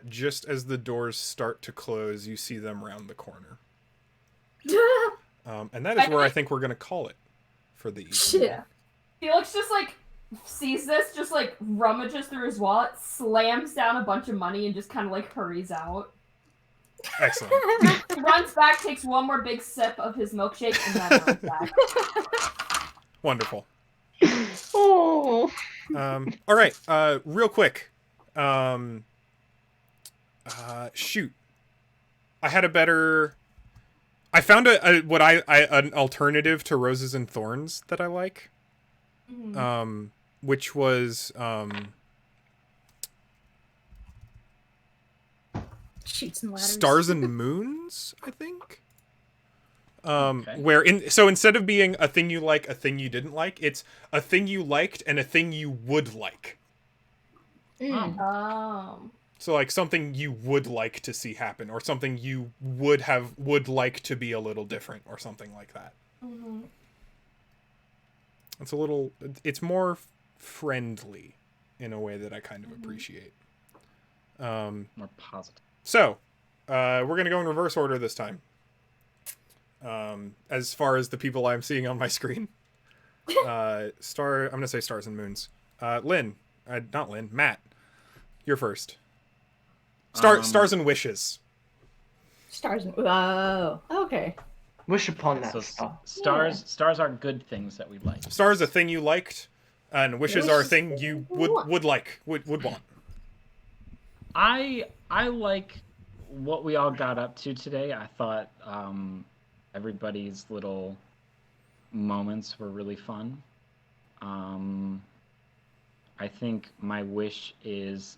just as the doors start to close, you see them round the corner. And that is where I think we're going to call it for the evening. Shit. Felix just sees this, just rummages through his wallet, slams down a bunch of money, and just kind of hurries out. Excellent. He runs back, takes one more big sip of his milkshake, and then runs back. Wonderful. Oh. All right. Real quick. Shoot. I had a better. I found an alternative to Roses and Thorns that I like. Which was Shoots and ladders. Stars and Moons, I think. Okay. Where instead of being a thing you like, a thing you didn't like, it's a thing you liked and a thing you would like. So like something you would like to see happen, or something you would like to be a little different, or something like that. It's more friendly in a way that I kind of appreciate. More positive. So, we're going to go in reverse order this time. As far as the people I'm seeing on my screen. I'm going to say Stars and Moons. Not Lynn, Matt. You're first. Stars and Wishes. Stars and... Oh, okay. Wish upon that So star. stars are good things that we like. Stars a thing you liked, and wishes are a thing you would want. I like what we all got up to today. I thought everybody's little moments were really fun. I think my wish is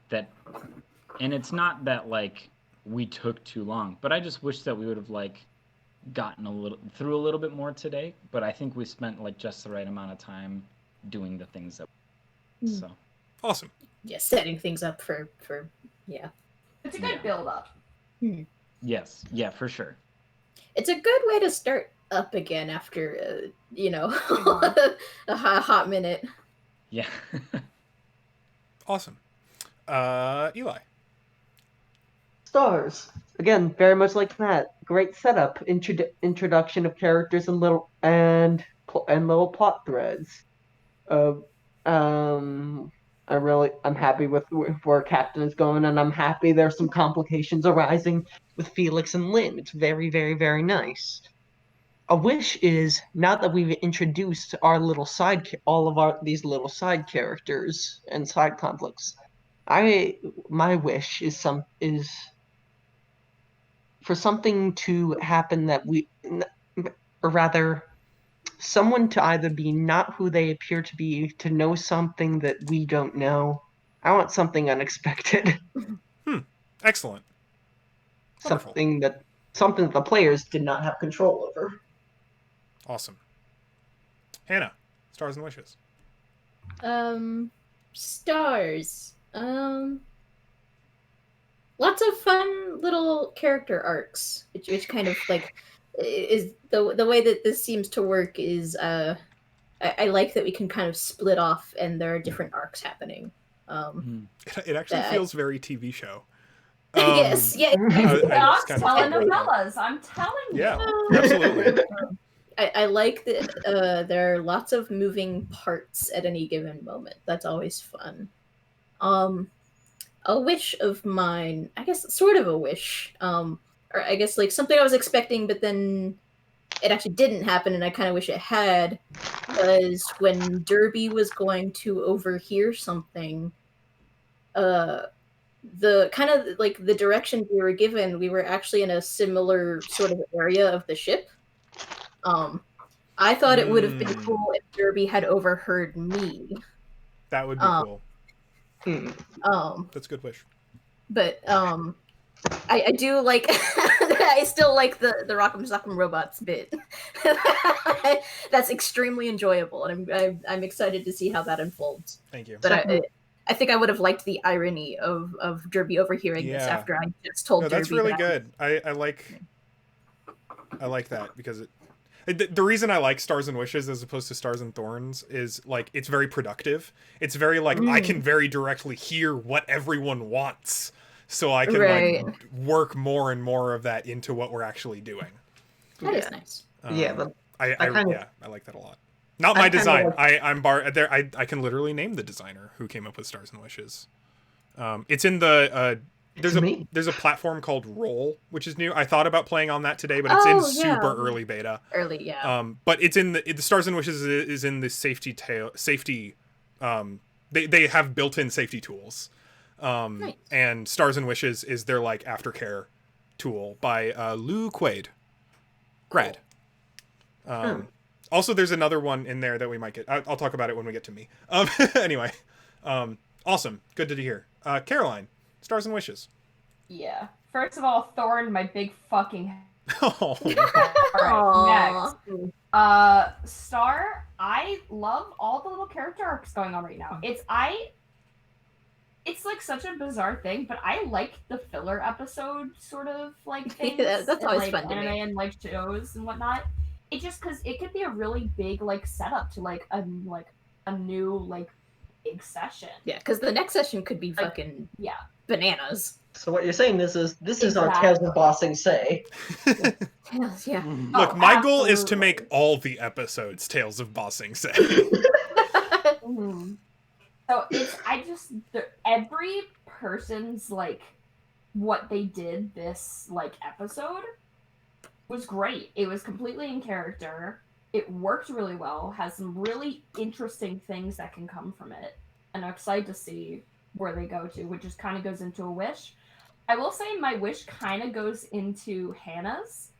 that, and it's not that we took too long, but I just wish that we would have gotten through a little bit more today. But I think we spent just the right amount of time doing the things that. So Awesome. Yeah, setting things up for yeah. It's a good build-up. Yes, yeah, for sure. It's a good way to start up again after a hot minute. Yeah. Awesome. Eli. Stars. Again, very much like that. Great setup, introduction of characters and little plot threads. Uh, um, I'm happy with where Captain is going, and I'm happy there's some complications arising with Felix and Lynn. It's very, very, very nice. A wish is, now that we've introduced all of these little side characters and side conflicts, my wish is for something to happen or rather, someone to either be not who they appear to be, to know something that we don't know. I want something unexpected. Excellent. Wonderful. something that the players did not have control over. Awesome. Hannah, stars and wishes. Stars. Lots of fun little character arcs, which kind of like is the way that this seems to work is I like that we can kind of split off and there are different arcs happening. It actually feels very TV show. Yes, yeah. Docs telenovelas, I'm telling you. Yeah, absolutely. I like that there are lots of moving parts at any given moment. That's always fun. A wish of mine, I guess, sort of a wish, or I guess like something I was expecting, but then it actually didn't happen, and I kind of wish it had, was when Derby was going to overhear something, the kind of like the direction we were given, we were actually in a similar sort of area of the ship. I thought it would have been cool if Derby had overheard me. That would be cool. That's a good wish. But I do like I still like the Rock'em Sock'em Robots bit. That's extremely enjoyable, and I'm excited to see how that unfolds. Thank you. But I think I would have liked the irony of Derby overhearing this after I just told Derby. That's really good. I like that because the reason I like Stars and Wishes as opposed to Stars and Thorns is like it's very productive. It's very like I can very directly hear what everyone wants, so I can like work more and more of that into what we're actually doing. That is nice. I like that a lot. Not my design. I can literally name the designer who came up with Stars and Wishes. It's in the there's a platform called Roll, which is new. I thought about playing on that today, but it's in super early beta. Early, yeah. But it's in the Stars and Wishes is in the safety. They have built-in safety tools. Nice. And Stars and Wishes is their like aftercare tool by Lou Quaid. Grad. Also, there's another one in there that we might get. I'll talk about it when we get to me. Anyway, awesome. Good to hear. Caroline, Stars and Wishes. Yeah. First of all, Thorn, my big fucking. Oh. Alright, next. Star, I love all the little character arcs going on right now. It's like such a bizarre thing, but I like the filler episode sort of like things. That's always like, fun to anime me. and like shows and whatnot. It just because it could be a really big like setup to like a new like big session. Yeah, because the next session could be fucking bananas. So what you're saying this is our Tales of Bossing Say. Yeah. Look, my goal is to make all the episodes Tales of Bossing Say. So every person's like what they did this like episode was great. It was completely in character. It worked really well, has some really interesting things that can come from it. And I'm excited to see where they go to, which just kind of goes into a wish. I will say my wish kind of goes into Hannah's.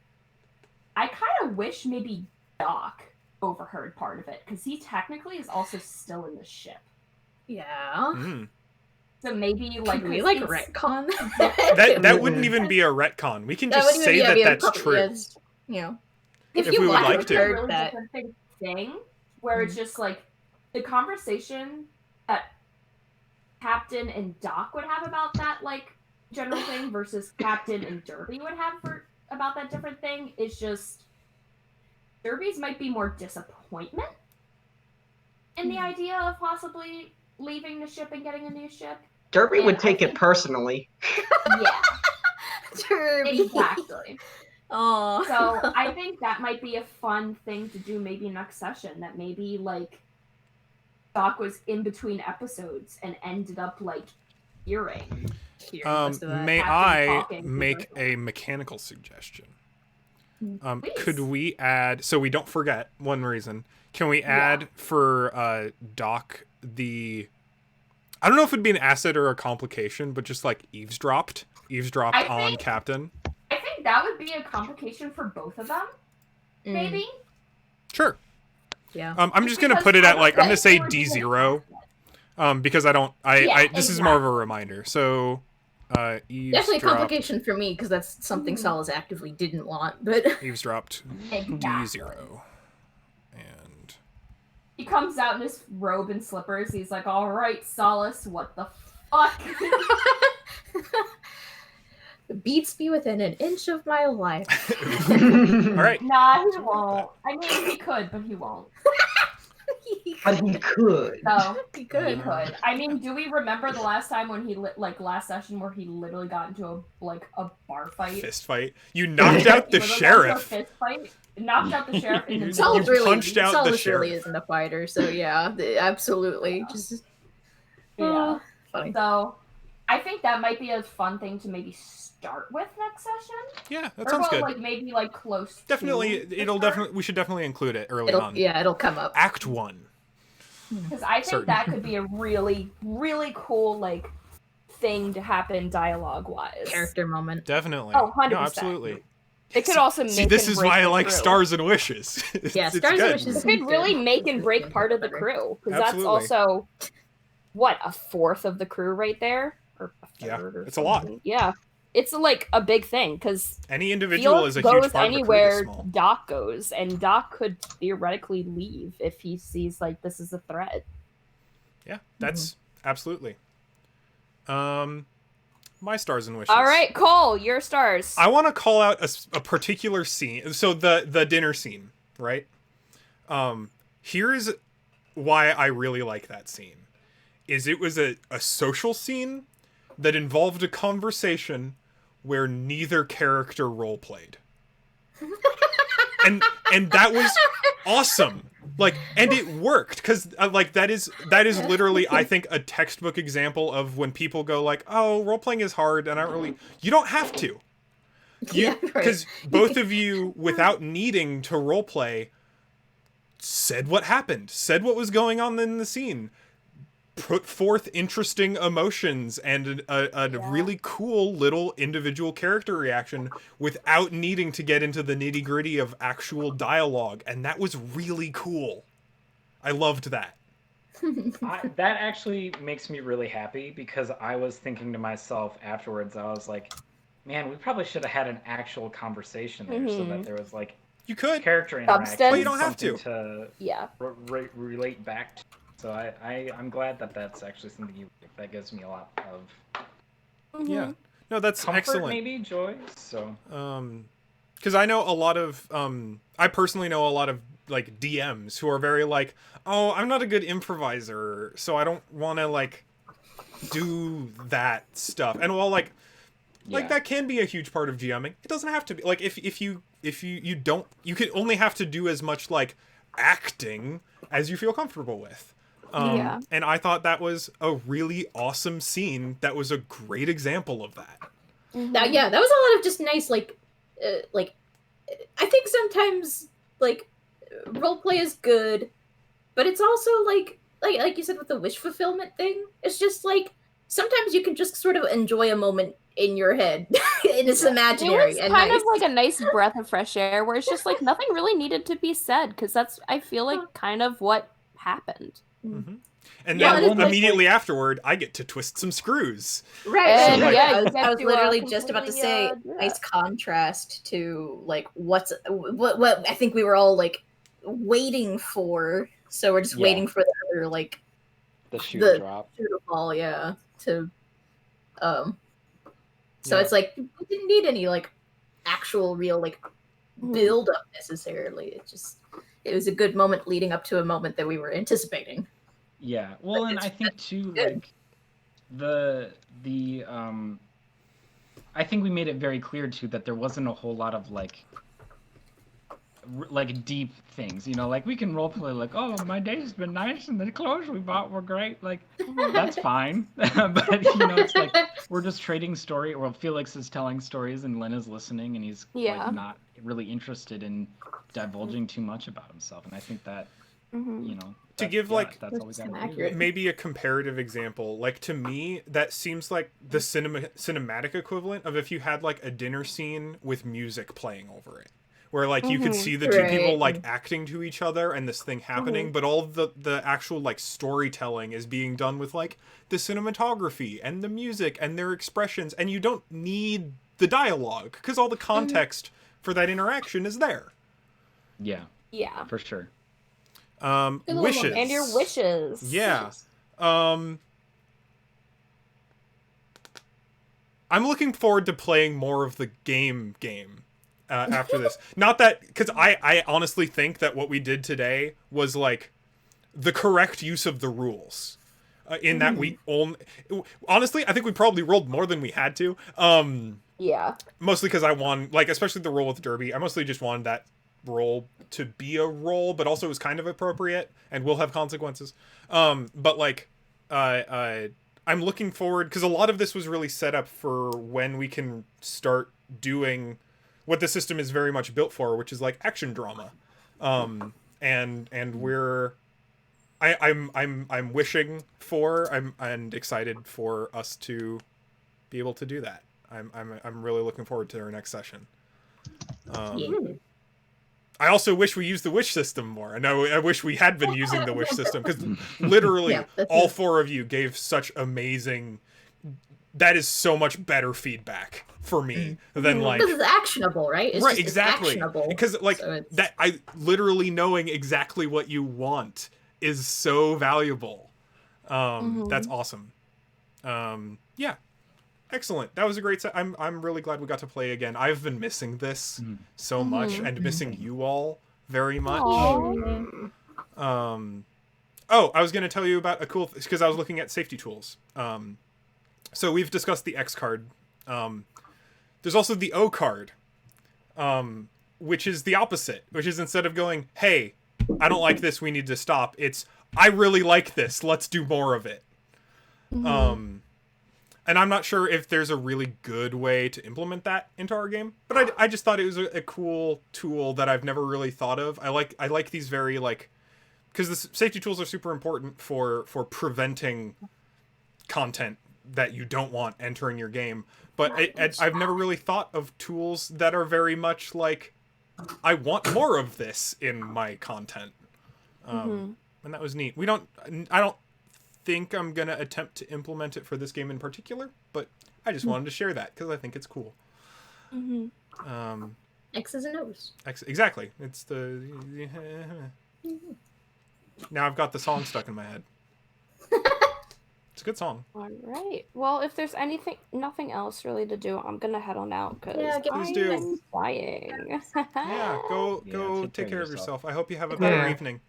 I kind of wish maybe Doc overheard part of it, because he technically is also still in the ship. Yeah. So maybe like we like retcon that wouldn't even be a retcon. We can just say that's true. If we would like to. Really different thing where it's just like the conversation that Captain and Doc would have about that like general thing versus Captain and Derby would have about that different thing is just Derby's might be more disappointment in the idea of possibly leaving the ship and getting a new ship. Derby would take it personally. Yeah. Derby. Exactly. Oh. So I think that might be a fun thing to do maybe next session. That maybe like Doc was in between episodes and ended up like hearing. Most of that. May After I talking to make Virgil. a mechanical suggestion? Please. Could we add, so we don't forget one reason, can we add for Doc the, I don't know if it'd be an asset or a complication, but just like eavesdropped I on think- Captain? I think that would be a complication for both of them. Maybe. Sure. Yeah. I'm just gonna Because put it I at don't like, I'm gonna think say they would be an D0, asset. because I don't, Yeah, this is more of a exactly. reminder, so Definitely a eavesdropped, complication for me because that's something Salas actively didn't want. But eavesdropped Exactly. D0. And He comes out in his robe and slippers. He's like, "All right, Solace, what the fuck?" beats me within an inch of my life. all right. Nah, he won't. I mean, he could, but he won't. But he could. So He he could. could. I mean, do we remember the last time when he last session where he literally got into a bar fight? Fist fight. You knocked out the He literally got into a sheriff. fist fight. Knocked out the sheriff in the You middle. Salas really, punched out the Salas sheriff. really isn't a fighter, so yeah, absolutely. Just Yeah. funny. So, I think that might be a fun thing to maybe start with next session. Yeah, that Or sounds well, good. like maybe like close. Definitely, to the it'll start. definitely. We should definitely include it early on. It'll come up. Act 1. Because I think Certain. that could be a really, really cool like thing to happen dialogue wise. Character moment. Definitely. Oh, 100%. No, absolutely. It could also make See, this and is break why I the like crew. Stars and Wishes. Yeah, It's Stars and good. Wishes. It could really make and break part of the crew because that's Absolutely. also what, a fourth of the crew right there, or a Yeah, third or it's a lot. something. Yeah, it's like a big thing because Any individual Field is a huge goes part anywhere of a crew this small. Doc goes, and Doc could theoretically leave if he sees like this is a threat. Yeah, that's absolutely. My Stars and Wishes. All right, Cole, your stars. I want to call out a particular scene. So the dinner scene, right? Here's why I really like that scene. Is it was a social scene that involved a conversation where neither character role played. and that was awesome. Like, and it worked because like that is literally, I think, a textbook example of when people go like, oh, role playing is hard, and I don't really, you don't have to. Yeah, right. Because both of you, without needing to role play, said what happened, said what was going on in the scene, put forth interesting emotions and a really cool little individual character reaction without needing to get into the nitty gritty of actual dialogue. And that was really cool. I loved that. That actually makes me really happy because I was thinking to myself afterwards, I was like, man, we probably should have had an actual conversation there so that there was like You could. character Substance. interaction. But you don't have something to. to Yeah. relate back to. So I'm glad that that's actually something that gives me a lot of Yeah. No, that's comfort, excellent. maybe joy. So Because I know a lot of, I personally know a lot of like DMs who are very like, oh, I'm not a good improviser, so I don't want to like do that stuff. And while like yeah. that can be a huge part of GMing, it doesn't have to be. Like if you don't, you could only have to do as much like acting as you feel comfortable with. Yeah. And I thought that was a really awesome scene. That was a great example of that. Yeah, that was a lot of just nice, like I think sometimes like roleplay is good, but it's also like you said with the wish fulfillment thing. It's just like sometimes you can just sort of enjoy a moment in your head, and it's imaginary It was and kind nice. of like a nice breath of fresh air where it's just like nothing really needed to be said because that's, I feel like, kind of what happened. And Yeah, then it is like- immediately afterward, I get to twist some screws. Right, And right. yeah, I you was, get I was to, literally just about to completely, say do nice that. contrast to like what I think we were all like waiting for. So we're just Yeah. waiting for the other like the shoe the- drop. shoe to fall, yeah. To so Yeah. it's like we didn't need any like actual real like build up necessarily. It was a good moment leading up to a moment that we were anticipating. Yeah. Well, and it's- I think too, good. like the I think we made it very clear too that there wasn't a whole lot of like deep things, you know, like we can roleplay like, oh, my day's been nice and the clothes we bought were great, like that's fine. But you know, it's like we're just trading story, or Felix is telling stories and Len is listening, and he's like not really interested in divulging too much about himself, and I think that you know, to give like that's all we gotta do. accurate. Maybe a comparative example, like to me that seems like the cinematic equivalent of if you had like a dinner scene with music playing over it, where like you could see the two people like acting to each other and this thing happening, but all of the actual like storytelling is being done with like the cinematography and the music and their expressions, and you don't need the dialogue because all the context for that interaction is there. Yeah, for sure. Wishes. And your wishes. Yeah. I'm looking forward to playing more of the game after this. Not that, because I honestly think that what we did today was like the correct use of the rules. In that we honestly, I think we probably rolled more than we had to. Yeah. Mostly because I won, like, especially the roll with Derby. I mostly just wanted that roll to be a roll, but also it was kind of appropriate and will have consequences. But like, I'm looking forward, because a lot of this was really set up for when we can start doing what the system is very much built for, which is like action drama. And we're I'm wishing for and excited for us to be able to do that. I'm really looking forward to our next session. I also wish we used the wish system more. I wish we had been using the wish system, because literally all four of you gave such amazing. That is so much better feedback for me than like. Because it's actionable, right? It's right, just, exactly. It's actionable, because like so that, I literally knowing exactly what you want is so valuable. That's awesome. Yeah. Excellent. That was a great set. I'm really glad we got to play again. I've been missing this so much, and missing you all very much. Aww. Oh, I was going to tell you about a cool, because I was looking at safety tools. So we've discussed the X card. There's also the O card, which is the opposite, which is instead of going, hey, I don't like this, we need to stop, it's, I really like this, let's do more of it. And I'm not sure if there's a really good way to implement that into our game, but I just thought it was a cool tool that I've never really thought of. I like these very, like, because the safety tools are super important for preventing content that you don't want entering your game. But I've never really thought of tools that are very much like, I want more of this in my content. And that was neat. I don't think I'm gonna attempt to implement it for this game in particular, but I just wanted to share that because I think it's cool. X's and O's. Exactly. It's the now I've got the song stuck in my head. It's a good song. All right. Well, if there's nothing else really to do, I'm gonna head on out because please do. I'm dying. Yeah, go take care of yourself. I hope you have a better evening.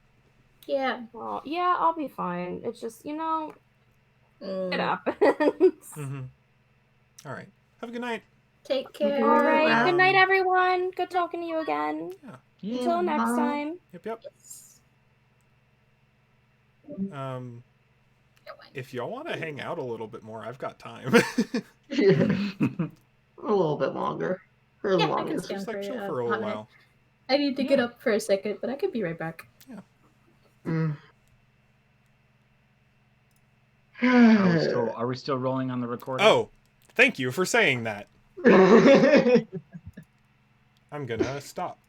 Yeah. Oh, yeah, I'll be fine. It's just, you know, it happens. All right. Have a good night. Take care. All right. Good night, everyone. Good talking to you again. Yeah. Until next time. Yep. If y'all want to hang out a little bit more, I've got time. A little bit longer. For Yeah, I longer. can stay Just like for, chill for a little while. I need to get up for a second, but I could be right back. Are we still rolling on the recording? Oh, thank you for saying that. I'm gonna stop.